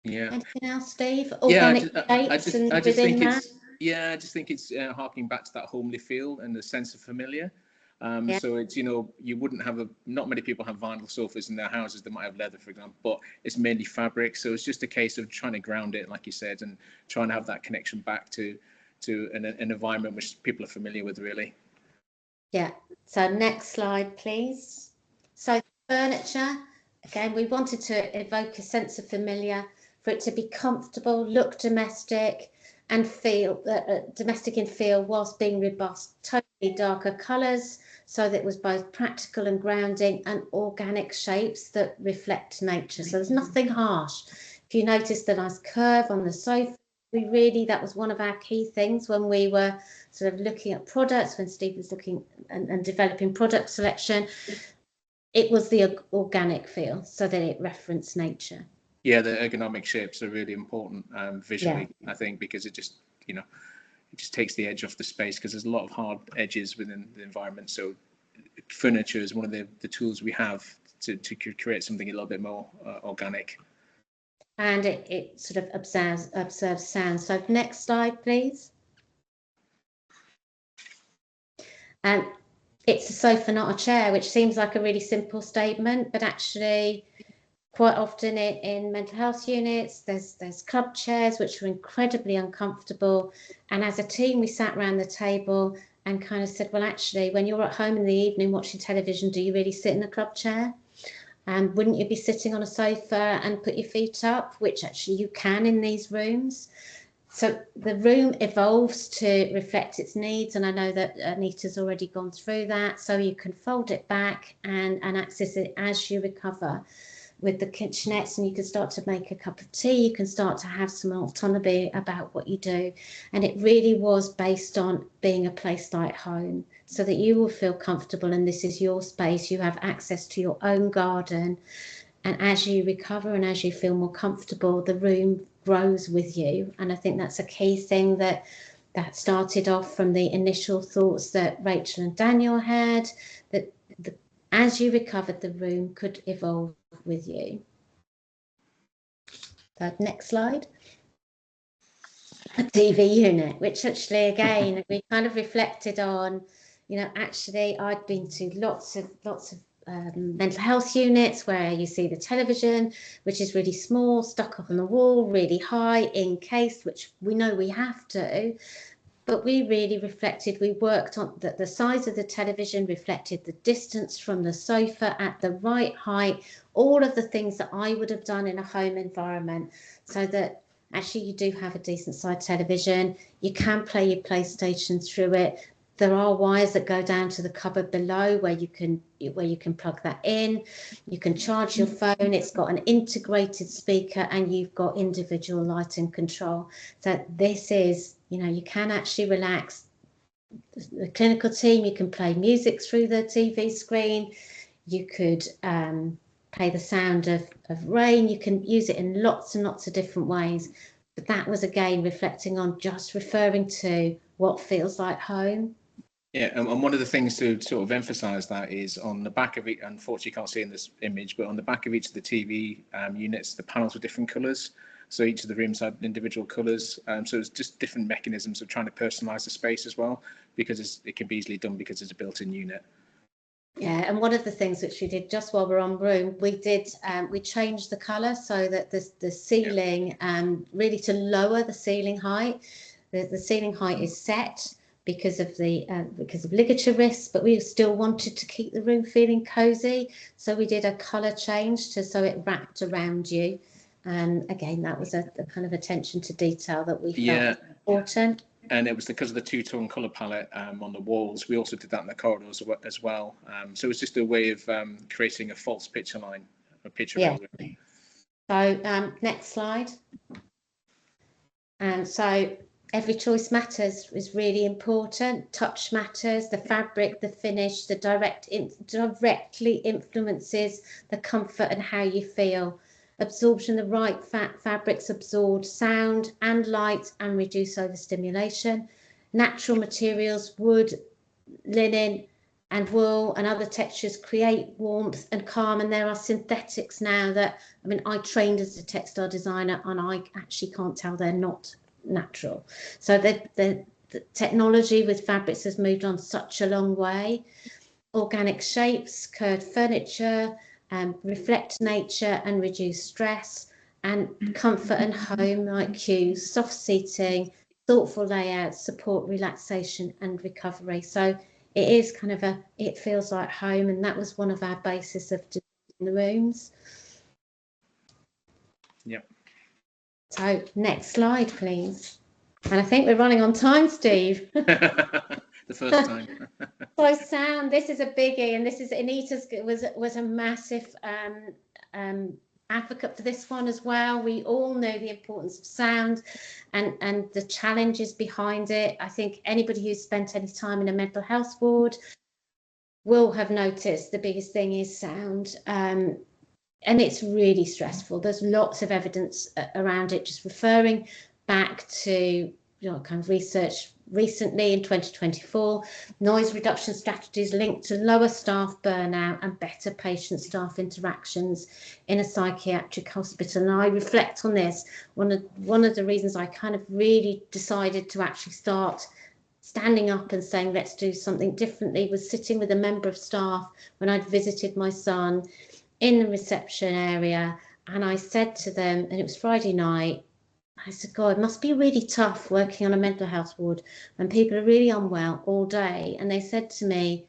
Yeah. Anything else, Steve? Organic shapes I just within think that? I just think it's harking back to that homely feel and the sense of familiar. Yeah. So it's, you wouldn't have not many people have vinyl sofas in their houses. They might have leather, for example, but it's mainly fabric. So it's just a case of trying to ground it, like you said, and trying to have that connection back to an environment which people are familiar with, really. Yeah. So next slide, please. So furniture, again, we wanted to evoke a sense of familiar, for it to be comfortable, look domestic, and feel domestic in feel whilst being robust. Totally darker colours, so that it was both practical and grounding, and organic shapes that reflect nature. So there's nothing harsh. If you notice the nice curve on the sofa, that was one of our key things when we were sort of looking at products, when Steve was looking and developing product selection. It was the organic feel, so that it referenced nature. Yeah, the ergonomic shapes are really important visually, I think, because it just, it just takes the edge off the space, because there's a lot of hard edges within the environment. So furniture is one of the tools we have to create something a little bit more organic. And it sort of observes sound. So next slide, please. And it's a sofa, not a chair, which seems like a really simple statement, but actually quite often in mental health units, there's club chairs which are incredibly uncomfortable. And as a team, we sat around the table and kind of said, well, actually, when you're at home in the evening watching television, do you really sit in a club chair? And wouldn't you be sitting on a sofa and put your feet up, which actually you can in these rooms? So the room evolves to reflect its needs, and I know that Anita's already gone through that. So you can fold it back and access it as you recover with the kitchenettes, and you can start to make a cup of tea. You can start to have some autonomy about what you do. And it really was based on being a place like home, so that you will feel comfortable and this is your space. You have access to your own garden. And as you recover and as you feel more comfortable, the room grows with you. And I think that's a key thing that started off from the initial thoughts that Rachel and Daniel had, that as you recovered, the room could evolve with you. So next slide. A TV unit, which actually, again, we kind of reflected on, actually I'd been to lots of mental health units where you see the television, which is really small, stuck up on the wall, really high, encased, which we know we have to. But we really reflected, we worked on that the size of the television reflected the distance from the sofa at the right height, all of the things that I would have done in a home environment, so that actually you do have a decent sized television. You can play your PlayStation through it. There are wires that go down to the cupboard below where you can plug that in. You can charge your phone. It's got an integrated speaker, and you've got individual lighting control. So this is, you can actually relax. The clinical team, you can play music through the TV screen. You could play the sound of rain. You can use it in lots and lots of different ways. But that was, again, reflecting on just referring to what feels like home. Yeah, and one of the things to sort of emphasise that is on the back of it, unfortunately you can't see in this image, but on the back of each of the TV units, the panels were different colours. So each of the rooms had individual colours. So it's just different mechanisms of trying to personalise the space as well, because it can be easily done because it's a built-in unit. Yeah, and one of the things which we did just while we're on room, we changed the colour so that the ceiling, really to lower the ceiling height. The ceiling height is set because of ligature risks, but we still wanted to keep the room feeling cosy, so we did a colour change so it wrapped around you. And again, that was a kind of attention to detail that we felt important. And it was because of the two-tone colour palette on the walls. We also did that in the corridors as well. So it's just a way of creating a false picture line, a picture Yeah. rail. So next slide. And so every choice matters is really important. Touch matters, the fabric, the finish, the directly influences the comfort and how you feel. Absorption, the right fabrics absorb sound and light and reduce overstimulation. Natural materials, wood, linen and wool and other textures create warmth and calm, and there are synthetics now that, I mean, I trained as a textile designer and I actually can't tell they're not natural. So the technology with fabrics has moved on such a long way. Organic shapes, curved furniture, reflect nature and reduce stress, and comfort and home like cues, soft seating, thoughtful layouts support relaxation and recovery. So it is kind of it feels like home, and that was one of our basis of designing the rooms. Yep. So next slide, please. And I think we're running on time, Steve. The first time. So sound, this is a biggie, and this is Anita's was a massive advocate for this one as well. We all know the importance of sound and the challenges behind it. I think anybody who's spent any time in a mental health ward will have noticed the biggest thing is sound. And it's really stressful. There's lots of evidence around it, just referring back to kind of research recently in 2024, noise reduction strategies linked to lower staff burnout and better patient-staff interactions in a psychiatric hospital. And I reflect on this. One of the reasons I kind of really decided to actually start standing up and saying, let's do something differently, was sitting with a member of staff when I'd visited my son in the reception area. And I said to them, and it was Friday night, I said, God, it must be really tough working on a mental health ward when people are really unwell all day. And they said to me,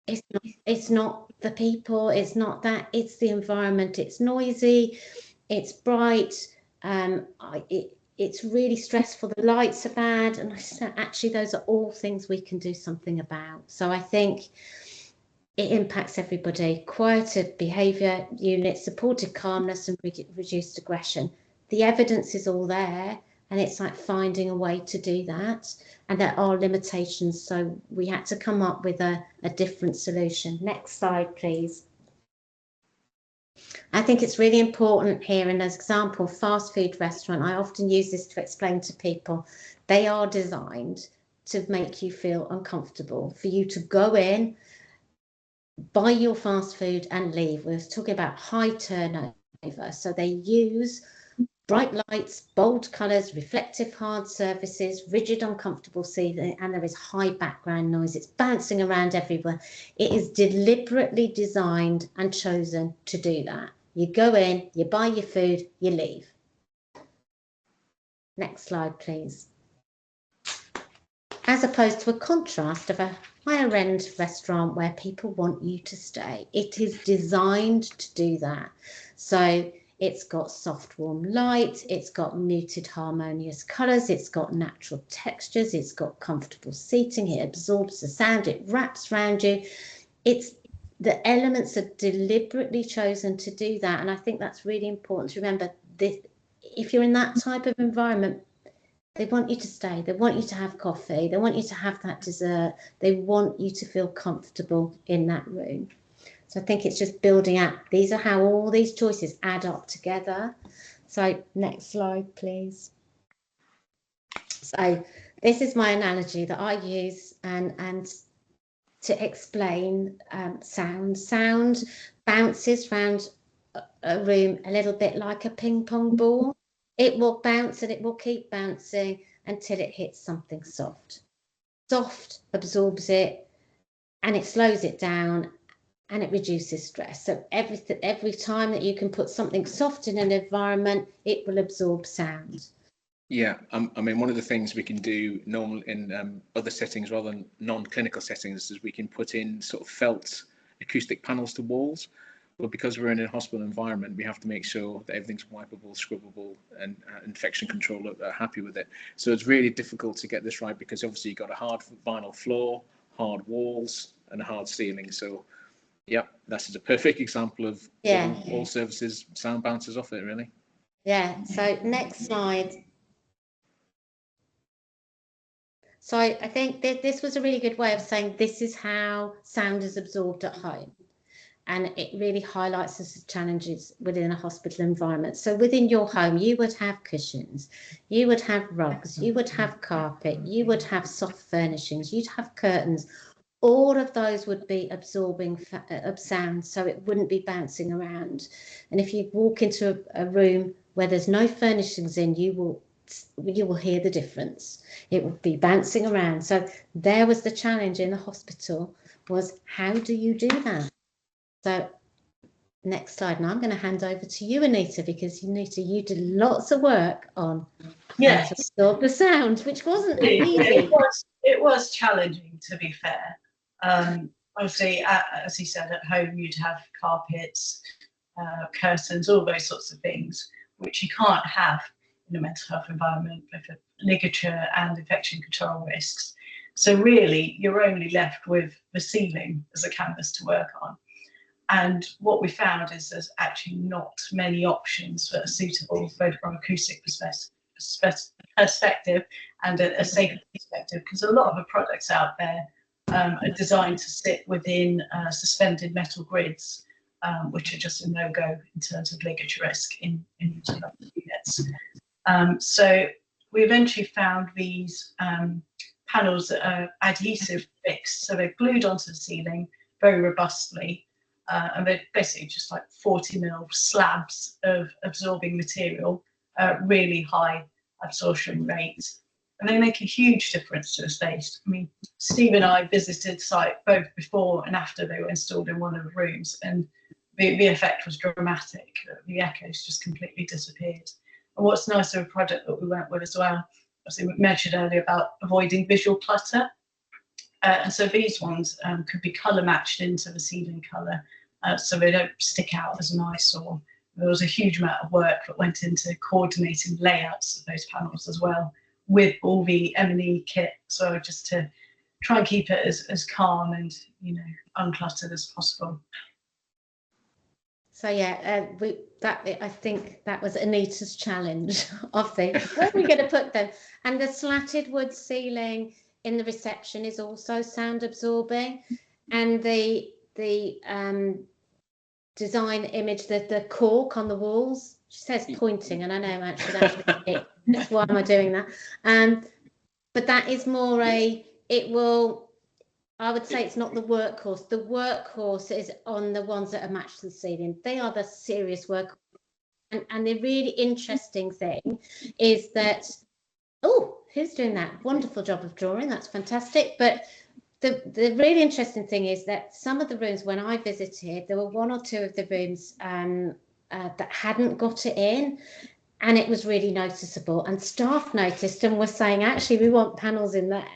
it's not the people, it's not that, it's the environment. It's noisy, it's bright, it's really stressful, the lights are bad. And I said, actually, those are all things we can do something about. So I think it impacts everybody. Quieter behaviour units, supported calmness and reduced aggression. The evidence is all there, and it's like finding a way to do that. And there are limitations, so we had to come up with a different solution. Next slide, please. I think it's really important here in this example, fast food restaurant. I often use this to explain to people. They are designed to make you feel uncomfortable, for you to go in, buy your fast food and leave. We're talking about high turnover. So they use bright lights, bold colours, reflective hard surfaces, rigid uncomfortable seating, and there is high background noise. It's bouncing around everywhere. It is deliberately designed and chosen to do that. You go in, you buy your food, you leave. Next slide, please. As opposed to a contrast of a higher end restaurant where people want you to stay. It is designed to do that. So it's got soft, warm light, it's got muted, harmonious colours, it's got natural textures, it's got comfortable seating, it absorbs the sound, it wraps around you. The elements are deliberately chosen to do that, and I think that's really important to remember. If you're in that type of environment, they want you to stay, they want you to have coffee, they want you to have that dessert, they want you to feel comfortable in that room. So I think it's just building out. These are how all these choices add up together. So next slide, please. So this is my analogy that I use and to explain sound. Sound bounces around a room a little bit like a ping pong ball. It will bounce and it will keep bouncing until it hits something soft. Soft absorbs it and it slows it down, and it reduces stress. So every time that you can put something soft in an environment, it will absorb sound. Yeah, I mean, one of the things we can do normal in other settings rather than non-clinical settings is we can put in sort of felt acoustic panels to walls, But because we're in a hospital environment, we have to make sure that everything's wipeable, scrubbable, and infection control are happy with it. So it's really difficult to get this right, because obviously you've got a hard vinyl floor, hard walls, and a hard ceiling. So, yeah, that's a perfect example of all services sound bounces off it, really. Yeah. So next slide. So I think that this was a really good way of saying this is how sound is absorbed at home. And it really highlights the challenges within a hospital environment. So within your home, you would have cushions, you would have rugs, you would have carpet, you would have soft furnishings, you'd have curtains. All of those would be absorbing sound, so it wouldn't be bouncing around. And if you walk into a room where there's no furnishings in, you will hear the difference. It will be bouncing around. So there was the challenge in the hospital, was how do you do that? So next slide, and I'm going to hand over to you, Anita, because Anita, you did lots of work on how to absorb the sound, which wasn't easy. It was challenging, to be fair. Obviously, as he said, at home you'd have carpets, curtains, all those sorts of things, which you can't have in a mental health environment with ligature and infection control risks. So really, you're only left with the ceiling as a canvas to work on. And what we found is there's actually not many options that are suitable, both from an acoustic perspective and a safety perspective, because a lot of the products out there are designed to sit within suspended metal grids, which are just a no-go in terms of ligature risk in units. So we eventually found these panels that are adhesive fixed, so they're glued onto the ceiling very robustly. And they're basically just like 40mm slabs of absorbing material, really high absorption rates. And they make a huge difference to the space. I mean, Steve and I visited site both before and after they were installed in one of the rooms, and the effect was dramatic. The echoes just completely disappeared. And what's nice of a project that we went with as well, as we mentioned earlier about avoiding visual clutter. And so these ones could be colour matched into the ceiling colour, so they don't stick out as an eyesore. There was a huge amount of work that went into coordinating layouts of those panels as well, with all the M&E kit, so just to try and keep it as calm and uncluttered as possible. So yeah, I think that was Anita's challenge of the where are we going to put them? And the slatted wood ceiling in the reception is also sound absorbing, and the design image, the cork on the walls, she says pointing, and I know actually why am I doing that? But that is more I would say it's not the workhorse. The workhorse is on the ones that are matched to the ceiling. They are the serious work. And the really interesting thing is that, who's doing that? Wonderful job of drawing. That's fantastic. But the really interesting thing is that some of the rooms, when I visited, there were one or two of the rooms that hadn't got it in, and it was really noticeable. And staff noticed and were saying, actually, we want panels in there,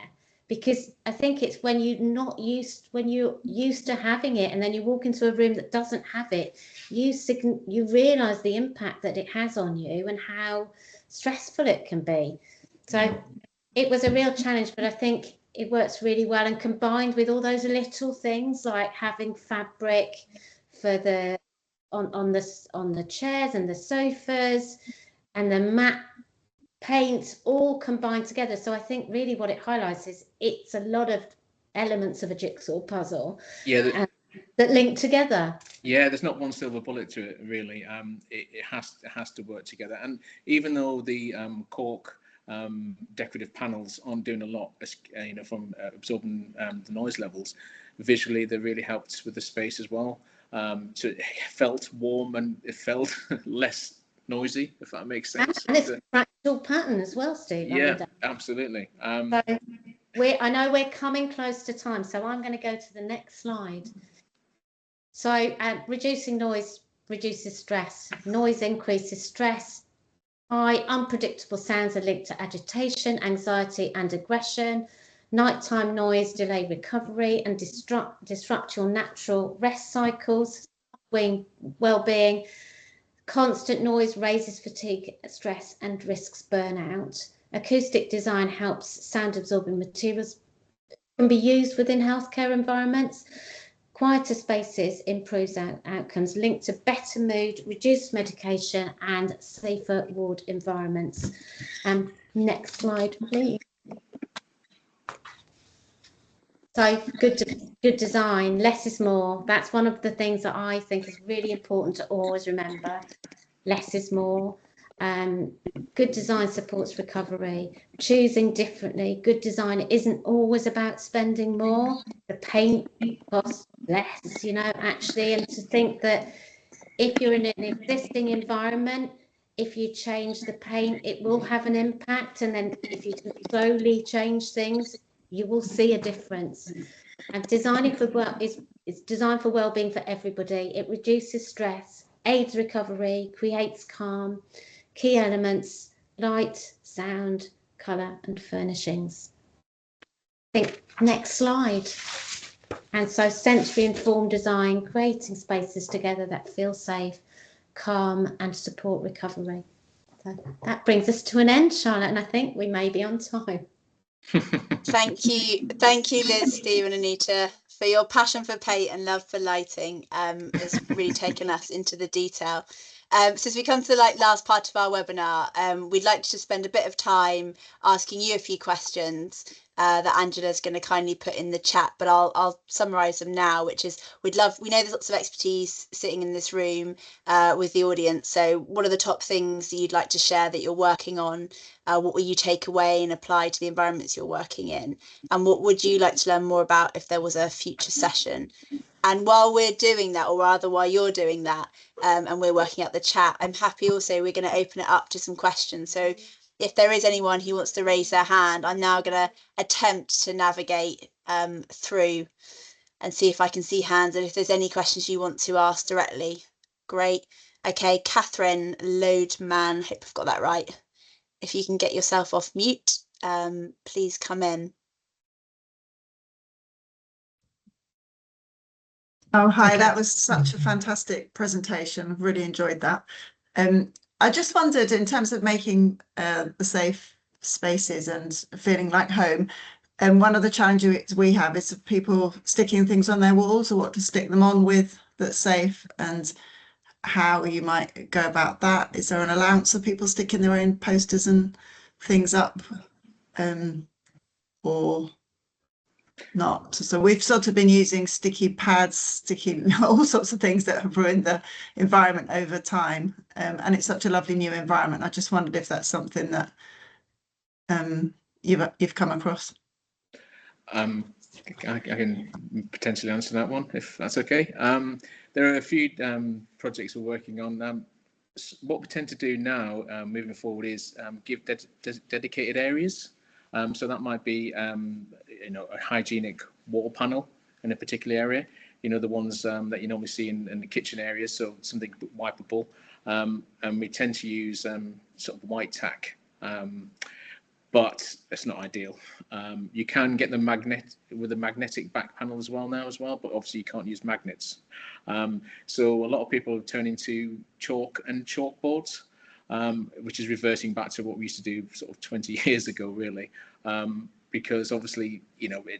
because I think it's when you're used to having it, and then you walk into a room that doesn't have it, you realise the impact that it has on you and how stressful it can be. So it was a real challenge, but I think it works really well, and combined with all those little things like having fabric for on the chairs and the sofas and the matte paint all combined together. So I think really what it highlights is it's a lot of elements of a jigsaw puzzle that link together. Yeah, there's not one silver bullet to it, really. It has to work together. And even though the cork decorative panels aren't doing a lot, from absorbing the noise levels, visually they really helped with the space as well. So it felt warm and it felt less noisy, if that makes sense. And it's a fractal pattern as well, Steve. Yeah, absolutely. So I know we're coming close to time, so I'm going to go to the next slide. So reducing noise reduces stress. Noise increases stress. High unpredictable sounds are linked to agitation, anxiety and aggression. Nighttime noise delay recovery and disrupt your natural rest cycles. well-being. Constant noise raises fatigue, stress, and risks burnout. Acoustic design helps sound-absorbing materials can be used within healthcare environments. Quieter spaces improves outcomes linked to better mood, reduced medication, and safer ward environments. Next slide, please. So good design, less is more. That's one of the things that I think is really important to always remember. Less is more. Good design supports recovery. Choosing differently. Good design isn't always about spending more. The paint costs less, you know, actually. And to think that if you're in an existing environment, if you change the paint, it will have an impact. And then if you can slowly change things, you will see a difference. And designing for it's designed for well-being for everybody. It reduces stress, aids recovery, creates calm. Key elements: light, sound, colour, and furnishings. I think next slide. And so sensory informed design, creating spaces together that feel safe, calm, and support recovery. So that brings us to an end, Charlotte, and I think we may be on time. Thank you, Liz, Steve, and Anita, for your passion for paint and love for lighting. Has really taken us into the detail. So as we come to the last part of our webinar, we'd like to just spend a bit of time asking you a few questions that Angela's going to kindly put in the chat, but I'll summarise them now, which is we know there's lots of expertise sitting in this room with the audience. So what are the top things that you'd like to share that you're working on? What will you take away and apply to the environments you're working in? And what would you like to learn more about if there was a future session? And while we're doing that, or rather while you're doing that, and we're working out the chat, I'm happy also we're going to open it up to some questions. So if there is anyone who wants to raise their hand, I'm now going to attempt to navigate through and see if I can see hands. And if there's any questions you want to ask directly, great. Okay, Catherine Loadman, hope I've got that right. If you can get yourself off mute, please come in. Oh, hi, that was such a fantastic presentation. I've really enjoyed that. I just wondered, in terms of making the safe spaces and feeling like home, and one of the challenges we have is people sticking things on their walls, or what to stick them on with that's safe, and how you might go about that. Is there an allowance of people sticking their own posters and things up, or not? So we've sort of been using sticky pads, sticking all sorts of things that have ruined the environment over time, and it's such a lovely new environment. I just wondered if that's something that you've come across. I can potentially answer that one, if that's okay. There are a few projects we're working on. What we tend to do now, moving forward, is give dedicated areas. So that might be, a hygienic wall panel in a particular area. The ones that you normally see in the kitchen areas, so something wipeable. And we tend to use sort of white tack, but it's not ideal. You can get the with a magnetic back panel as well, but obviously you can't use magnets. So a lot of people have turned into chalk and chalkboards, which is reverting back to what we used to do sort of 20 years ago, really, because obviously,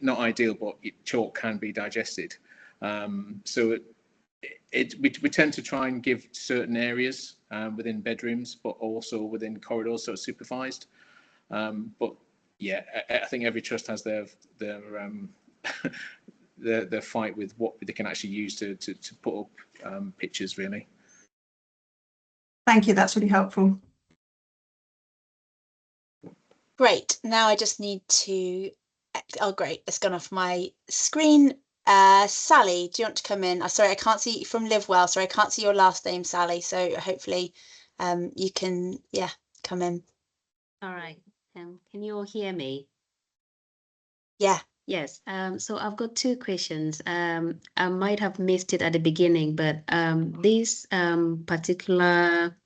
not ideal, but chalk can be digested. So we tend to try and give certain areas within bedrooms, but also within corridors, so it's supervised. But yeah, I think every trust has their fight with what they can actually use to put up pictures, really. Thank you, that's really helpful. Great, now I just need to, oh great, it's gone off my screen. Sally, do you want to come in? Sorry, I can't see from Livewell, sorry, I can't see your last name, Sally, so hopefully you can, come in. All right, can you all hear me? Yeah. Yes, so I've got two questions. I might have missed it at the beginning, but this particular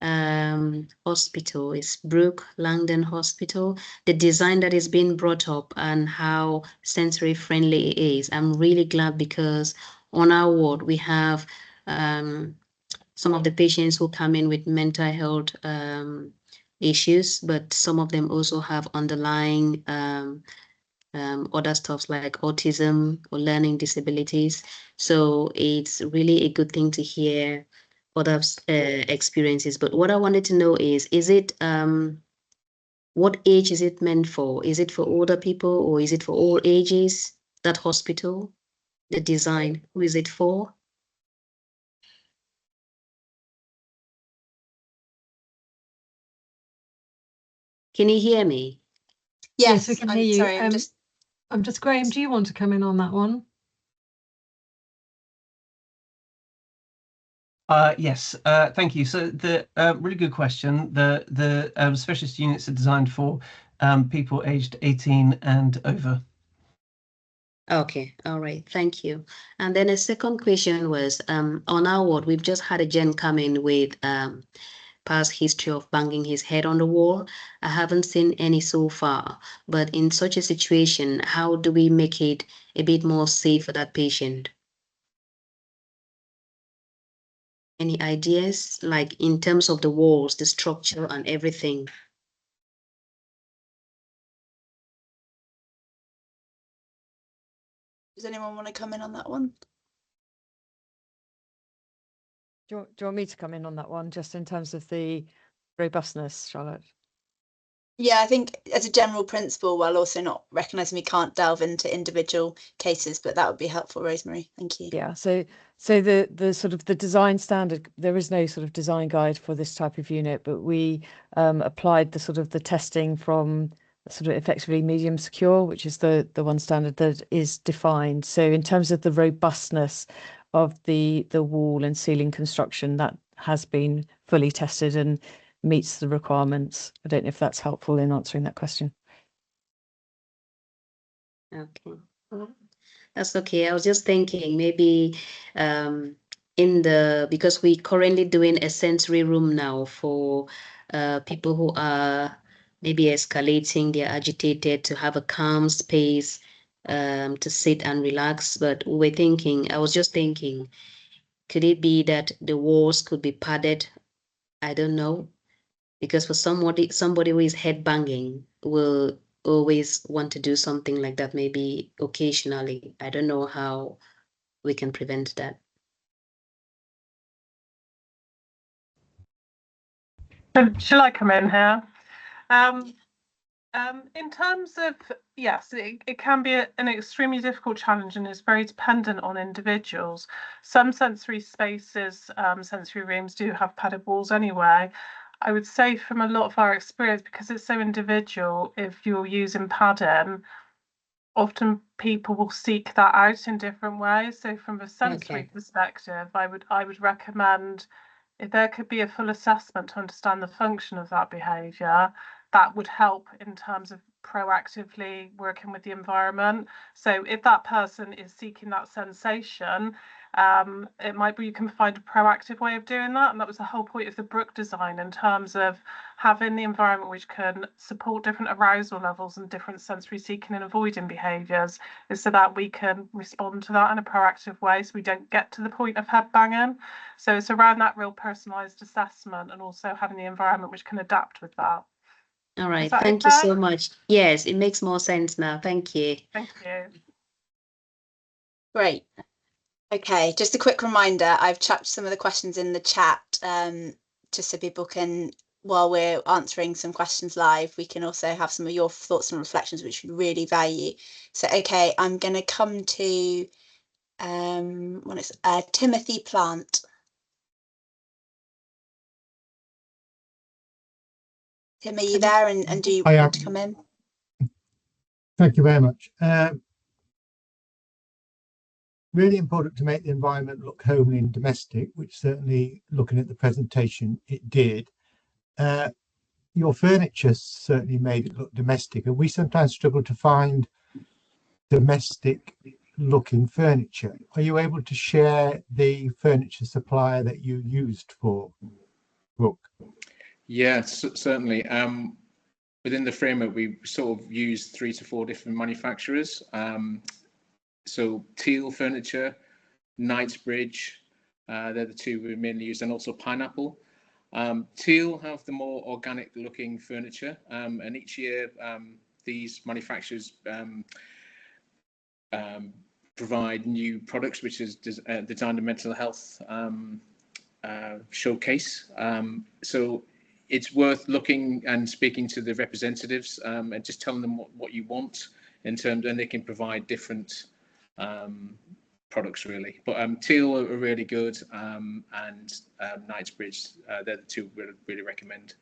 hospital is Brook Langdon Hospital. The design that is being brought up and how sensory friendly it is, I'm really glad, because on our ward we have some of the patients who come in with mental health issues, but some of them also have underlying other stuff like autism or learning disabilities. So it's really a good thing to hear other experiences. But what I wanted to know is it what age is it meant for? Is it for older people or is it for all ages? That hospital, the design, who is it for? Can you hear me? Yes, we can hear you. Sorry, I'm just Graham, do you want to come in on that one? Yes, thank you. So the really good question. The specialist units are designed for people aged 18 and over. Okay, all right, thank you. And then a second question was on our ward, we've just had a gen come in with past history of banging his head on the wall. I haven't seen any so far, but in such a situation, how do we make it a bit more safe for that patient? Any ideas, like in terms of the walls, the structure and everything? Does anyone want to come in on that one? Do you want me to come in on that one, just in terms of the robustness, Charlotte? Yeah, I think as a general principle, while also not recognising we can't delve into individual cases, but that would be helpful, Rosemary. Thank you. Yeah, so the sort of the design standard, there is no sort of design guide for this type of unit, but we applied the sort of the testing from sort of effectively medium secure, which is the one standard that is defined. So in terms of the robustness of the wall and ceiling construction, that has been fully tested and meets the requirements. I don't know if that's helpful in answering that question. Okay, that's okay. I was just thinking maybe because we're currently doing a sensory room now for people who are maybe escalating, they're agitated, to have a calm space to sit and relax. But I was just thinking, could it be that the walls could be padded? I don't know. Because for somebody who is head banging will always want to do something like that, maybe occasionally. I don't know how we can prevent that. Shall I come in here? In terms of, yes, it can be an extremely difficult challenge and is very dependent on individuals. Some sensory spaces, sensory rooms do have padded walls anyway. I would say from a lot of our experience, because it's so individual, if you're using padding, often people will seek that out in different ways. So from a sensory perspective, I would recommend, if there could be a full assessment to understand the function of that behaviour, that would help in terms of proactively working with the environment. So if that person is seeking that sensation, it might be you can find a proactive way of doing that. And that was the whole point of the Brook design, in terms of having the environment which can support different arousal levels and different sensory seeking and avoiding behaviours, is so that we can respond to that in a proactive way, so we don't get to the point of head banging. So it's around that real personalised assessment and also having the environment which can adapt with that. All right, thank you so much. Yes, it makes more sense now. Thank you. Thank you. Great. Okay, just a quick reminder, I've chucked some of the questions in the chat just so people can, while we're answering some questions live, we can also have some of your thoughts and reflections, which we really value. So, okay, I'm going to come to Timothy Plant. Tim, are you there, and do you want to come in? Thank you very much. Really important to make the environment look homely and domestic, which certainly, looking at the presentation, it did. Your furniture certainly made it look domestic, and we sometimes struggle to find domestic looking furniture. Are you able to share the furniture supplier that you used for Brook? Yes, certainly. Within the framework, we sort of used 3 to 4 different manufacturers. So Teal Furniture, Knightsbridge, They're the two we mainly use, and also pineapple. Teal have the more organic looking furniture, and each year these manufacturers provide new products, which is designed a mental health showcase. So it's worth looking and speaking to the representatives and just telling them what you want in terms, and they can provide different products really. But Teal are really good, and Knightsbridge, they're the two we really recommend.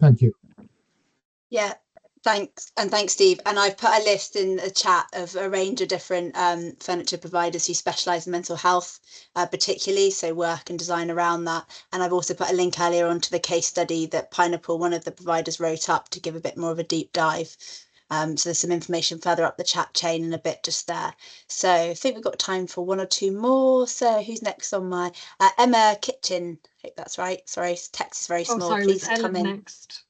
Thank you. Yeah, thanks. And thanks, Steve. And I've put a list in the chat of a range of different furniture providers who specialise in mental health, particularly, so work and design around that. And I've also put a link earlier onto the case study that Pineapple, one of the providers, wrote up to give a bit more of a deep dive. So there's some information further up the chat chain and a bit just there. So I think we've got time for one or two more. So who's next on my Emma Kitchen? I hope that's right. Sorry, text is very small. Sorry, Please was come Ellen in. next?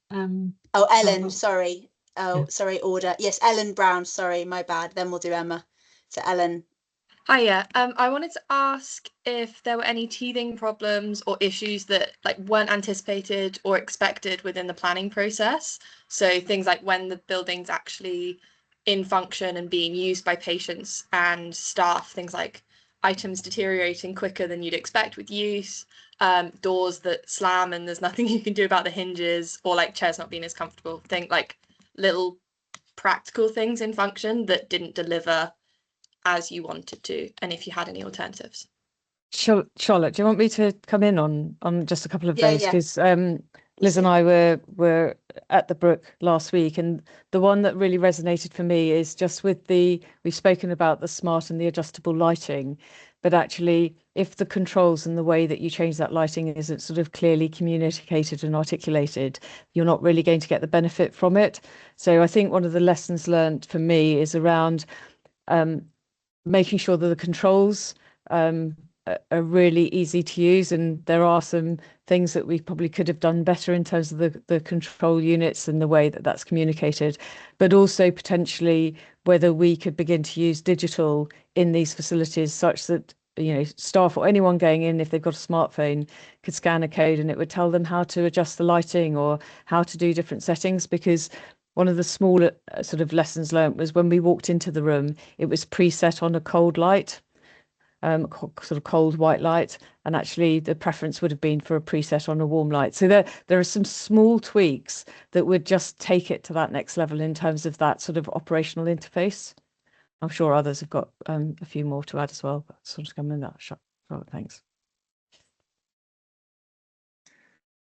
Oh, Ellen, sorry. Oh, sorry, order. Yes, Ellen Brown, sorry, my bad. Then we'll do Emma. So Ellen. Hiya. I wanted to ask if there were any teething problems or issues that weren't anticipated or expected within the planning process. So things like when the building's actually in function and being used by patients and staff, things like items deteriorating quicker than you'd expect with use, doors that slam and there's nothing you can do about the hinges, or chairs not being as comfortable. Think little practical things in function that didn't deliver as you wanted to, and if you had any alternatives. Charlotte, do you want me to come in on just a couple of those? Because Liz and I were at the Brook last week, and the one that really resonated for me is just with we've spoken about the smart and the adjustable lighting, but actually if the controls and the way that you change that lighting isn't sort of clearly communicated and articulated, you're not really going to get the benefit from it. So I think one of the lessons learned for me is around making sure that the controls are really easy to use, and there are some things that we probably could have done better in terms of the control units and the way that that's communicated, but also potentially whether we could begin to use digital in these facilities such that staff or anyone going in, if they've got a smartphone, could scan a code and it would tell them how to adjust the lighting or how to do different settings. Because one of the smaller sort of lessons learned was when we walked into the room, it was preset on a cold light, sort of cold white light, and actually the preference would have been for a preset on a warm light. So there are some small tweaks that would just take it to that next level in terms of that sort of operational interface. I'm sure others have got a few more to add as well, but sort of come in that shot. Thanks.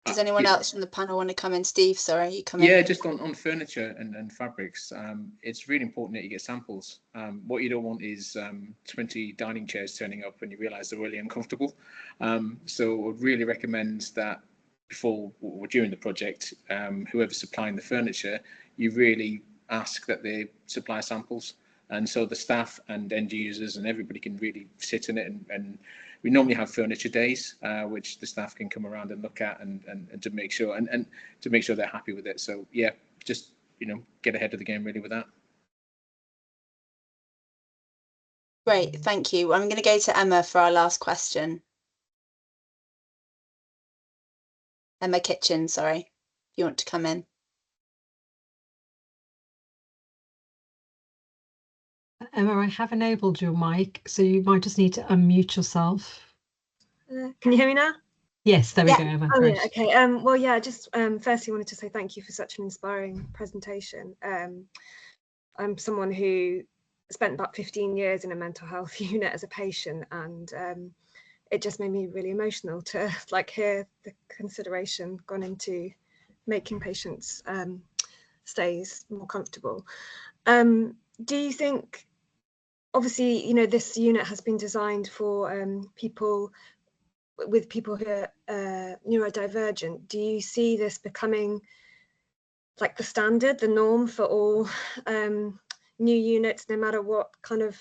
Does anyone else from the panel want to come in? Steve, sorry, you come in. Yeah, just on furniture and fabrics, it's really important that you get samples. What you don't want is 20 dining chairs turning up and you realise they're really uncomfortable. So I'd really recommend that before or during the project, whoever's supplying the furniture, you really ask that they supply samples. And so the staff and end users and everybody can really sit in it, and we normally have furniture days, which the staff can come around and look at and to make sure and to make sure they're happy with it. So yeah, just get ahead of the game really with that. Great, thank you. I'm going to go to Emma for our last question. Emma Kitchen, sorry, if you want to come in. Emma, I have enabled your mic, so you might just need to unmute yourself. Can you hear me now? Yes, there we go, Emma. Oh, Great. yeah, okay. Well, yeah, just firstly wanted to say thank you for such an inspiring presentation. I'm someone who spent about 15 years in a mental health unit as a patient, and it just made me really emotional to hear the consideration gone into making patients' stays more comfortable. Do you think, obviously, this unit has been designed for people who are neurodivergent. Do you see this becoming the standard, the norm for all new units, no matter what kind of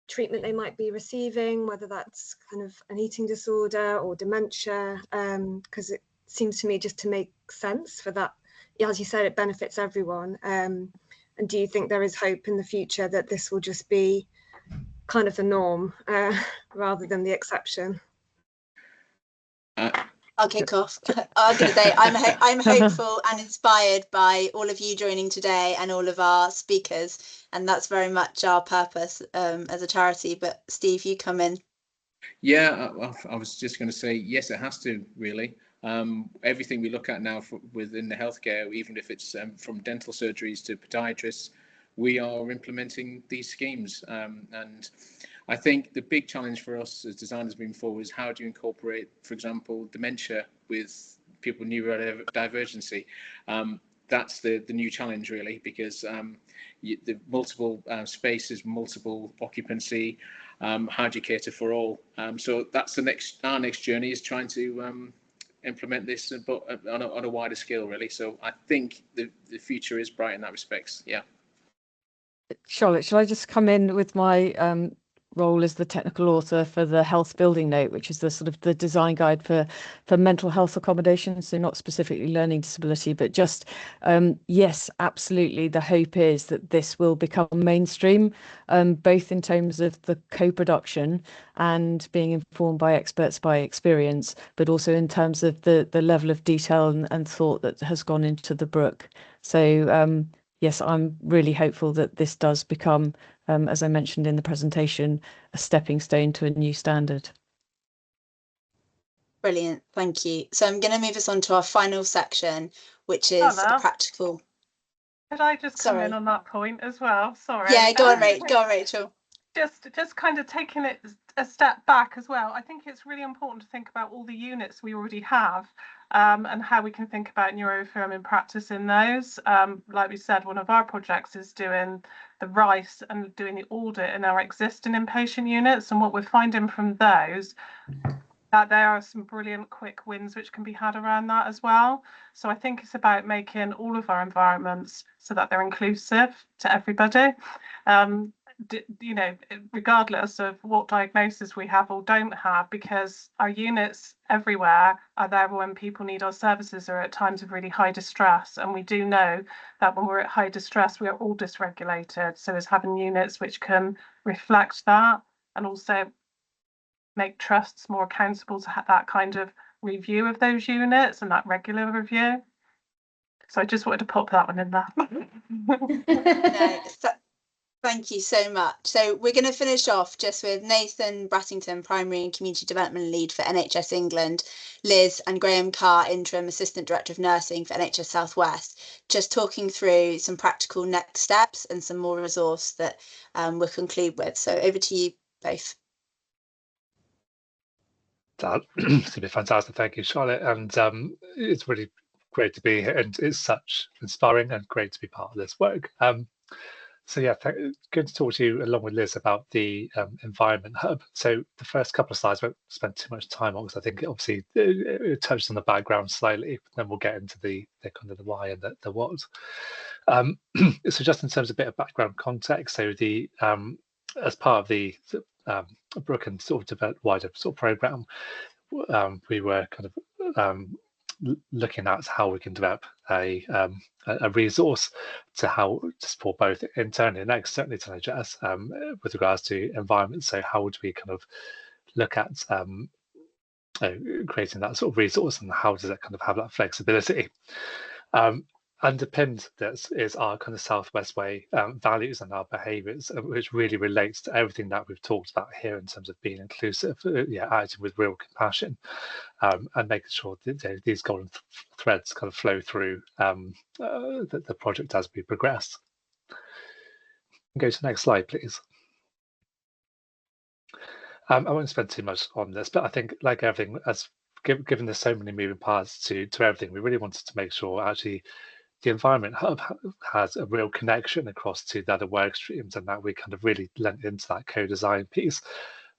treatment they might be receiving, whether that's kind of an eating disorder or dementia? Because it seems to me just to make sense for that. As you said, it benefits everyone. And do you think there is hope in the future that this will just be kind of the norm rather than the exception? I'll kick off. I was going to say I'm hopeful and inspired by all of you joining today and all of our speakers, and that's very much our purpose as a charity. But Steve, you come in. Yeah, I was just going to say yes, it has to really. Everything we look at now within the healthcare, even if it's from dental surgeries to podiatrists, we are implementing these schemes. And I think the big challenge for us as designers moving forward is how do you incorporate, for example, dementia with people with neurodivergency. That's the new challenge really, because the multiple spaces, multiple occupancy, how do you cater for all? So that's our next journey, is trying to implement this, but on a wider scale really. So I think the future is bright in that respect. Yeah. Charlotte, shall I just come in with my role as the technical author for the health building note, which is the sort of the design guide for mental health accommodation, so not specifically learning disability, but just yes, absolutely, the hope is that this will become mainstream, both in terms of the co-production and being informed by experts by experience, but also in terms of the level of detail and thought that has gone into the Brook. So yes, I'm really hopeful that this does become, as I mentioned in the presentation, a stepping stone to a new standard. Brilliant, thank you. So I'm going to move us on to our final section, which is a practical. Could I just come in on that point as well? Sorry. Yeah, go on, Rachel. Just kind of taking it a step back as well. I think it's really important to think about all the units we already have, and how we can think about neuroaffirming practice in those. Like we said, one of our projects is doing the RICE and doing the audit in our existing inpatient units, and what we're finding from those, that there are some brilliant quick wins which can be had around that as well. So I think it's about making all of our environments so that they're inclusive to everybody. You know, regardless of what diagnosis we have or don't have, because our units everywhere are there when people need our services or at times of really high distress. And we do know that when we're at high distress, we are all dysregulated. So it's having units which can reflect that and also make trusts more accountable to have that kind of review of those units and that regular review. So I just wanted to pop that one in there. Thank you so much. So we're going to finish off just with Nathan Brattington, Primary and Community Development Lead for NHS England, Liz and Graham Carr, Interim Assistant Director of Nursing for NHS South West, just talking through some practical next steps and some more resource that we'll conclude with. So over to you both. It's been fantastic. Thank you, Charlotte. And it's really great to be here, and it's such inspiring and great to be part of this work. So yeah, good to talk to you along with Liz about the Environment Hub. So the first couple of slides won't spend too much time on, because I think obviously it touched on the background slightly, but then we'll get into the kind of the why and the what. So just in terms of a bit of background context, so the as part of the Brook and sort of developed wider sort of program, we were kind of looking at how we can develop a resource to support both internally and externally to NHS with regards to environment. So how would we kind of look at creating that sort of resource, and how does it kind of have that flexibility? Underpinned this is our kind of Southwest Way values and our behaviours, which really relates to everything that we've talked about here in terms of being inclusive, acting with real compassion, and making sure that these golden threads kind of flow through the project as we progress. Go to the next slide, please. I won't spend too much on this, but I think, like everything, given there's so many moving parts to everything, we really wanted to make sure actually the Environment Hub has a real connection across to the other work streams, and that we kind of really lent into that co-design piece,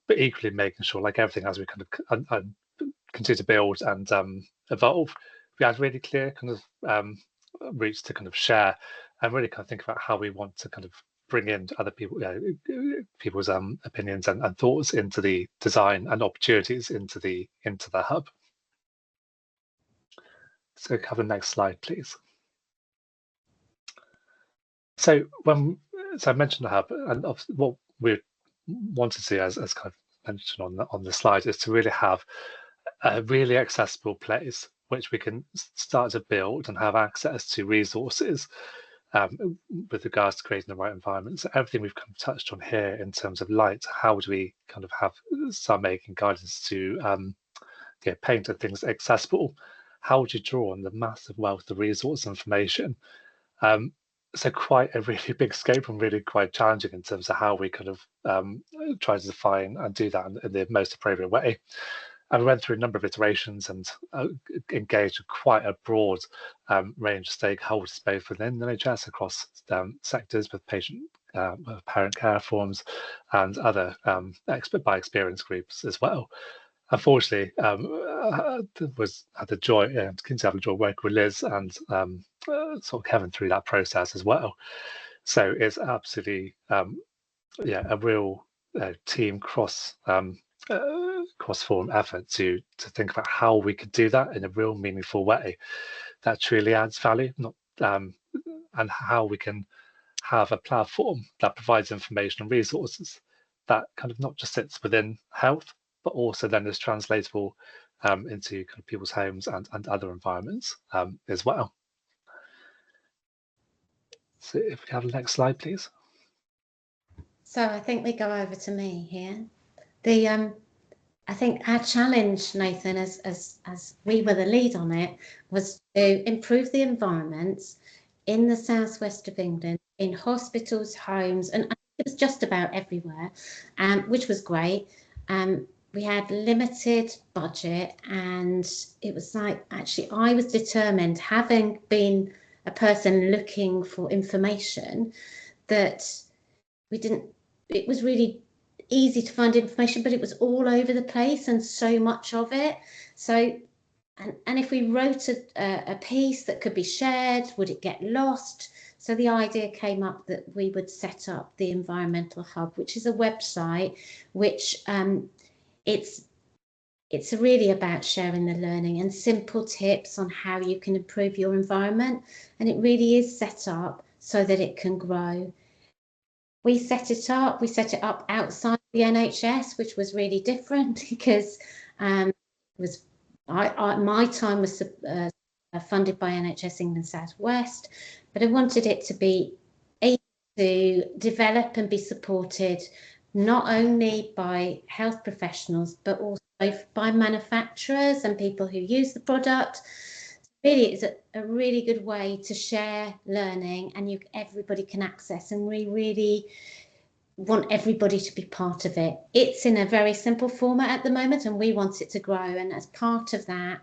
but equally making sure, like everything, as we kind of continue to build and evolve, we had really clear kind of routes to kind of share and really kind of think about how we want to kind of bring in other people, people's opinions and thoughts into the design and opportunities into the hub. So have the next slide, please. So I mentioned the hub, and what we wanted to see, as kind of mentioned on the slide, is to really have a really accessible place which we can start to build and have access to resources with regards to creating the right environment. So everything we've kind of touched on here in terms of light, how do we kind of start making guidance to paint and things accessible? How would you draw on the massive wealth of resource information? So quite a really big scope and really quite challenging in terms of how we kind of try to define and do that in the most appropriate way. And we went through a number of iterations and engaged quite a broad range of stakeholders, both within the NHS, across sectors, with with parent care forums and other by experience groups as well. Unfortunately, had the joy and continue to have the joy working with Liz and sort of Kevin through that process as well. So it's absolutely a real team cross forum effort to think about how we could do that in a real meaningful way that truly adds value, and how we can have a platform that provides information and resources that kind of not just sits within health, but also then is translatable into kind of people's homes and other environments as well. So if we have the next slide, please. So I think we go over to me here. I think our challenge, Nathan, as we were the lead on it, was to improve the environments in the southwest of England, in hospitals, homes, and it was just about everywhere, which was great. We had limited budget, and it was like, actually, I was determined, having been a person looking for information, that it was really easy to find information, but it was all over the place and so much of it. So, and if we wrote a piece that could be shared, would it get lost? So the idea came up that we would set up the Environmental Hub, which is a website which it's really about sharing the learning and simple tips on how you can improve your environment. And it really is set up so that it can grow. We set it up outside the NHS, which was really different because my time was funded by NHS England South West, but I wanted it to be able to develop and be supported not only by health professionals, but also by manufacturers and people who use the product. Really, it's a really good way to share learning, and everybody can access, and we really want everybody to be part of it. It's in a very simple format at the moment, and we want it to grow, and as part of that,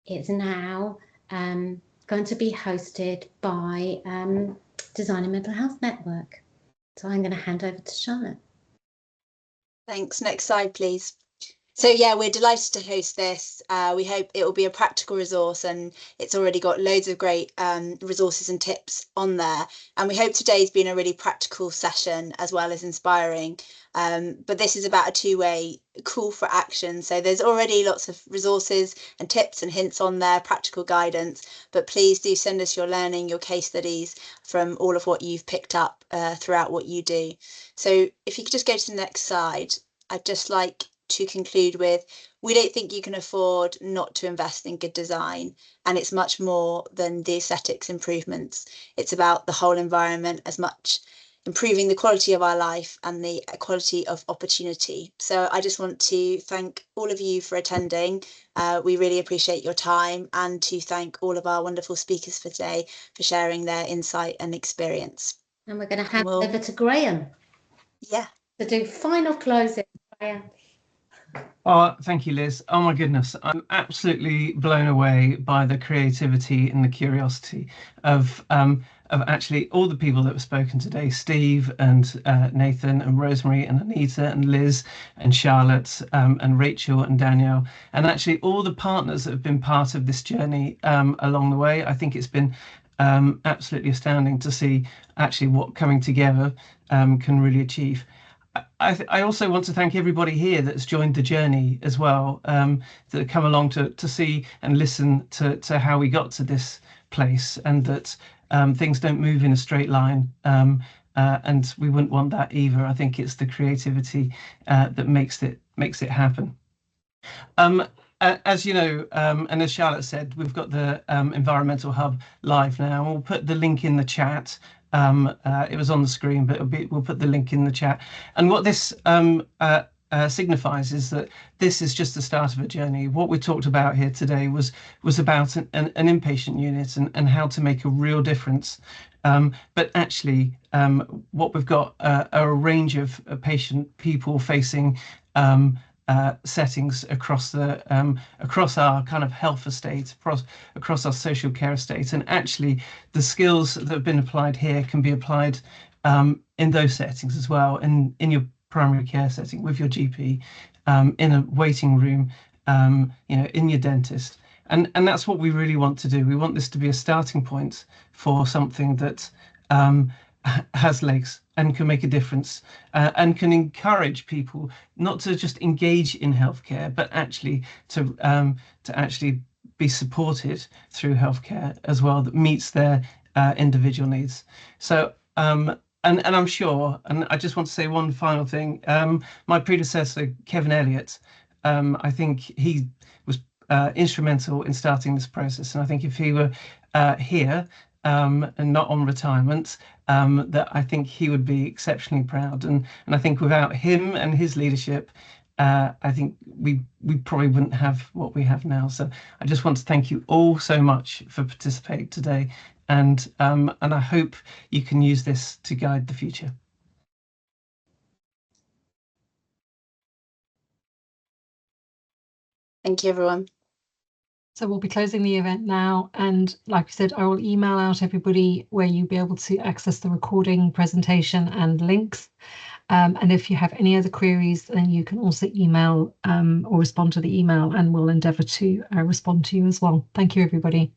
it's now going to be hosted by Design and Mental Health Network. So I'm going to hand over to Charlotte. Thanks. Next slide, please. So yeah, we're delighted to host this. We hope it will be a practical resource, and it's already got loads of great resources and tips on there. And we hope today's been a really practical session as well as inspiring. But this is about a two-way call for action. So there's already lots of resources and tips and hints on there, practical guidance, but please do send us your learning, your case studies from all of what you've picked up throughout what you do. So if you could just go to the next slide, I'd just like to conclude with, we don't think you can afford not to invest in good design, and it's much more than the aesthetics improvements. It's about the whole environment, as much improving the quality of our life and the quality of opportunity. So I just want to thank all of you for attending. We really appreciate your time, and to thank all of our wonderful speakers for today for sharing their insight and experience. And we're going to hand over to Graham. Yeah. To do final closing. Graham. Oh, thank you, Liz. Oh my goodness, I'm absolutely blown away by the creativity and the curiosity of actually all the people that were spoken today: Steve and Nathan and Rosemary and Anita and Liz and Charlotte and Rachel and Danielle, and actually all the partners that have been part of this journey along the way. I think it's been absolutely astounding to see actually what coming together can really achieve. I also want to thank everybody here that's joined the journey as well, that come along to see and listen to how we got to this place, and that things don't move in a straight line, and we wouldn't want that either. I think it's the creativity that makes it happen. as you know, and as Charlotte said, we've got the Environmental Hub live now. We'll put the link in the chat. It was on the screen, but we'll put the link in the chat. And what this signifies is that this is just the start of a journey. What we talked about here today was about an inpatient unit and how to make a real difference. But actually, what we've got are a range of people facing settings across our kind of health estate, across our social care estate, and actually the skills that have been applied here can be applied in those settings as well, in your primary care setting with your GP, in a waiting room, in your dentist. And that's what we really want to do. We want this to be a starting point for something that has legs and can make a difference, and can encourage people not to just engage in healthcare, but actually to actually be supported through healthcare as well, that meets their individual needs. So and I'm sure, and I just want to say one final thing. My predecessor, Kevin Elliott, I think he was instrumental in starting this process. And I think if he were here and not on retirement, that I think he would be exceptionally proud. And I think without him and his leadership, I think we probably wouldn't have what we have now. So I just want to thank you all so much for participating today. And I hope you can use this to guide the future. Thank you, everyone. So we'll be closing the event now. And like I said, I will email out everybody where you'll be able to access the recording, presentation and links. And if you have any other queries, then you can also email or respond to the email, and we'll endeavour to respond to you as well. Thank you, everybody.